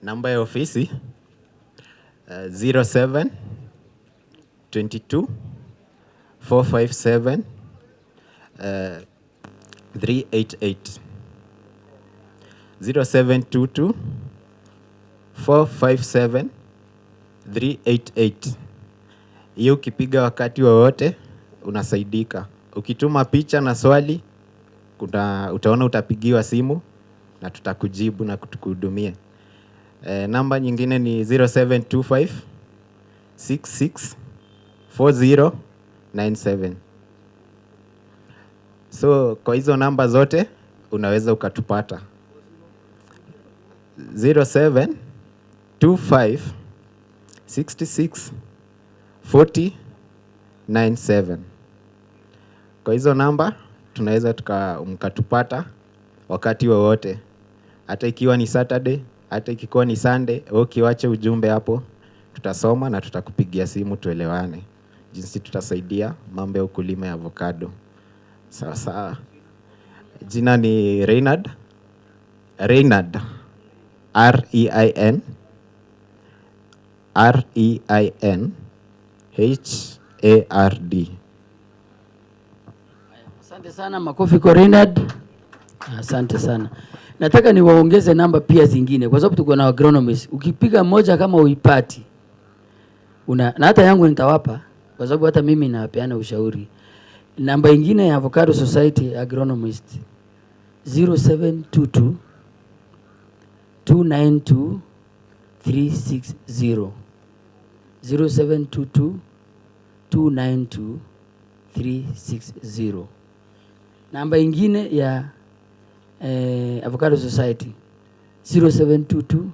Namba ya ofisi 07 22 457 388 0722 457 388. Hiyo ukipiga wakati wowote unasaidika. Ukituma picha na swali utaona utapigiwa simu na tutakujibu na kutukuhudumia. Namba nyingine ni 0725 66 4097. So kwa hizo namba zote unaweza ukatupata. 0725 66 4097. Kwa hizo namba tunaweza mkatupata wakati wowote. Hata ikiwa ni Saturday, hata ikikuwa ni Sunday, ukiwache ujumbe hapo, tutasoma na tutakupigia simu tuelewane jinsi tutasaidia mambo ya ukulima ya avocado. Sawa sawa. Jina ni Reynard. Reynard. REIN HARD. Asante sana, makofi kwa Reynard. Asante sana. Nataka niwaongeze namba pia zingine kwa sababu tuko na agronomist. Ukipiga moja kama uipati na hata yangu nitawapa kwa sababu hata mimi napeana ushauri. Namba ingine ya Avocado Society agronomist 0722 292 360 0722 292 360. Namba ingine ya Avocado Society 0722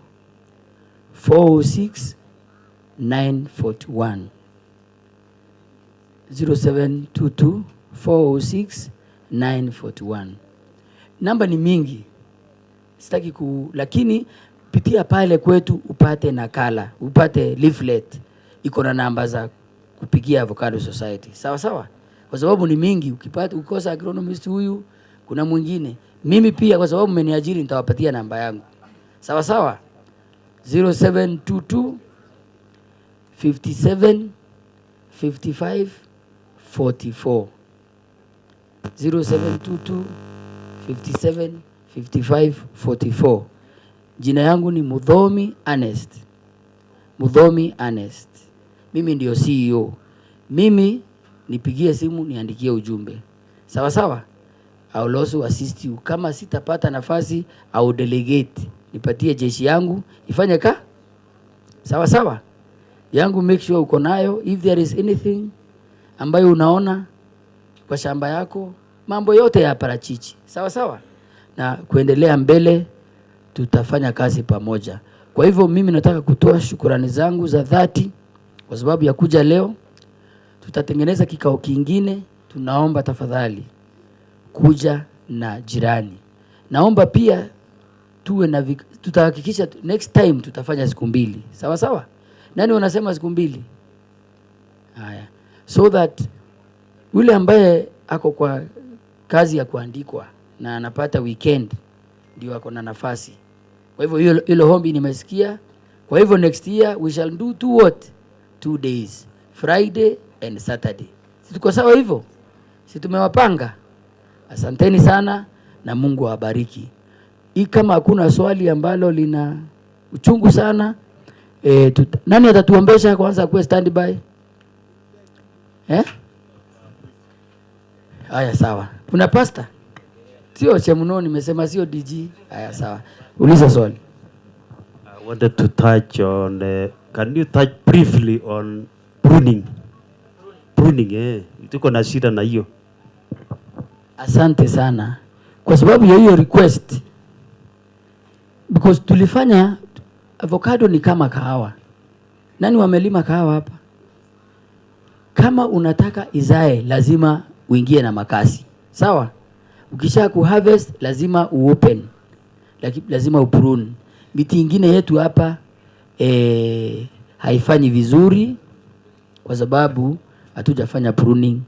406 941 0722 406 941. Namba ni mingi, sitaki lakini pitia pale kwetu upate nakala, upate leaflet iko na namba za kupigia Avocado Society. Sawa sawa? Kwa sababu ni mingi, ukikosa agronomist huyu kuna mwingine. Mimi pia kwa sababu mmeniajiri nitawapatia namba yangu. Sawa sawa? 0722 57 55 44 0722 57 55 44. Jina yangu ni Mudhomi Ernest. Mudhomi Ernest. Mimi ndio CEO. Mimi nipigie simu niandikie ujumbe. Sawa sawa? I will also assist you. Kama sitapata nafasi au delegate, nipatie jeshi yangu ifanye ka. Sawa sawa? Yangu make sure uko nayo. If there is anything ambayo unaona kwa shamba yako, mambo yote ya parachichi. Sawa sawa? Na kuendelea mbele tutafanya kazi pamoja. Kwa hivyo mimi nataka kutoa shukrani zangu za dhati kwa sababu ya kuja leo. Tutatengeneza kikao kingine, tunaomba tafadhali kuja na jirani. Naomba pia tuwe na tutahakikisha next time tutafanya siku 2. Sawa sawa? Nani wanasema siku 2? Haya. So that yule ambaye ako kwa kazi ya kuandikwa na anapata weekend ndio ako na nafasi. Kwa hivyo hilo hombi nimesikia, Kwa hivyo next year we shall do 2 days, Friday and Saturday. Si tuko sawa hivyo? Si tumewapanga? Asanteni sana na Mungu awabariki. Kama hakuna swali ambalo lina uchungu sana, nani atatuombesha kwanza kwa standby? Haya sawa. Kuna pastor? Sio Chemuno, nimesema sio DG. Haya sawa. Uliza swali. I wanted to touch on can you touch briefly on pruning? Pruning, tuko na shida na hiyo. Asante sana kwa sababu ya hiyo request, because tulifanya avocado ni kama kahawa. Nani wamelima kahawa hapa? Kama unataka izae lazima uingie na makasi, sawa? Ukisha kuharvest lazima uopen, lazima uprune. Miti ingine yetu hapa haifanyi vizuri kwa sababu hatujafanya pruning.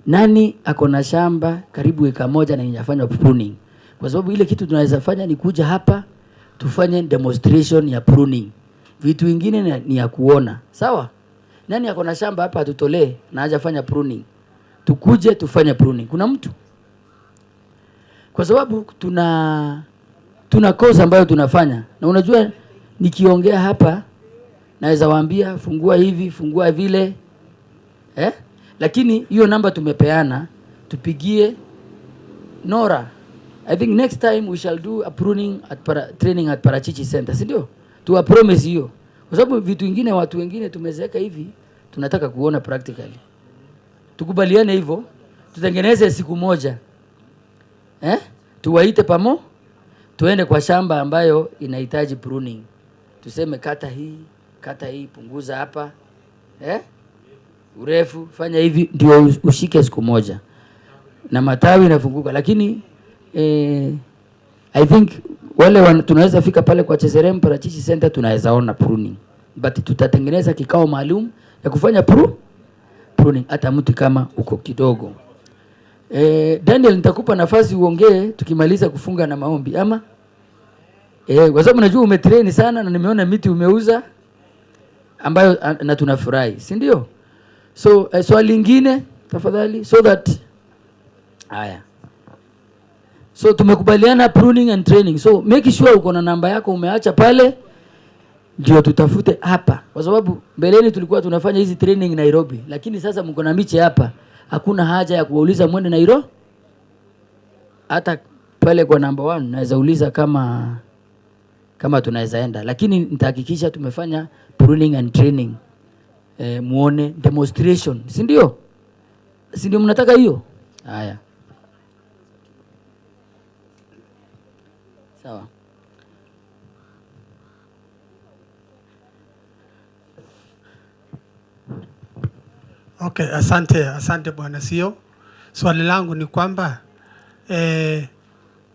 Nani akona shamba karibu eka moja na inafanya pruning? Kwa sababu ile kitu tunaweza fanya ni kuja hapa tufanye demonstration ya pruning. Vitu vingine ni ya kuona, sawa? Nani akona shamba hapa atutolee na hajafanya pruning? Tukuje tufanye pruning. Kuna mtu? Kwa sababu tuna kosa ambayo tunafanya. Na unajua nikiongea hapa naweza waambia fungua hivi, fungua vile. Lakini hiyo namba tumepeana, tupigie Nora. I think next time we shall do a pruning training at Parachichi Center, si ndio? Tuwa promise hiyo. Kwa sababu vitu vingine watu wengine tumezeeka hivi, tunataka kuona practically. Tukubaliane hivyo, tutengeneze siku moja. Tuwaite tuende kwa shamba ambayo inahitaji pruning. Tuseme kata hii, punguza hapa. Urefu, fanya hivi, ndio ushike siku moja. Na matawi inafunguka. Lakini I think wale tunaweza fika pale kwa Cheserem Parachichi Center tunaweza ona pruning. But tutatengeneza kikao maalum ya kufanya pruning hata mtu kama uko kidogo. Daniel, nitakupa nafasi uongee tukimaliza kufunga na maombi ama? Kwa sababu najua umetrain sana na nimeona miti umeuza ambayo na tunafurahi, si ndio? So swali lingine tafadhali, so that haya. So tumekubaliana pruning and training. So make sure uko na namba yako umeacha pale ndio tutafute hapa. Kwa sababu mbeleni tulikuwa tunafanya hizi training Nairobi, lakini sasa mko na miche hapa. Hakuna haja ya kuuliza mwende Nairobi. Hata pale kwa number 1 naweza uliza kama tunaweza enda, lakini nitahakikisha tumefanya pruning and training. Muone demonstration, si ndio? Si ndio mnataka hiyo? Haya. Sawa. Okay, asante Bwana CEO. Swali langu ni kwamba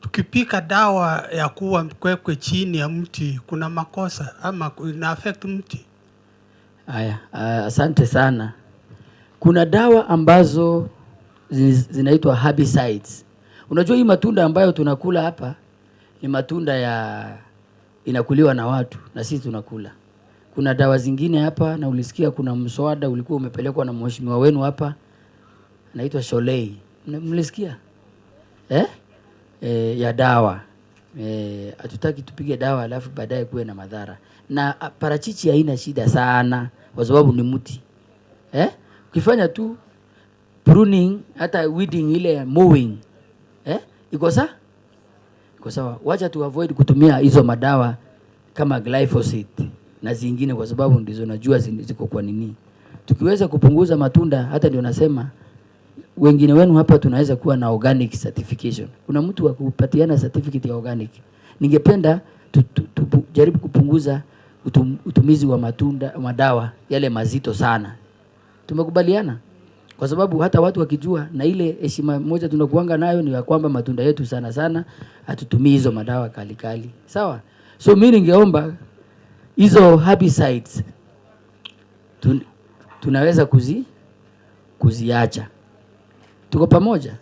tukipika dawa ya kuua kwekwe chini ya mti kuna makosa ama ina affect mti? Haya, asante sana. Kuna dawa ambazo zinaitwa herbicides. Unajua hii matunda ambayo tunakula hapa ni matunda inakuliwa na watu na sisi tunakula. Kuna dawa zingine hapa na ulisikia kuna mswada ulikuwa umepelekwa na mheshimiwa wenu hapa anaitwa Sholei. Mlisikia? Ya dawa. Hatutaki tupige dawa alafu baadaye kuwe na madhara. Na parachichi haina shida sana kwa sababu ni mti. Ukifanya tu pruning hata weeding ile mowing, iko sawa? Iko sawa. Wacha tu avoid kutumia hizo madawa kama glyphosate na zingine kwa sababu ndizo najua ziko kwa nini. Tukiweza kupunguza matunda, hata ndio nasema wengine wenu hapa tunaweza kuwa na organic certification. Kuna mtu wa kupatiana certificate ya organic. Ningependa jaribu kupunguza utumizi wa madawa yale mazito sana. Tumekubaliana? Kwa sababu hata watu wakijua, na ile heshima moja tunakuanga nayo ni ya kwamba matunda yetu sana hatutumii hizo madawa kali. Sawa? So mimi ningeomba hizo herbicides tunaweza kuziacha. Tuko pamoja?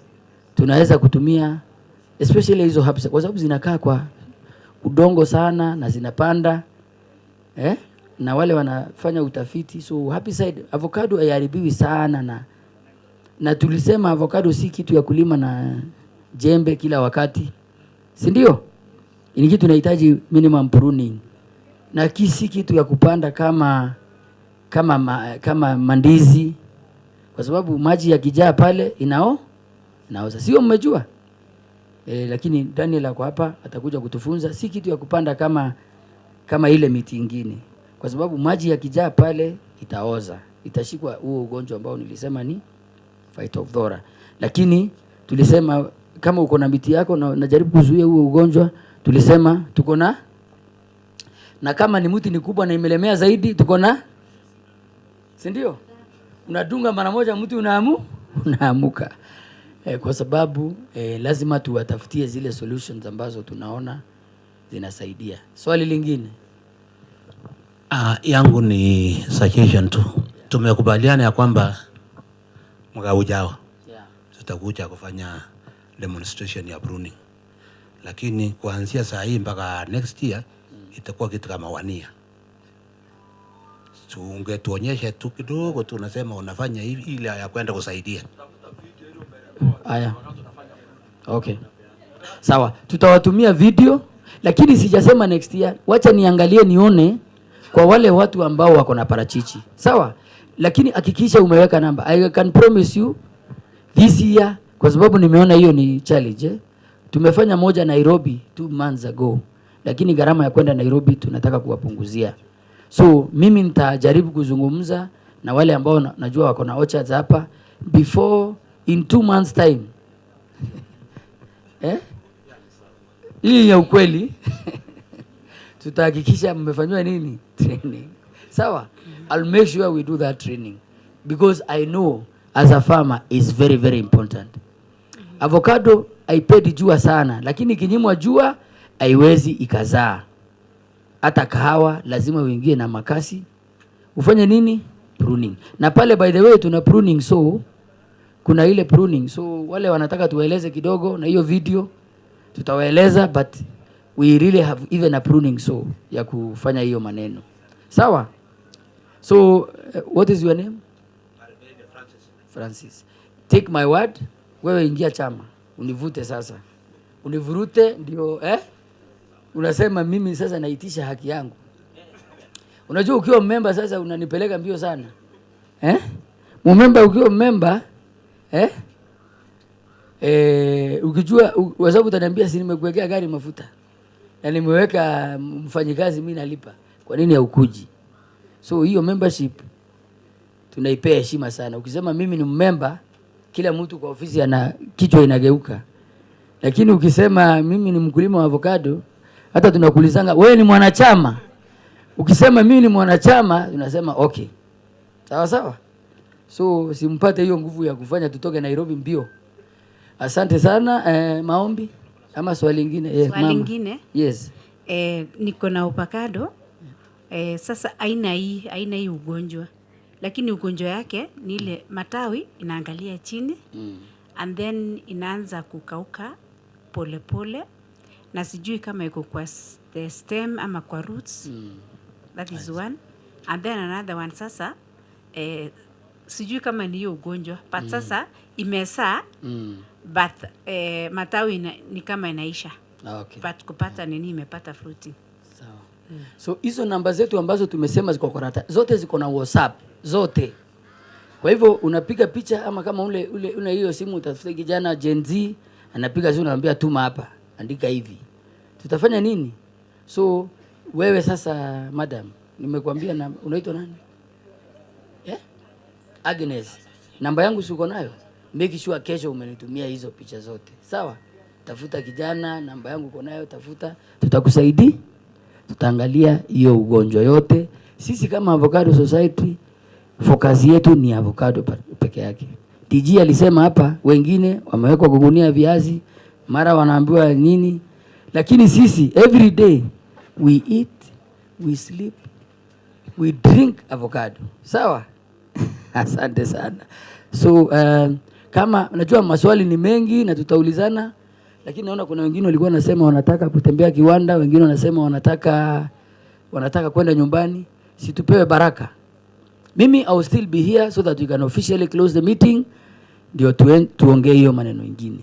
Tunaweza kutumia especially hizo herbicides kwa sababu zinakaa kwa udongo sana na zinapanda na wale wanafanya utafiti. So happy side, avocado haiharibiwi sana na tulisema avocado si kitu ya kulima na jembe kila wakati, si ndio? Ni kitu inahitaji minimum pruning, na si kitu ya kupanda kama mandizi, kwa sababu maji yakijaa pale inaoza, sio? Mmejua lakini Daniel ako hapa atakuja kutufunza. Si kitu ya kupanda kama ile miti ingine, kwa sababu maji yakijaa pale itaoza, itashikwa huo ugonjwa ambao nilisema ni Phytophthora. Lakini tulisema kama uko na miti yako na najaribu kuzuia huo ugonjwa, tulisema tuko na kama ni mti ni kubwa na imelemea zaidi, tuko na, si ndio? Unadunga mara moja mti unaamuka. Kwa sababu lazima tuwatafutie zile solutions ambazo tunaona zinasaidia. Swali lingine? Yangu ni suggestion tu. Tumekubaliana ya kwamba mwaka ujao tutakuja kufanya demonstration ya pruning. Lakini kuanzia saa hii mpaka next year itakuwa kitu kama 1 year. Ungetuonyesha tu kidogo, tunasema unafanya hivi ili ya kwenda kusaidia. Aya. Okay. Sawa, tutawatumia video, lakini sijasema next year. Wacha niangalie nione kwa wale watu ambao wako na parachichi. Sawa? Lakini hakikisha umeweka namba. I can promise you this year, kwa sababu nimeona hiyo ni challenge. Tumefanya moja Nairobi 2 months ago, lakini gharama ya kwenda Nairobi tunataka kuwapunguzia. So mimi nitajaribu kuzungumza na wale ambao najua wako na orchards hapa before in 2 months time. Hii ya ukweli. Tutahakikisha mmefanywa nini? Training. Sawa? I'll make sure we do that training, because I know as a farmer is very very important. Avocado haipedi jua sana, lakini kinyimwa jua haiwezi ikazaa. Hata kahawa lazima uingie na makasi. Ufanye nini? Pruning. Na pale by the way tuna pruning, so kuna ile pruning. So wale wanataka tuwaeleze kidogo na hiyo video tutawaeleza, but we really have even a pruning so ya kufanya hiyo maneno. Sawa? So what is your name? Francis. Take my word, wewe ingia chama. Univute sasa. Univurute ndio unasema mimi sasa naitisha haki yangu. Unajua ukiwa member sasa unanipeleka mbio sana. Member ukiwa member ukijua kwa sababu utaniambia si nimekuwekea gari mafuta na nimeweka mfanyikazi mimi nalipa, kwa nini haukuji? So hiyo membership tunaipea heshima sana. Ukisema mimi ni member, kila mtu kwa ofisi ana kichwa inageuka. Lakini ukisema mimi ni mkulima wa avocado, hata tunakulizanga wewe ni mwanachama. Ukisema mimi ni mwanachama tunasema okay. Sawa sawa? So simpate hiyo nguvu ya kufanya tutoke Nairobi mbio. Asante sana. Maombi ama swali lingine? Swali lingine? Yes. Niko na avocado. Sasa aina hii ugonjwa. Lakini ugonjwa yake ni ile matawi inaangalia chini and then inaanza kukauka pole pole, na sijui kama iko kwa the stem ama kwa roots. That is one. And then another one sasa sijui kama ni hiyo ugonjwa, but sasa imesaa but matawi ni kama inaisha. Okay. But kupata nini imepata fruiting. Sawa. So hizo namba zetu ambazo tumesema ziko kwa zote ziko na WhatsApp zote. Kwa hivyo unapiga picha, ama kama una hiyo simu utafuta kijana Gen Z anapiga simu anamwambia tuma hapa, andika hivi. Tutafanya nini? So wewe sasa madam, nimekuambia na unaitwa nani? Agnes. Namba yangu si uko nayo? Make sure kesho umenitumia hizo picha zote. Sawa? Tafuta kijana, namba yangu uko nayo, tafuta. Tutakusaidia. Tutaangalia hiyo ugonjwa yote. Sisi kama Avocado Society focus yetu ni avocado peke yake. TG alisema hapa wengine wamewekwa kugunia viazi, mara wanaambiwa nini, lakini sisi every day we eat, we sleep, we drink avocado. Sawa? Asante sana. So kama najua maswali ni mengi na tutaulizana, lakini naona kuna wengine walikuwa wanasema wanataka kutembea kiwanda, wengine wanasema wanataka kwenda nyumbani. situpewe baraka. Mimi I will still be here so that we can officially close the meeting, ndio tuongee hiyo maneno mengine.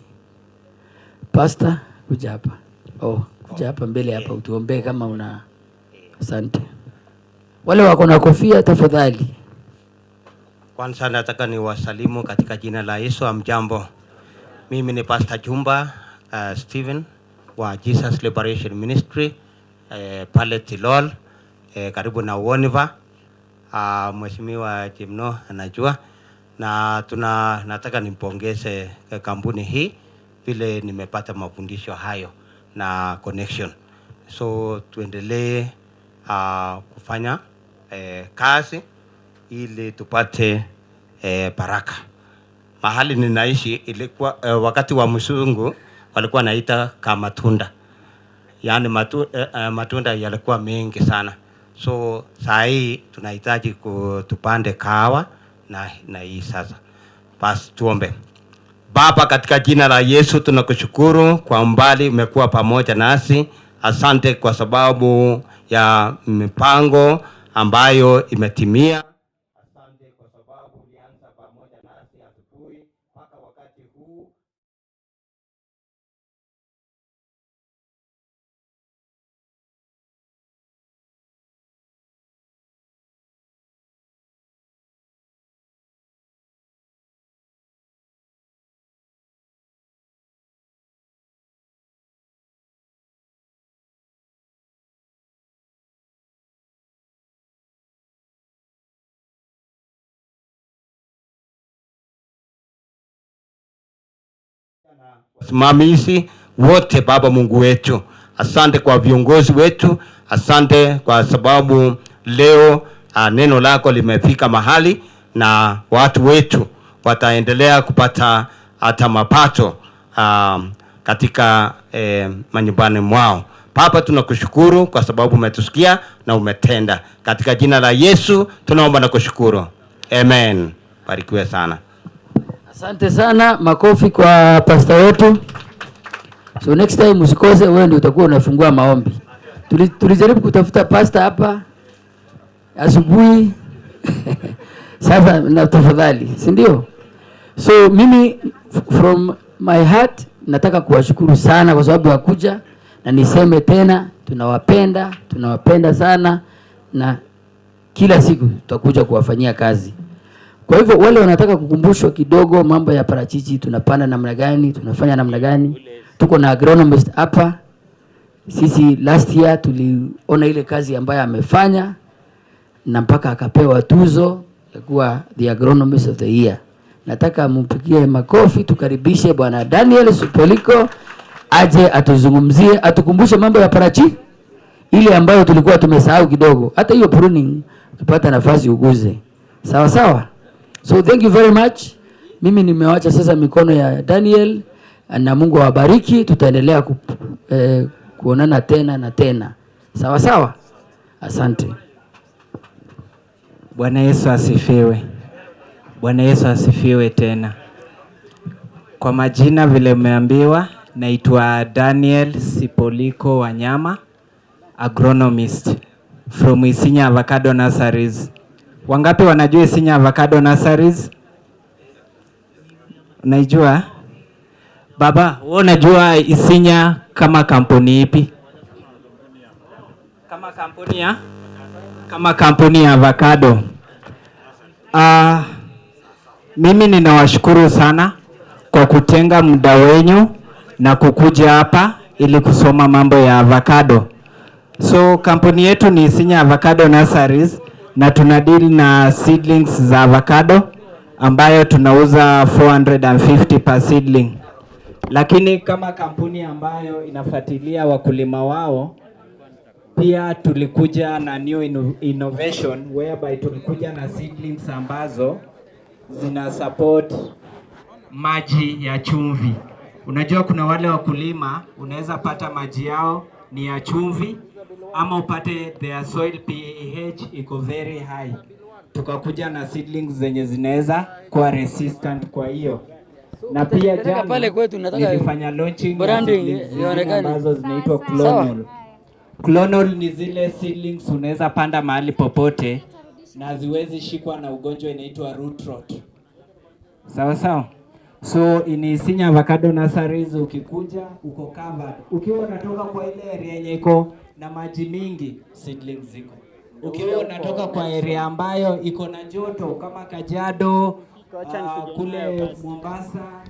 Pastor, kuja hapa. Kuja hapa mbele hapa utuombee kama una. Asante. Wale wako na kofia tafadhali. Kwanza nataka niwasalimu katika jina la Yesu. Amjambo. Mimi ni Pastor Jumba Stephen wa Jesus Liberation Ministry pale Tilol, karibu na Woniva. Mheshimiwa Jimno anajua, na nataka nimpongeze kampuni hii vile nimepata mafundisho hayo na connection. So tuendelee kufanya kazi ili tupate baraka. Mahali ninaishi ilikuwa wakati wa mzungu walikuwa naita kama matunda. Yaani matunda yalikuwa mengi sana. So saa hii tunahitaji tupande kahawa na hii sasa. Basi tuombe. Baba, katika jina la Yesu tunakushukuru kwa umbali umekuwa pamoja nasi. Asante kwa sababu ya mipango ambayo imetimia. Asante kwa sababu ulianza pamoja nasi asubuhi mpaka wakati huu. Wasimamizi wote, Baba Mungu wetu, asante kwa viongozi wetu, asante kwa sababu leo neno lako limefika mahali na watu wetu wataendelea kupata hata mapato katika manyumbani mwao. Baba, tunakushukuru kwa sababu umetusikia na umetenda. Katika jina la Yesu tunaomba na kushukuru. Amen. Barikiwe sana. Asante sana, makofi kwa pastor wetu. So next time usikose, wewe ndio utakuwa unafungua maombi. Tulijaribu kutafuta pastor hapa asubuhi. Sasa na tafadhali, si ndio? So mimi from my heart nataka kuwashukuru sana kwa sababu ya kuja, na niseme tena tunawapenda sana, na kila siku tutakuja kuwafanyia kazi. Kwa hivyo wale wanataka kukumbushwa kidogo mambo ya parachichi, tunapanda namna gani, tunafanya namna gani. Tuko na agronomist hapa. Sisi last year tuliona ile kazi ambayo amefanya na mpaka akapewa tuzo ya kuwa the agronomist of the year. Nataka mumpigie makofi, tukaribishe Bwana Daniel Sipoliko aje atuzungumzie, atukumbushe mambo ya parachichi ile ambayo tulikuwa tumesahau kidogo. Hata hiyo pruning ukipata nafasi uguze. Sawa sawa? So thank you very much. Mimi nimewacha sasa mikono ya Daniel, na Mungu awabariki. Tutaendelea kuonana tena na tena. Sawa sawa? Asante. Bwana Yesu asifiwe. Bwana Yesu asifiwe tena. Kwa majina vile umeambiwa, naitwa Daniel Sipoliko Wanyama, agronomist from Isinya Avocado Nurseries. Wangapi wanajua Isinya Avocado Nurseries? Unaijua? Baba, wewe unajua Isinya kama kampuni ipi? Kama kampuni ya avocado. Mimi ninawashukuru sana kwa kutenga muda wenyu na kukuja hapa ili kusoma mambo ya avocado. So kampuni yetu ni Isinya Avocado Nurseries na tunadili na seedlings za avocado ambayo tunauza 450 per seedling. Lakini kama kampuni ambayo inafuatilia wakulima wao, pia tulikuja na new innovation whereby tulikuja na seedlings ambazo zina support maji ya chumvi. Unajua kuna wale wakulima unaweza pata maji yao ni ya chumvi ama upate their soil pH iko very high. Tukakuja na seedlings zenye zinaweza kuwa resistant kwa hiyo. Na pia jana nilifanya launching ya seedlings ambazo zinaitwa clonal. Clonal ni zile seedlings unaweza panda mahali popote na haziwezi shikwa na ugonjwa inaitwa root rot. Sawa sawa. So in Isinya Avocado Nurseries ukikuja uko covered. Ukiwa unatoka kwa ile area yenye iko na maji mingi, seedlings ziko. Ukiwa unatoka kwa area ambayo iko na joto kama Kajiado, kule Mombasa,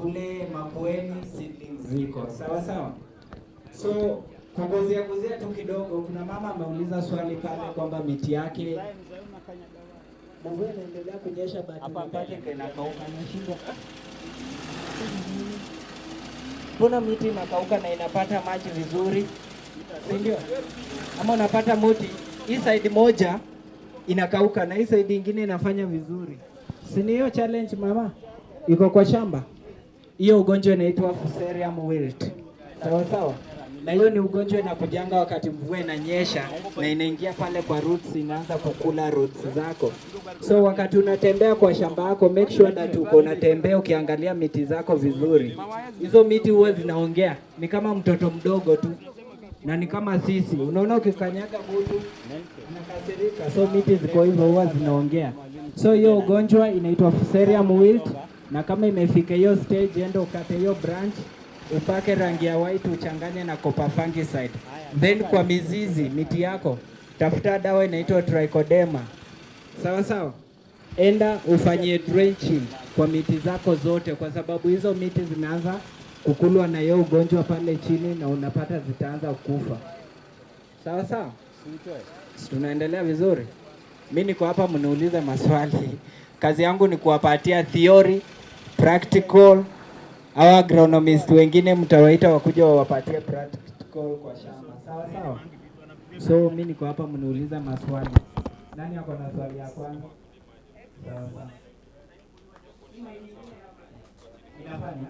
kule Makueni, seedlings ziko. Sawa sawa. So kuguzia tu kidogo, kuna mama ameuliza swali pale kwamba miti yake mvua inaendelea kunyesha but inakauka na shingo. Kuna miti inakauka na inapata maji vizuri, si ndio? Ama unapata muti hii side moja inakauka na hii side ingine inafanya vizuri, si ni hiyo challenge mama iko kwa shamba? Hiyo ugonjwa inaitwa Fusarium wilt. Sawa sawa. Na hiyo ni ugonjwa inakujanga wakati mvua inanyesha na inaingia pale kwa roots, inaanza kukula roots zako. So wakati unatembea kwa shamba yako, make sure that uko unatembea ukiangalia miti zako vizuri. Hizo miti huwa zinaongea, ni kama mtoto mdogo tu, na ni kama sisi. Unaona ukikanyaga mtu unakasirika, so miti ziko hivyo huwa zinaongea. So hiyo ugonjwa inaitwa Fusarium wilt, na kama imefika hiyo stage, enda ukate hiyo branch, upake rangi ya white, uchanganye na copper fungicide. Then kwa mizizi miti yako tafuta dawa inaitwa trichoderma. Sawa sawa. Enda ufanyie drenching kwa miti zako zote, kwa sababu hizo miti zimeanza kukulwa na hiyo ugonjwa pale chini na unapata zitaanza kufa. Sawa sawa. Tunaendelea vizuri. Mimi niko hapa mniulize maswali. Kazi yangu ni kuwapatia theory, practical. Hawa agronomist wengine mtawaita wakuja wawapatie practical kwa shamba. Sawa sawa. So mimi niko hapa mniuliza maswali. Nani ako na swali ya kwanza? Sawa sawa. Inafanya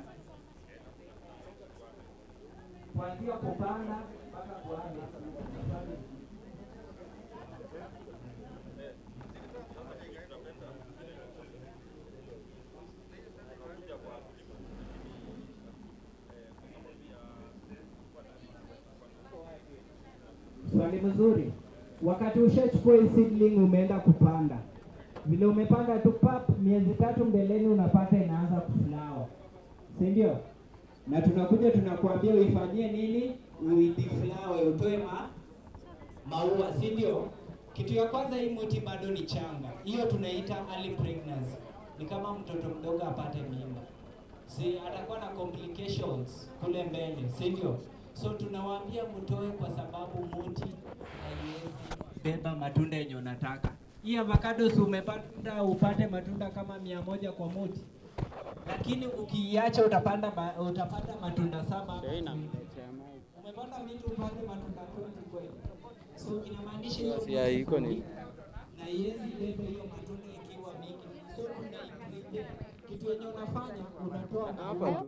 kuanzia kupanda mpaka kuanza. Swali mzuri. Wakati ushachukua seedling umeenda kupanda, vile umepanda tu pap, miezi 3 mbeleni unapata inaanza kuflower, si ndio? Na tunakuja tunakuambia uifanyie nini? Uideflower, utoe maua, si ndio? Kitu ya kwanza, hii mti bado ni changa, hiyo tunaita early pregnancy. Ni kama mtoto mdogo apate mimba, si atakuwa na complications kule mbele, si ndio? So tunawaambia mtoe, kwa sababu mti haiwezi beba matunda yenye unataka. Hii avocado si umepanda upate matunda kama 100 kwa mti, lakini ukiiacha utapata matunda 7. Umepanda miti upate matunda 20 kweli. So inamaanisha hiyo iko ni na haiwezi beba hiyo matunda ikiwa mingi. So kuna kitu yenye unafanya, unatoa hapa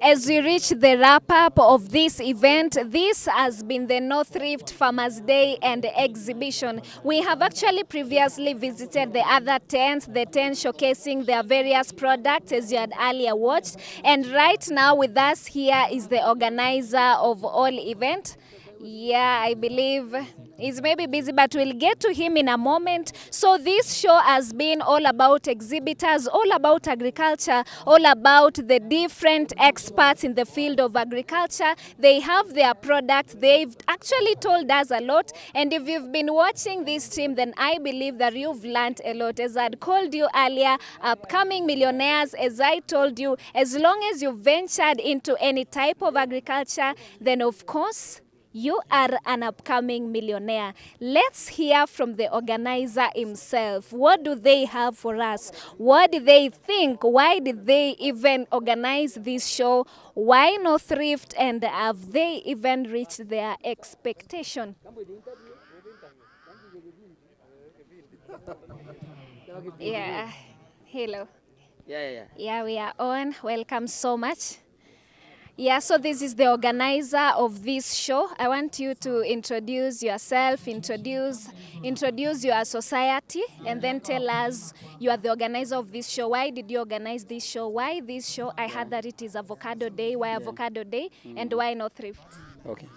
As we reach the wrap-up of this event, this has been the North Rift Farmers Day and Exhibition. We have actually previously visited the other tents, the tent showcasing their various products, as you had earlier watched. And right now with us here is the organizer of all event. Yeah, I believe he's maybe busy, but we'll get to him in a moment. So this show has been all about exhibitors, all about agriculture, all about the different experts in the field of agriculture. They have their products. They've actually told us a lot. And if you've been watching this team, then I believe that you've learned a lot. As I'd called you earlier, upcoming millionaires, as I told you, as long as you ventured into any type of agriculture, then of course, you are an upcoming millionaire. Let's hear from the organizer himself. What do they have for us? What do they think? Why did they even organize this show? Why North Rift? And have they even reached their expectation? Yeah. Hello. Yeah, we are on. Welcome so much. Yeah, so this is the organizer of this show. I want you to introduce yourself, introduce your society, and then tell us you are the organizer of this show. Why did you organize this show? Why this show? I heard that it is Avocado Day. Why Avocado Day? And why North Rift? Okay.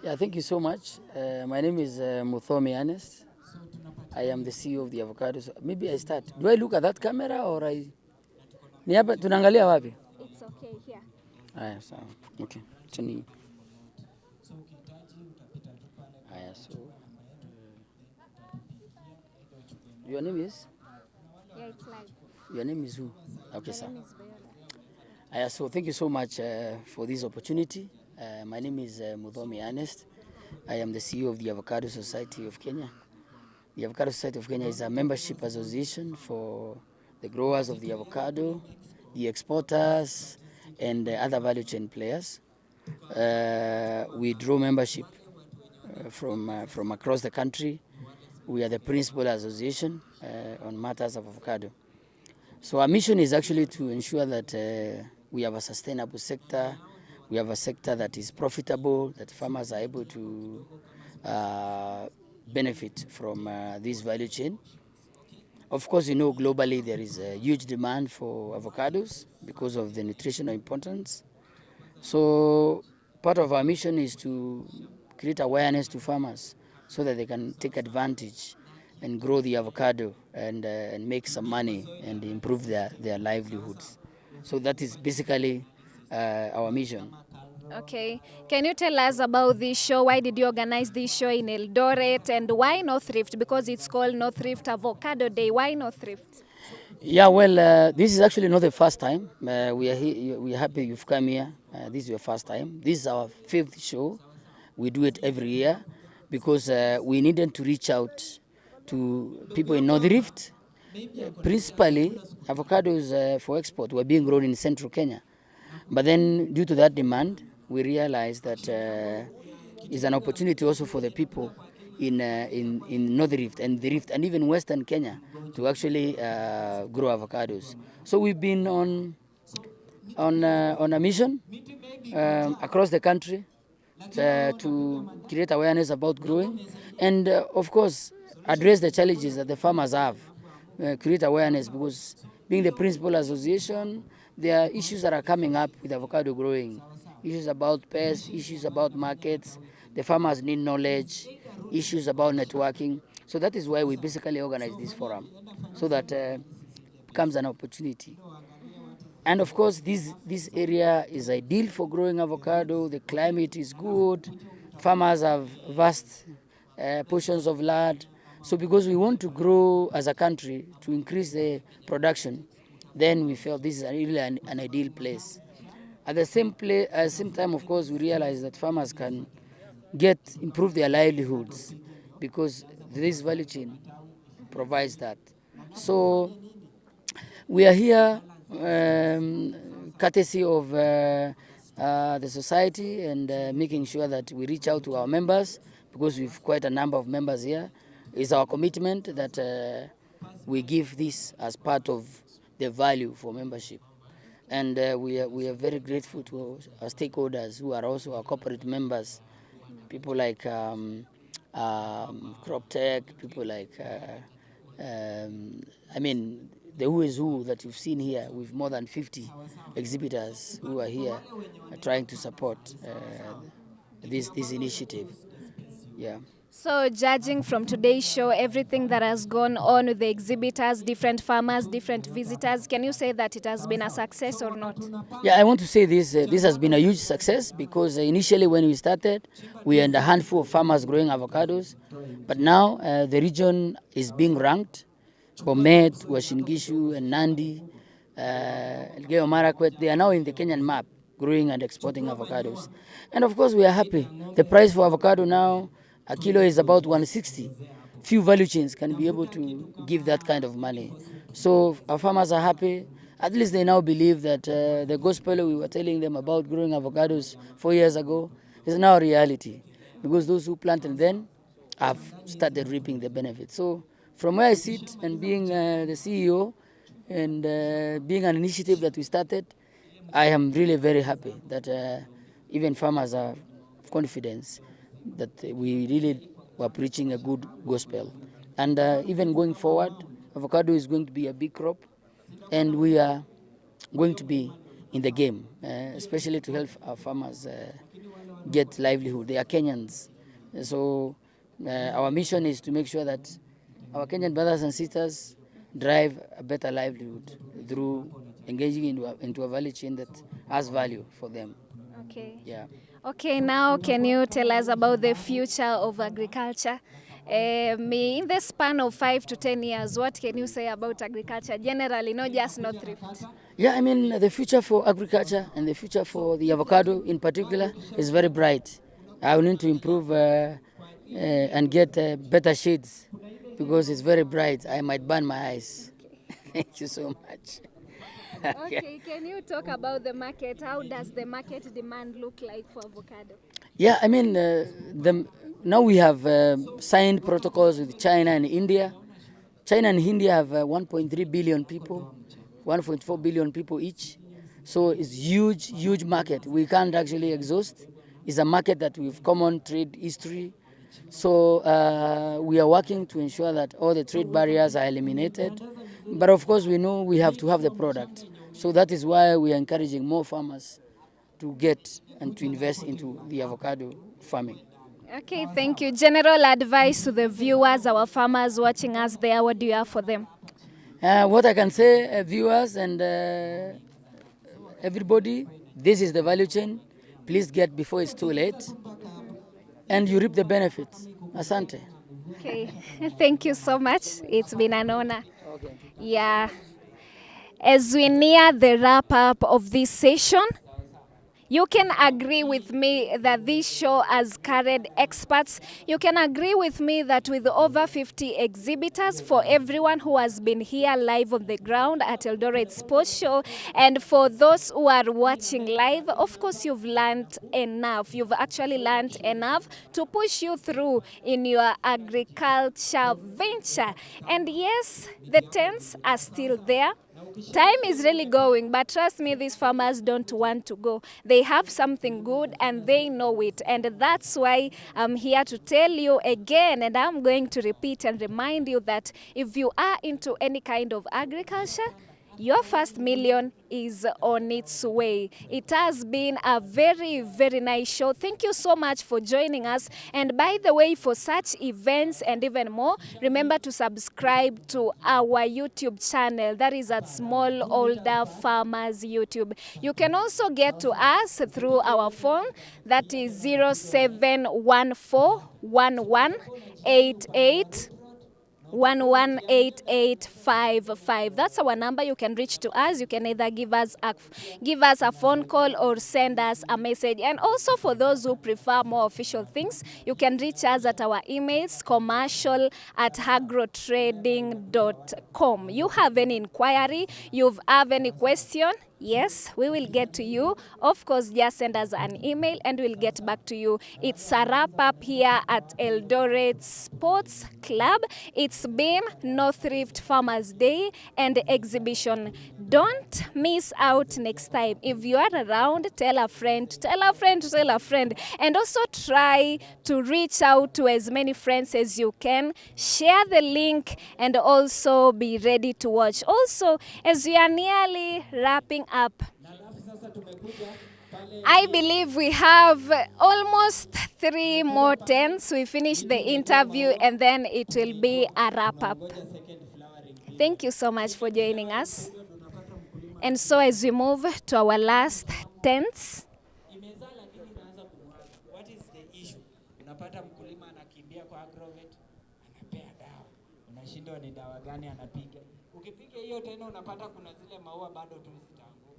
Yeah, thank you so much. My name is Muthomi Ernest. I am the CEO of the Avocado. Maybe I start. Do I look at that camera or I... Ni hapa tunaangalia wapi? It's okay here. Aya, sawa. Okay. Chini. Aya, so your name is? Yeah, it's live. Your name is who? Okay, sir. My name is Viola. Aya, so thank you so much for this opportunity. My name is Muthomi Ernest. I am the CEO of the Avocado Society of Kenya. The Avocado Society of Kenya is a membership association for the growers of the avocado, the exporters, and other value chain players. We draw membership from across the country. We are the principal association on matters of avocado. So our mission is actually to ensure that we have a sustainable sector, we have a sector that is profitable, that farmers are able to benefit from this value chain. Of course, you know, globally there is a huge demand for avocados because of the nutritional importance. So part of our mission is to create awareness to farmers so that they can take advantage and grow the avocado and make some money and improve their livelihoods. So that is basically our mission. Okay. Can you tell us about this show? Why did you organize this show in Eldoret? And why North Rift? Because it's called North Rift Avocado Day. Why North Rift? Yeah, well, this is actually not the first time. We are happy you've come here. This is your first time. This is our 5th show. We do it every year because we needed to reach out to people in North Rift. Principally, avocados for export were being grown in central Kenya. But then due to that demand, we realized that it's an opportunity also for the people in North Rift and the Rift and even Western Kenya to actually grow avocados. So we've been on a mission across the country to create awareness about growing and of course address the challenges that the farmers have, create awareness because being the principal association, there are issues that are coming up with avocado growing, issues about pests, issues about markets, the farmers need knowledge, issues about networking. So that is why we basically organize this forum, so that becomes an opportunity. And of course, this area is ideal for growing avocado. The climate is good. Farmers have vast portions of land. So because we want to grow as a country to increase the production, then we felt this is really an ideal place. At the same time, of course, we realize that farmers can improve their livelihoods because this value chain provides that. So we are here courtesy of the society and making sure that we reach out to our members because we've quite a number of members here. It's our commitment that we give this as part of the value for membership. And we are very grateful to our stakeholders who are also our corporate members, people like Crop Tech, people like, I mean, the who is who that you've seen here with more than 50 exhibitors who are here trying to support this initiative. Yeah. So judging from today's show, everything that has gone on with the exhibitors, different farmers, different visitors, can you say that it has been a success or not? Yeah, I want to say this. This has been a huge success because initially when we started, we had a handful of farmers growing avocados. But now the region is being ranked. Bomet, Uasin Gishu, and Nandi, Elgeyo Marakwet, they are now in the Kenyan map, growing and exporting avocados. And of course, we are happy. The price for avocado now, a kilo is about 160. Few value chains can be able to give that kind of money. So our farmers are happy. At least they now believe that the gospel we were telling them about growing avocados 4 years ago is now a reality. Because those who planted then have started reaping the benefits. So from where I sit and being the CEO and being an initiative that we started, I am really very happy that even farmers are confident that we really were preaching a good gospel. And even going forward, avocado is going to be a big crop, and we are going to be in the game, especially to help our farmers get livelihood. They are Kenyans. So our mission is to make sure that our Kenyan brothers and sisters drive a better livelihood through engaging into a value chain that has value for them. Okay. Yeah. Okay, now can you tell us about the future of agriculture? In the span of 5 to 10 years, what can you say about agriculture generally, not just North Rift? Yeah, I mean, the future for agriculture and the future for the avocado in particular is very bright. I will need to improve and get better shades because it's very bright. I might burn my eyes. Thank you so much. Okay, can you talk about the market? How does the market demand look like for avocado? Yeah, I mean, now we have signed protocols with China and India. China and India have 1.3 billion people, 1.4 billion people each. So it's huge, huge market. We can't actually exhaust. It's a market that we've common trade history. So we are working to ensure that all the trade barriers are eliminated. But of course, we know we have to have the product. So that is why we are encouraging more farmers to get and to invest into the avocado farming. Okay, thank you. General advice to the viewers, our farmers watching us there, what do you have for them? What I can say, viewers and everybody, this is the value chain. Please get before it's too late. And you reap the benefits. Asante. Okay, thank you so much. It's been an honor. Okay. Yeah. As we near the wrap up of this session, you can agree with me that this show has carried experts. You can agree with me that with over 50 exhibitors, for everyone who has been here live on the ground at Eldoret Sports Show, and for those who are watching live, of course you've learned enough. You've actually learned enough to push you through in your agriculture venture. And yes, the tents are still there. Time is really going, but trust me, these farmers don't want to go. They have something good and they know it. And that's why I'm here to tell you again, and I'm going to repeat and remind you that if you are into any kind of agriculture, your first million is on its way. It has been a very, very nice show. Thank you so much for joining us. And by the way, for such events and even more, remember to subscribe to our YouTube channel. That is at SmallholderFarmers YouTube. You can also get to us through our phone. That is 07141188 118855. That's our number. You can reach to us. You can either give us a phone call or send us a message. And also for those who prefer more official things, you can reach us at our emails, commercial@agrotrading.com. You have any inquiry, you have any question, Yes, we will get to you. Of course, just send us an email and we'll get back to you. It's a wrap up here at Eldoret Sports Club. It's been North Rift Farmers Day and exhibition. Don't miss out next time. If you are around, tell a friend, tell a friend, tell a friend. And also try to reach out to as many friends as you can. Share the link and also be ready to watch. Also, as we are nearly wrapping up, I believe we have almost 3 more tents. We finish the interview and then it will be a wrap up. Thank you so much for joining us. And so as we move to our last tents, What is the issue? Unapata mkulima anakimbia kwa agrovet, anapea dawa. Unashindwa ni dawa gani anapiga. Ukipiga hiyo tena unapata kuna zile maua bado tu zitaanguka.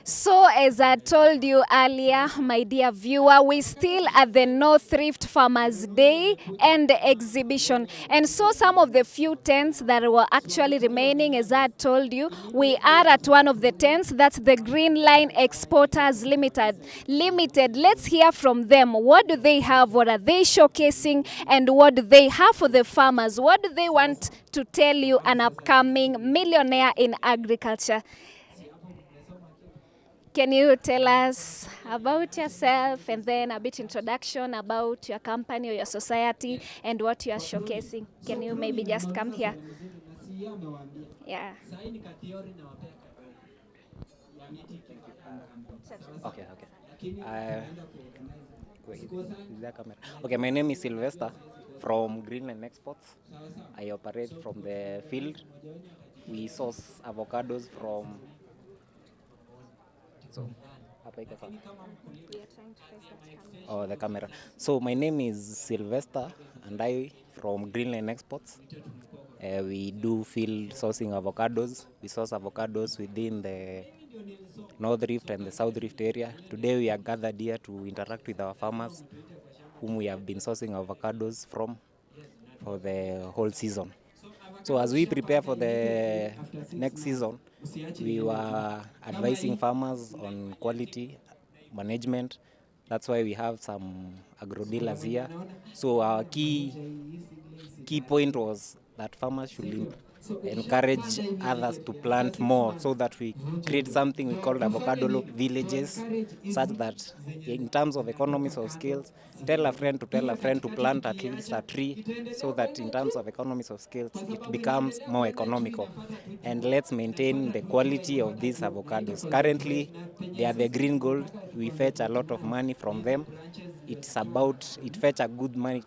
So as I told you earlier, my dear viewer, we still at the North Rift Farmers Day and exhibition. And so some of the few tents that were actually remaining, as I told you, we are at one of the tents. That's the Green Line Exporters Limited. Let's hear from them. What do they have? What are they showcasing? And what do they have for the farmers? What do they want to tell you, an upcoming millionaire in agriculture? can you tell us about yourself and then a bit introduction about your company or your society and what you are showcasing? Can you maybe just come here? Yeah. Okay. Wait, is that camera? Okay, my name is Sylvester from Greenland Exports. I operate from the field. We source avocados from. So, hapa iko sawa? We are trying to face that camera. Oh, the camera. So my name is Sylvester, and I from Greenland Exports. We do field sourcing avocados. We source avocados within the North Rift and the South Rift area. Today we are gathered here to interact with our farmers, whom we have been sourcing avocados from for the whole season. So as we prepare for the next season, we were advising farmers on quality management. That's why we have some agro dealers here. So our key point was that farmers should encourage others to plant more, so that we create something we call avocado villages, such that in terms of economies of scales, tell a friend to plant at least a tree, so that in terms of economies of scales, it becomes more economical. And let's maintain the quality of these avocados. Currently, they are the green gold. We fetch a lot of money from them. It fetch a good money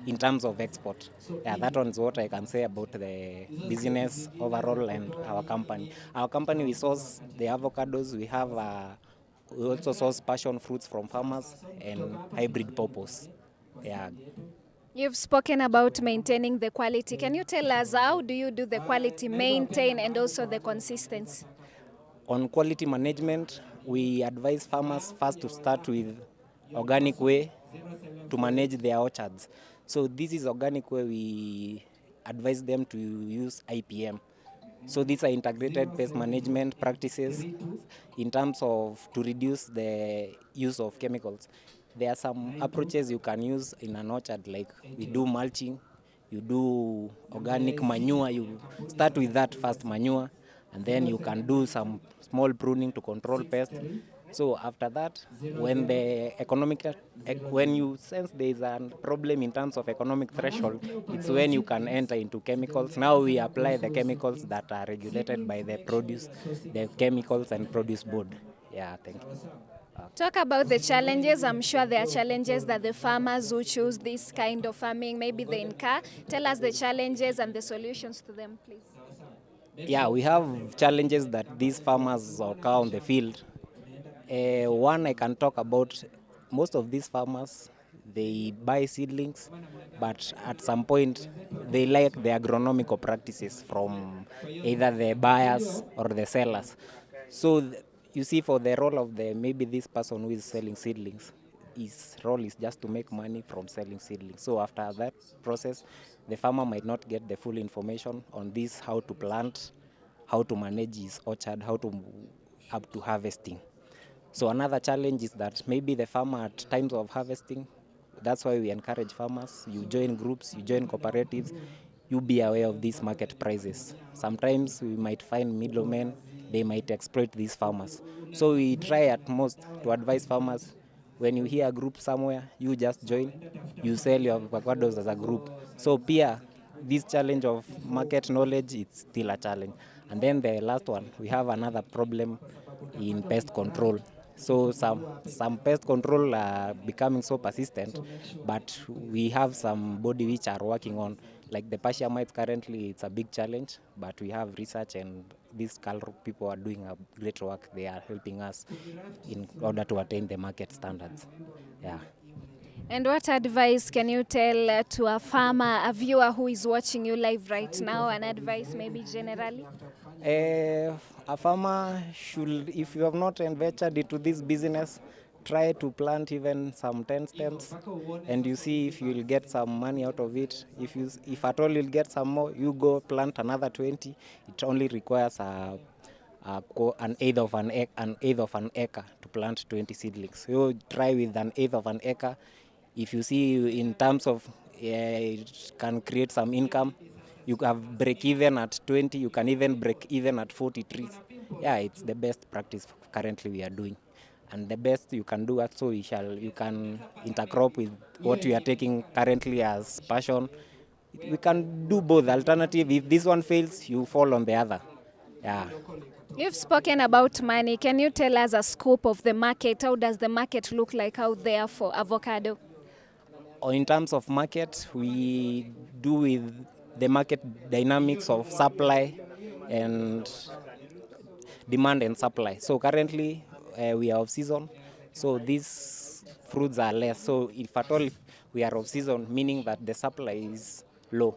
in terms of export. Yeah, that one's what I can say about the business overall and our company. Our company, we source the avocados. We also source passion fruits from farmers and hybrid pawpaws. Yeah. You've spoken about maintaining the quality. Can you tell us how do you do the quality maintain and also the consistency? On quality management, we advise farmers first to start with organic way to manage their orchards. So this is organic way we advise them to use IPM. So these are integrated pest management practices in terms of to reduce the use of chemicals. There are some approaches you can use in an orchard, like we do mulching, you do organic manure, you start with that first manure, and then you can do some small pruning to control pests. So after that, when you sense there is a problem in terms of economic threshold, it's when you can enter into chemicals. Now we apply the chemicals that are regulated by the Chemicals and Produce Board. Yeah, thank you. Talk about the challenges. I'm sure there are challenges that the farmers who choose this kind of farming, maybe they incur. Tell us the challenges and the solutions to them, please. Yeah, we have challenges that these farmers occur on the field. One I can talk about, most of these farmers, they buy seedlings, but at some point they like the agronomical practices from either the buyers or the sellers. So you see, for the role of maybe this person who is selling seedlings, his role is just to make money from selling seedlings. So after that process, the farmer might not get the full information on this, how to plant, how to manage his orchard, how to up to harvesting. So another challenge is that maybe the farmer at times of harvesting, that's why we encourage farmers, you join groups, you join cooperatives, you be aware of these market prices. Sometimes we might find middlemen, they might exploit these farmers. So we try at most to advise farmers, when you hear a group somewhere, you just join, you sell your avocados as a group. So Pia, this challenge of market knowledge, it's still a challenge. And then the last one, we have another problem in pest control. So some pest control are becoming so persistent, but we have some body which are working on, like the pasture mites currently, it's a big challenge, but we have research and these people are doing a great work. They are helping us in order to attain the market standards. Yeah. And what advice can you tell to a farmer, a viewer who is watching you live right now, an advice maybe generally? A farmer should, if you have not ventured into this business, try to plant even some 10 stems, and you see if you'll get some money out of it. If at all you'll get some more, you go plant another 20. It only requires an eighth of an acre to plant 20 seedlings. You try with an eighth of an acre. If you see in terms of it can create some income, You have break even at 20, you can even break even at 40 trees. Yeah, it's the best practice currently we are doing. And the best you can do also, you can intercrop with what you are taking currently as passion. We can do both. Alternative, if this one fails, you fall on the other. Yeah. You've spoken about money. Can you tell us a scope of the market? How does the market look like out there for avocado? In terms of market, we do with the market dynamics of supply and demand and supply. So currently we are off season, so these fruits are less. So if at all we are off season, meaning that the supply is low,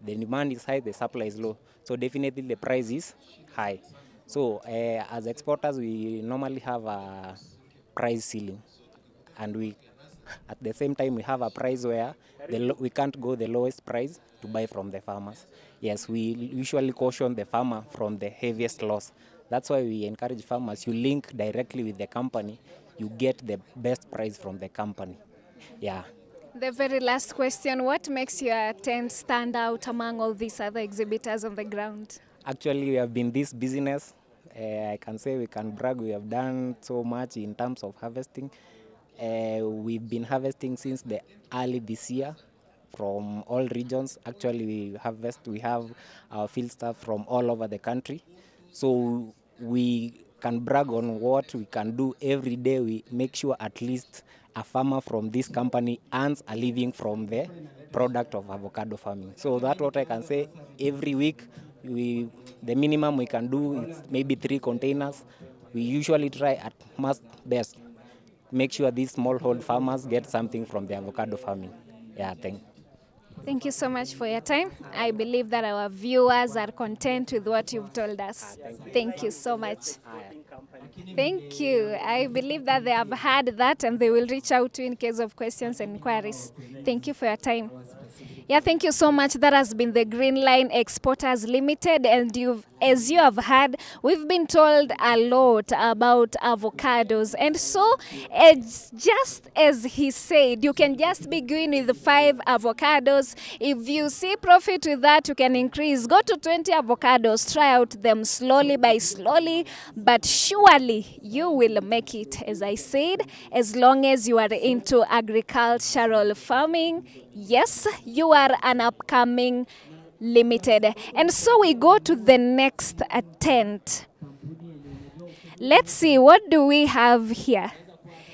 the demand is high, the supply is low. So definitely the price is high. So as exporters, we normally have a price ceiling, and we at the same time we have a price where we can't go the lowest price to buy from the farmers. Yes, we usually caution the farmer from the heaviest loss. That's why we encourage farmers, you link directly with the company, you get the best price from the company. Yeah. The very last question, what makes your tent stand out among all these other exhibitors on the ground? Actually, we have been this business. I can say we can brag, we have done so much in terms of harvesting. We've been harvesting since the early this year from all regions. Actually, we have our field staff from all over the country. So we can brag on what we can do every day. We make sure at least a farmer from this company earns a living from the product of avocado farming. So that's what I can say. Every week, the minimum we can do is maybe 3 containers. We usually try at most best make sure these smallholder farmers get something from the avocado farming. Yeah, Thank you so much for your time. I believe that our viewers are content with what you've told us. Thank you so much. Thank you. I believe that they have heard that and they will reach out to you in case of questions and inquiries. Thank you for your time. Yeah, thank you so much. That has been the Green Line Exporters Limited, and as you have heard, we've been told a lot about avocados, and so it's just as he said, you can just begin with 5 avocados. If you see profit with that, you can increase. Go to 20 avocados, try out them slowly by slowly, but surely you will make it. As I said, as long as you are into agricultural farming, yes, you are an upcoming limited. And so we go to the next tent. Let's see, what do we have here?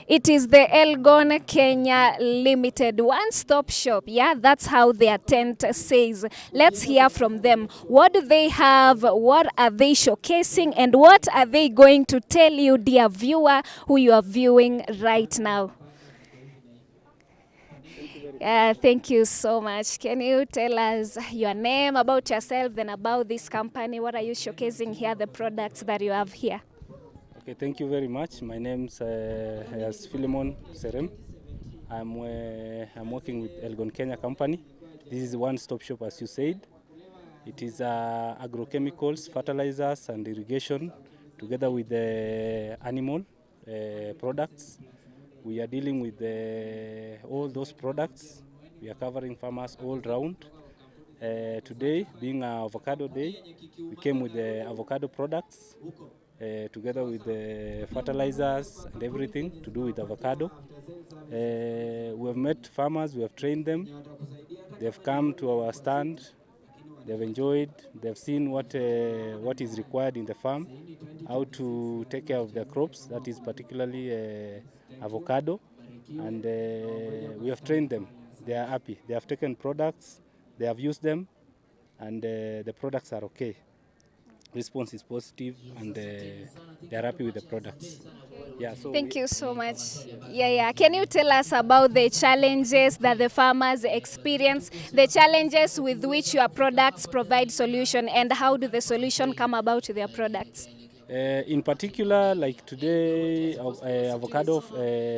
It is the Elgon Kenya Limited one-stop shop. Yeah, that's how their tent says. Let's hear from them. What do they have? What are they showcasing? And what are they going to tell you, dear viewer, who you are viewing right now? Thank you so much. Can you tell us your name, about yourself, then about this company? What are you showcasing here, the products that you have here? Okay, thank you very much. My name's Philemon Serem. I'm working with Elgon Kenya company. This is a one-stop shop, as you said. It is agrochemicals, fertilizers, and irrigation, together with the animal products. We are dealing with all those products. We are covering farmers all round. Today, being Avocado Day, we came with the avocado products together with the fertilizers and everything to do with avocado. We have met farmers, we have trained them. They have come to our stand. They have enjoyed. They have seen what is required in the farm, how to take care of their crops. That is particularly avocado, and we have trained them. They are happy. They have taken products, they have used them, and the products are okay. Response is positive, and they are happy with the products. Yeah, so thank you so much. Yeah. Can you tell us about the challenges that the farmers experience, the challenges with which your products provide solution, and how do the solution come about to their products? In particular, like today, Avocado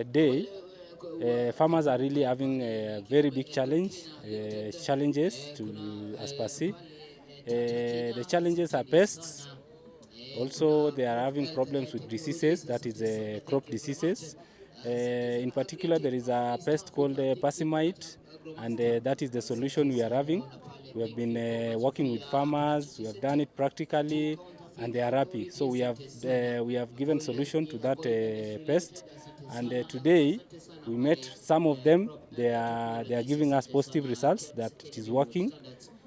Day, farmers are really having a very big challenges as per se. The challenges are pests. Also, they are having problems with diseases, that is crop diseases. In particular, there is a pest called Parsimite, and that is the solution we are having. We have been working with farmers. We have done it practically, and they are happy. So we have given solution to that pest. And today we met some of them. They are giving us positive results that it is working,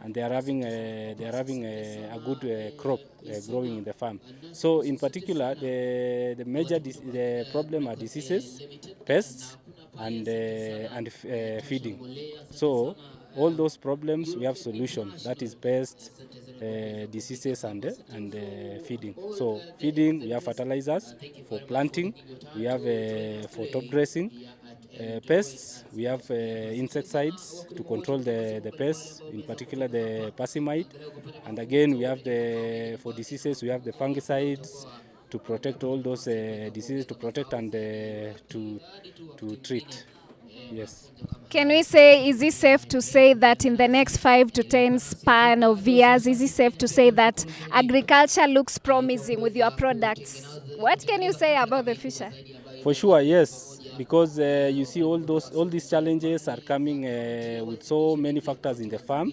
and they are having a good crop growing in the farm. So in particular, the major the problem are diseases, pests, and feeding. So all those problems we have solution. That is pests, diseases, and feeding. So feeding, we have fertilizers for planting. We have for top dressing. Pests, we have insecticides to control the pests, in particular the parsimite. And again, we have for diseases, we have the fungicides to protect all those diseases, to protect and to treat. Yes. Can we say, is it safe to say that in the next 5 to 10 span of years, is it safe to say that agriculture looks promising with your products? What can you say about the future? For sure, yes, because you see all these challenges are coming with so many factors in the farm,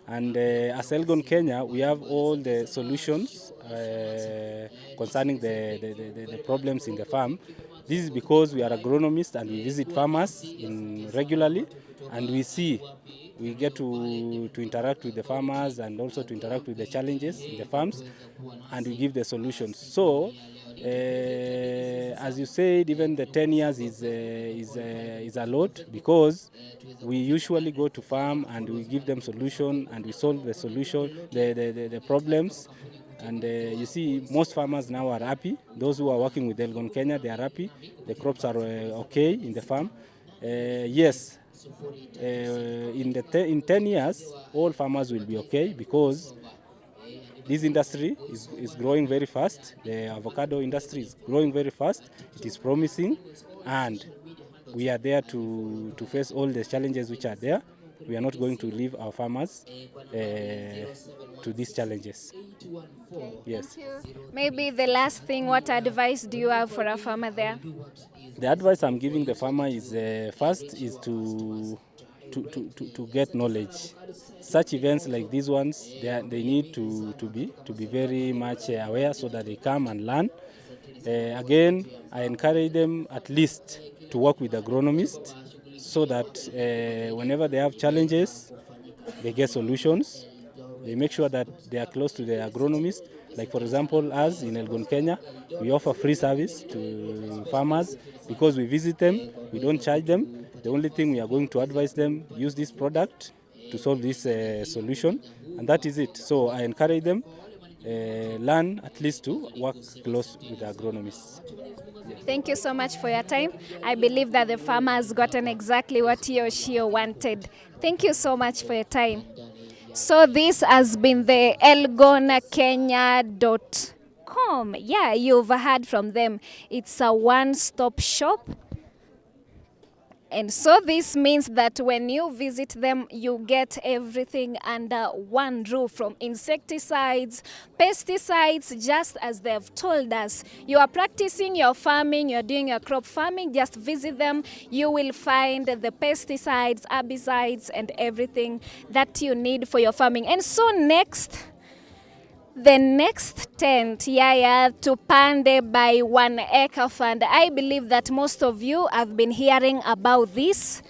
and as Elgon Kenya, we have all the solutions concerning the problems in the farm. This is because we are agronomists and we visit farmers regularly, and we get to interact with the farmers and also to interact with the challenges in the farms, and we give the solutions. So, as you said, even the 10 years is a lot, because we usually go to farm and we give them solution and we solve the solution, the problems. And you see, most farmers now are happy. Those who are working with Elgon Kenya, they are happy. The crops are okay in the farm. Yes, in 10 years, all farmers will be okay, because this industry is growing very fast. The avocado industry is growing very fast. It is promising, and we are there to face all the challenges which are there. We are not going to leave our farmers to these challenges. Yes. Maybe the last thing, what advice do you have for a farmer there? The advice I'm giving the farmer is first is to get knowledge. Such events like these ones, they need to be very much aware, so that they come and learn. Again, I encourage them at least to work with agronomists, so that whenever they have challenges, they get solutions. They make sure that they are close to the agronomist. Like, for example, us in Elgon Kenya, we offer free service to farmers, because we visit them, we don't charge them. The only thing we are going to advise them, use this product to solve this solution, and that is it. So I encourage them, learn at least to work close with the agronomists. Thank you so much for your time. I believe that the farmer has gotten exactly what he or she wanted. Thank you so much for your time. So this has been the elgonkenya.com. Yeah, you've heard from them. It's a one-stop shop. And so this means that when you visit them, you get everything under one roof, from insecticides, pesticides, just as they've told us. You are practicing your farming, you're doing your crop farming, just visit them. You will find the pesticides, herbicides, and everything that you need for your farming. And so the next tent, Tupande by 1 Acre Fund. I believe that most of you have been hearing about this.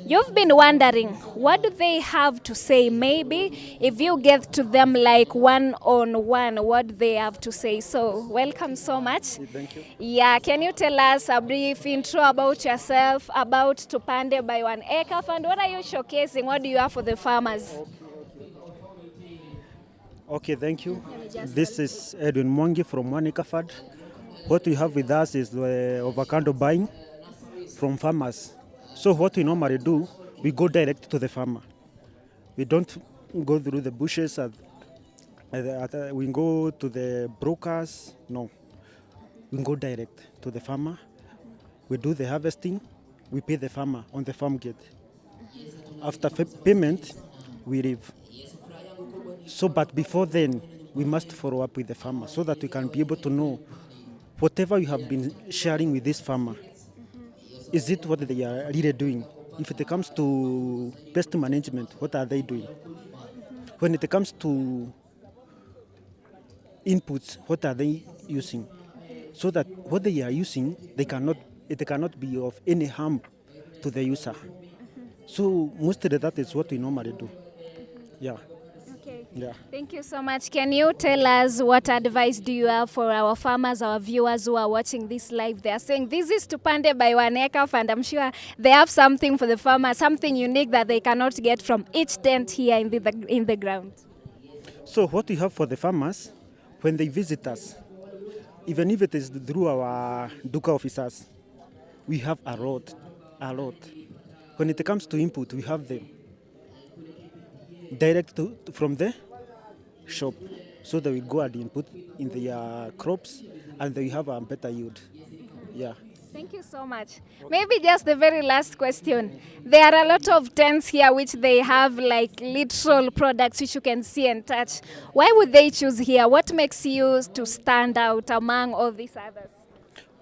You've been wondering, what do they have to say? Maybe if you get to them like one-on-one, what do they have to say? So, welcome so much. Thank you. Yeah, can you tell us a brief intro about yourself, about Tupande by 1 Acre Fund? What are you showcasing? What do you have for the farmers? Okay, thank you. This is Edwin Mwangi from 1 Acre Fund. What we have with us is the avocado buying from farmers. So what we normally do, we go direct to the farmer. We don't go through the bushes. We go to the brokers. No, we go direct to the farmer. We do the harvesting. We pay the farmer on the farm gate. After payment, we leave. So, but before then, we must follow up with the farmer so that we can be able to know whatever you have been sharing with this farmer, is it what they are really doing? If it comes to pest management, what are they doing? When it comes to inputs, what are they using? So that what they are using, it cannot be of any harm to the user. So mostly that is what we normally do. Yeah. Okay. Yeah. Thank you so much. Can you tell us what advice do you have for our farmers, our viewers who are watching this live? They are saying this is Tupande by Waneka Fund. I'm sure they have something for the farmers, something unique that they cannot get from each tent here in the ground. So what we have for the farmers, when they visit us, even if it is through our Duka officers, we have a lot. When it comes to input, we have them direct from the shop, so they will go and input in their crops, and they have a better yield. Yeah. Thank you so much. Maybe just the very last question. There are a lot of tents here which they have like literal products which you can see and touch. Why would they choose here? What makes you to stand out among all these others?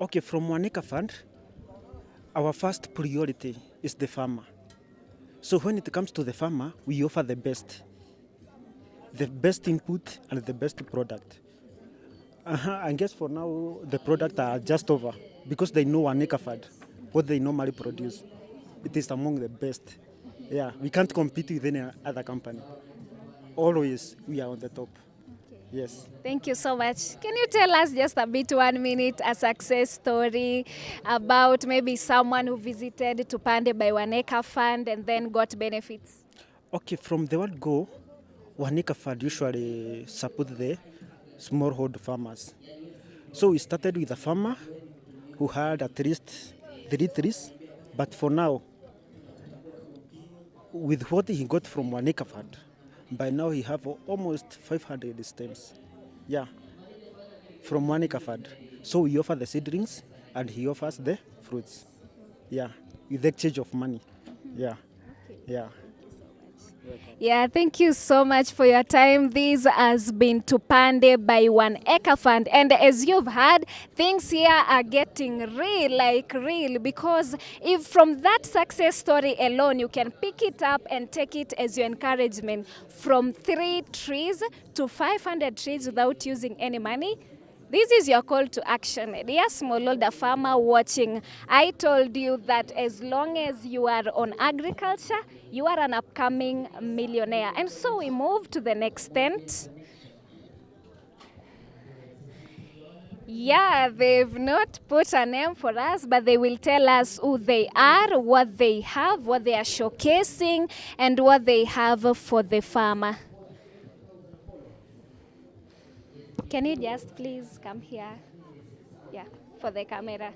Okay, from Waneka Fund, our first priority is the farmer. So when it comes to the farmer, we offer the best input and the best product. I guess for now the product are just over because they know Waneka Fund, what they normally produce. It is among the best. Yeah, we can't compete with any other company. Always we are on the top. Yes. Thank you so much. Can you tell us just a bit, 1 minute, a success story about maybe someone who visited Tupande by Waneka Fund and then got benefits? Okay, from the word go, Waneka Fund usually support the smallholder farmers. So we started with a farmer who had at least 3 trees, but for now, with what he got from Waneka Fund, by now he have almost 500 stems. Yeah, from Waneka Fund. So we offer the seedlings and he offers the fruits. Yeah, with the exchange of money. Yeah, yeah. Yeah, thank you so much for your time. This has been Tupande by Waneka Fund. And as you've heard, things here are getting real, because if from that success story alone, you can pick it up and take it as your encouragement from 3 trees to 500 trees without using any money. This is your call to action. Dear smallholder farmer watching, I told you that as long as you are on agriculture, you are an upcoming millionaire. And so we move to the next tent. Yeah, they've not put a name for us, but they will tell us who they are, what they have, what they are showcasing, and what they have for the farmer. Can you just please come here? Yeah, for the camera.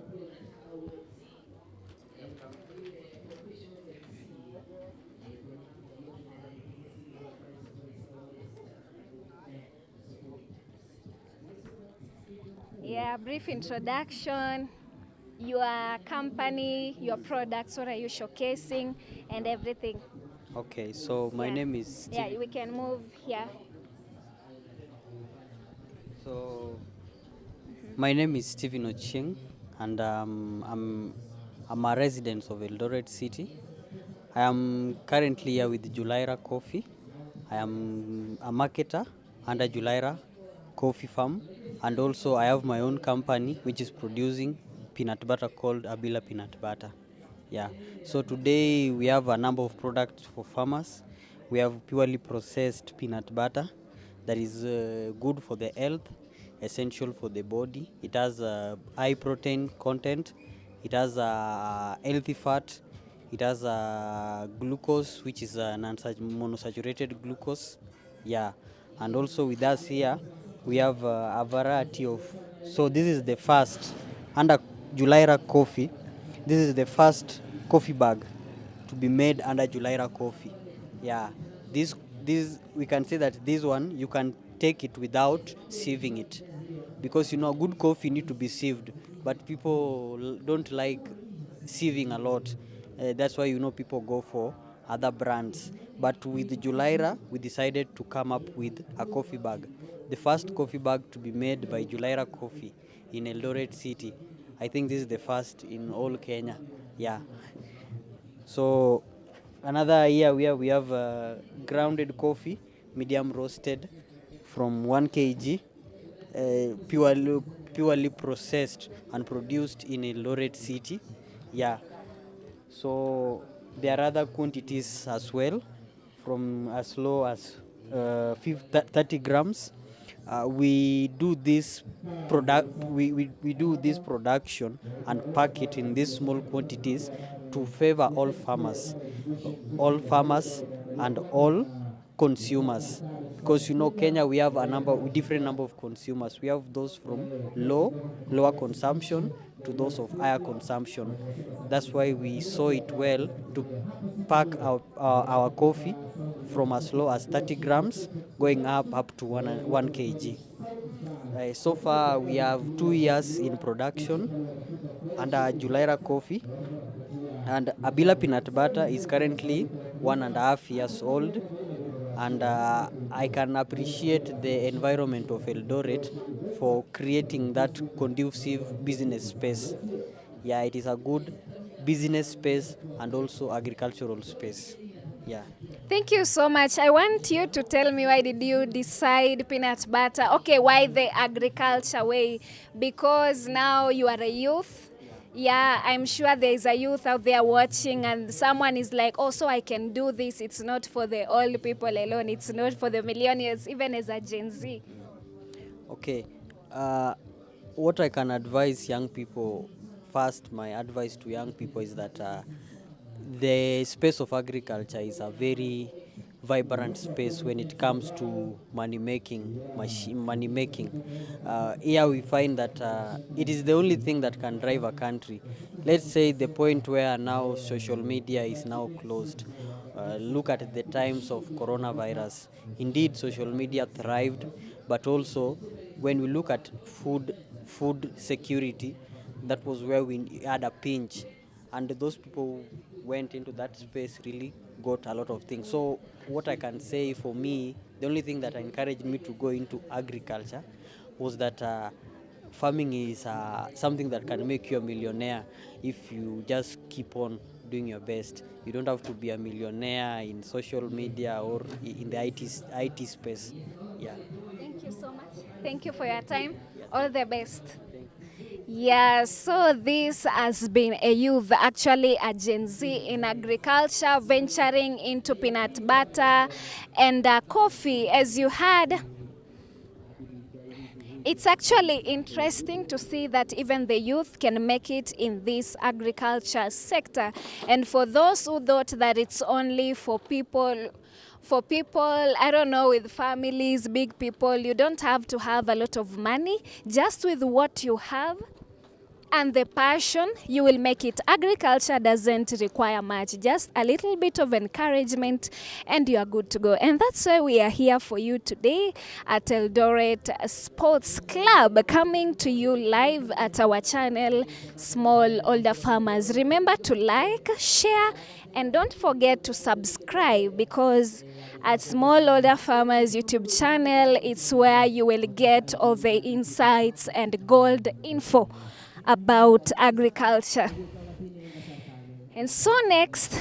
Yeah, brief introduction, your company, your products, what are you showcasing, and everything. Okay, so my name is Steve. Yeah, we can move here. So my name is Stephen Ochieng, and I'm a resident of Eldoret City. I am currently here with Julaira Coffee. I am a marketer under Julaira Coffee Farm, and also I have my own company which is producing peanut butter called Abila Peanut Butter. Yeah. So today we have a number of products for farmers. We have purely processed peanut butter that is good for the health, essential for the body. It has high protein content. It has healthy fat. It has glucose, which is monosaturated glucose. Yeah. And also with us here, we have a variety of, so this is the first, under Julaira Coffee, this is the first coffee bag to be made under Julaira Coffee. Yeah, this we can say that this one you can take it without sieving it, because you know good coffee need to be sieved, but people don't like sieving a lot. That's why people go for other brands. But with Julaira, we decided to come up with a coffee bag, the first coffee bag to be made by Julaira Coffee in Eldoret City. I think this is the first in all Kenya. Yeah. So another here we have grounded coffee, medium roasted, from 1 kg, purely processed and produced in Eldoret City. Yeah. So there are other quantities as well, from as low as 30 grams. We do this we do this production and pack it in these small quantities to favor all farmers and all consumers, because Kenya, we have different number of consumers. We have those from lower consumption to those of higher consumption. That's why we saw it well to pack our coffee from as low as 30 grams going up to 1 kg. So far we have 2 years in production under Julaira Coffee, and Abila Peanut Butter is currently 1.5 years old. And I can appreciate the environment of Eldoret for creating that conducive business space. Yeah, it is a good business space and also agricultural space. Yeah. Thank you so much. I want you to tell me, why did you decide peanut butter? Okay, why the agriculture way? Because now you are a youth. Yeah, I'm sure there is a youth out there watching and someone is like, oh, so I can do this. It's not for the old people alone. It's not for the millionaires, even as a Gen Z. Okay. What I can advise young people, first, my advice to young people is that the space of agriculture is a very vibrant space when it comes to money making. Here we find that it is the only thing that can drive a country. Let's say the point where now social media is now closed. Look at the times of coronavirus. Indeed, social media thrived, but also when we look at food security, that was where we had a pinch, and those people went into that space really got a lot of things. So what I can say, for me, the only thing that encouraged me to go into agriculture was that farming is something that can make you a millionaire if you just keep on doing your best. You don't have to be a millionaire in social media or in the IT space. Yeah. Thank you so much. Thank you for your time. All the best. Yeah, so this has been a youth, actually a Gen Z in agriculture, venturing into peanut butter and coffee. As you heard, it's actually interesting to see that even the youth can make it in this agriculture sector. And for those who thought that it's only for people, I don't know, with families, big people, you don't have to have a lot of money. Just with what you have and the passion, you will make it. Agriculture doesn't require much, just a little bit of encouragement and you are good to go. And that's why we are here for you today at Eldoret Sports Club, coming to you live at our channel, Smallholder Farmers. Remember to like, share, and don't forget to subscribe, because at Smallholder Farmers YouTube channel, it's where you will get all the insights and gold info about agriculture. And so next,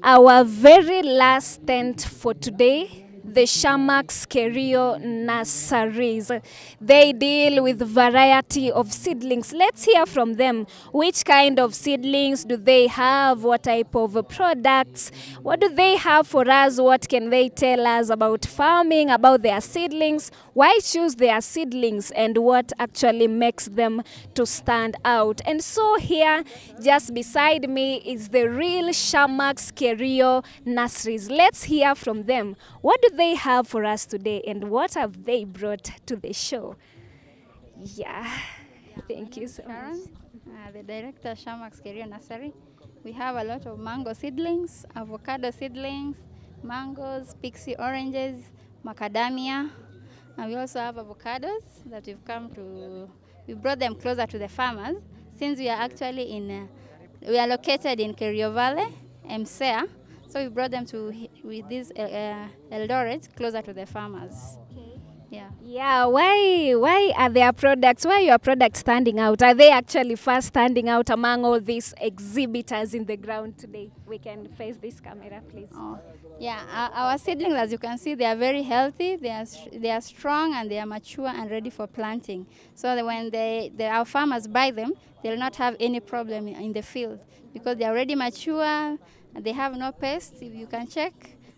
our very last tent for today, the Shamax Kerio Nurseries. They deal with variety of seedlings. Let's hear from them. Which kind of seedlings do they have? What type of products? What do they have for us? What can they tell us about farming, about their seedlings? Why choose their seedlings, and what actually makes them to stand out? And so here, just beside me, is the real Shamax Kerio Nurseries. Let's hear from them. What do they have for us today, and what have they brought to the show? Yeah, thank you so much. The director, Shamax Kerio Nursery. We have a lot of mango seedlings, avocado seedlings, mangoes, pixie oranges, macadamia, and we also have avocados that we brought them closer to the farmers, since we are actually we are located in Kerio Valley, MSEA. So we brought them with this Eldoret closer to the farmers. Okay. Yeah, why are their products, why are your products standing out? Are they actually first standing out among all these exhibitors in the ground today? We can face this camera, please. Yeah, our seedlings, as you can see, they are very healthy, they are strong, and they are mature and ready for planting. So that when our farmers buy them, they will not have any problem in the field because they are already mature, and they have no pests, if you can check.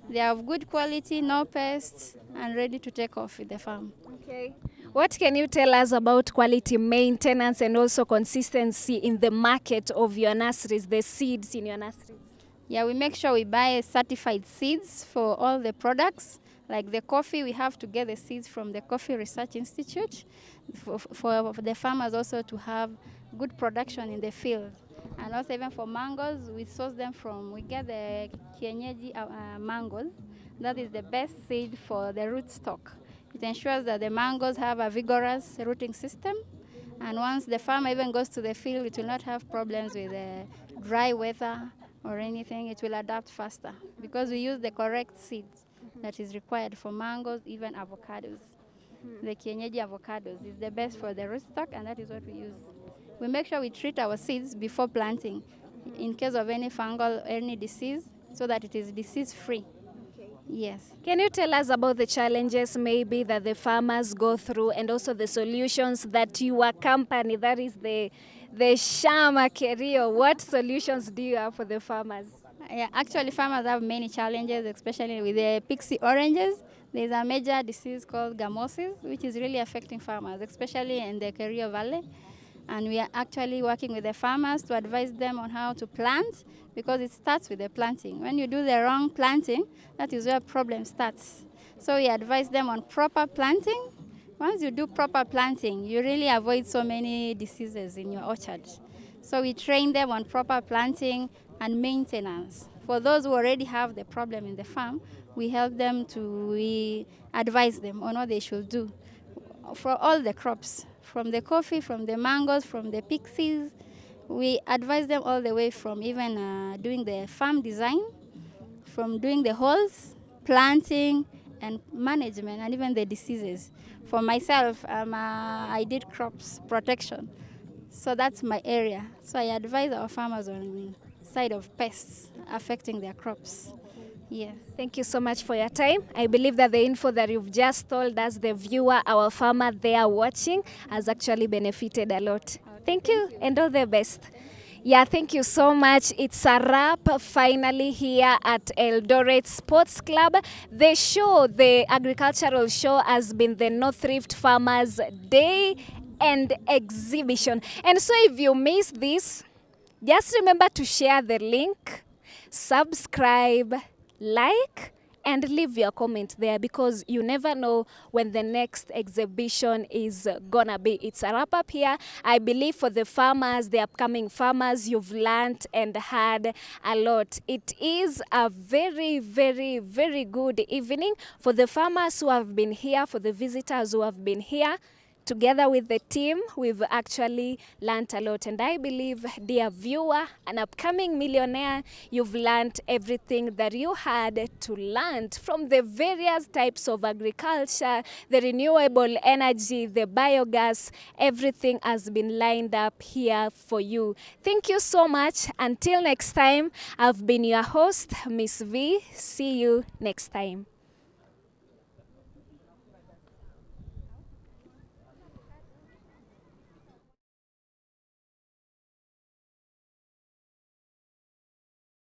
They are of good quality, no pests, and ready to take off with the farm. Okay. What can you tell us about quality maintenance and also consistency in the market of your nurseries, the seeds in your nurseries? Yeah, we make sure we buy certified seeds for all the products. Like the coffee, we have to get the seeds from the Coffee Research Institute for the farmers also to have good production in the field. And also even for mangoes, we get the kienyeji mangoes. That is the best seed for the rootstock. It ensures that the mangoes have a vigorous rooting system. And once the farmer even goes to the field, it will not have problems with dry weather or anything. It will adapt faster because we use the correct seeds that is required for mangoes, even avocados. The kienyeji avocados is the best for the rootstock, and that is what we use. We make sure we treat our seeds before planting in case of any fungal, any disease, so that it is disease-free. Yes. Can you tell us about the challenges maybe that the farmers go through and also the solutions that your company, that is the Shama Kerio, what solutions do you have for the farmers? Yeah, actually farmers have many challenges, especially with the pixie oranges. There's a major disease called gamosis, which is really affecting farmers, especially in the Kerio Valley. And we are actually working with the farmers to advise them on how to plant, because it starts with the planting. When you do the wrong planting, that is where problem starts. So we advise them on proper planting. Once you do proper planting, you really avoid so many diseases in your orchard. So we train them on proper planting and maintenance. For those who already have the problem in the farm, we advise them on what they should do for all the crops, from the coffee, from the mangoes, from the pixies. We advise them all the way from even doing the farm design, from doing the holes, planting, and management, and even the diseases. For myself, I did crops protection, so that's my area. So I advise our farmers on the side of pests affecting their crops. Yes. Thank you so much for your time. I believe that the info that you've just told us, the viewer, our farmer there watching, has actually benefited a lot. Thank you and all the best. Yeah, thank you so much. It's a wrap finally here at Eldoret Sports Club. The show, the agricultural show, has been the North Rift Farmers Day and Exhibition. And so if you missed this, just remember to share the link, subscribe, like, and leave your comment there, because you never know when the next exhibition is gonna be. It's a wrap up here. I believe for the farmers, the upcoming farmers, you've learned and heard a lot. It is a very, very, very good evening for the farmers who have been here, for the visitors who have been here. Together with the team, we've actually learned a lot. And I believe, dear viewer, an upcoming millionaire, you've learned everything that you had to learn from the various types of agriculture, the renewable energy, the biogas, everything has been lined up here for you. Thank you so much. Until next time, I've been your host, Miss V. See you next time.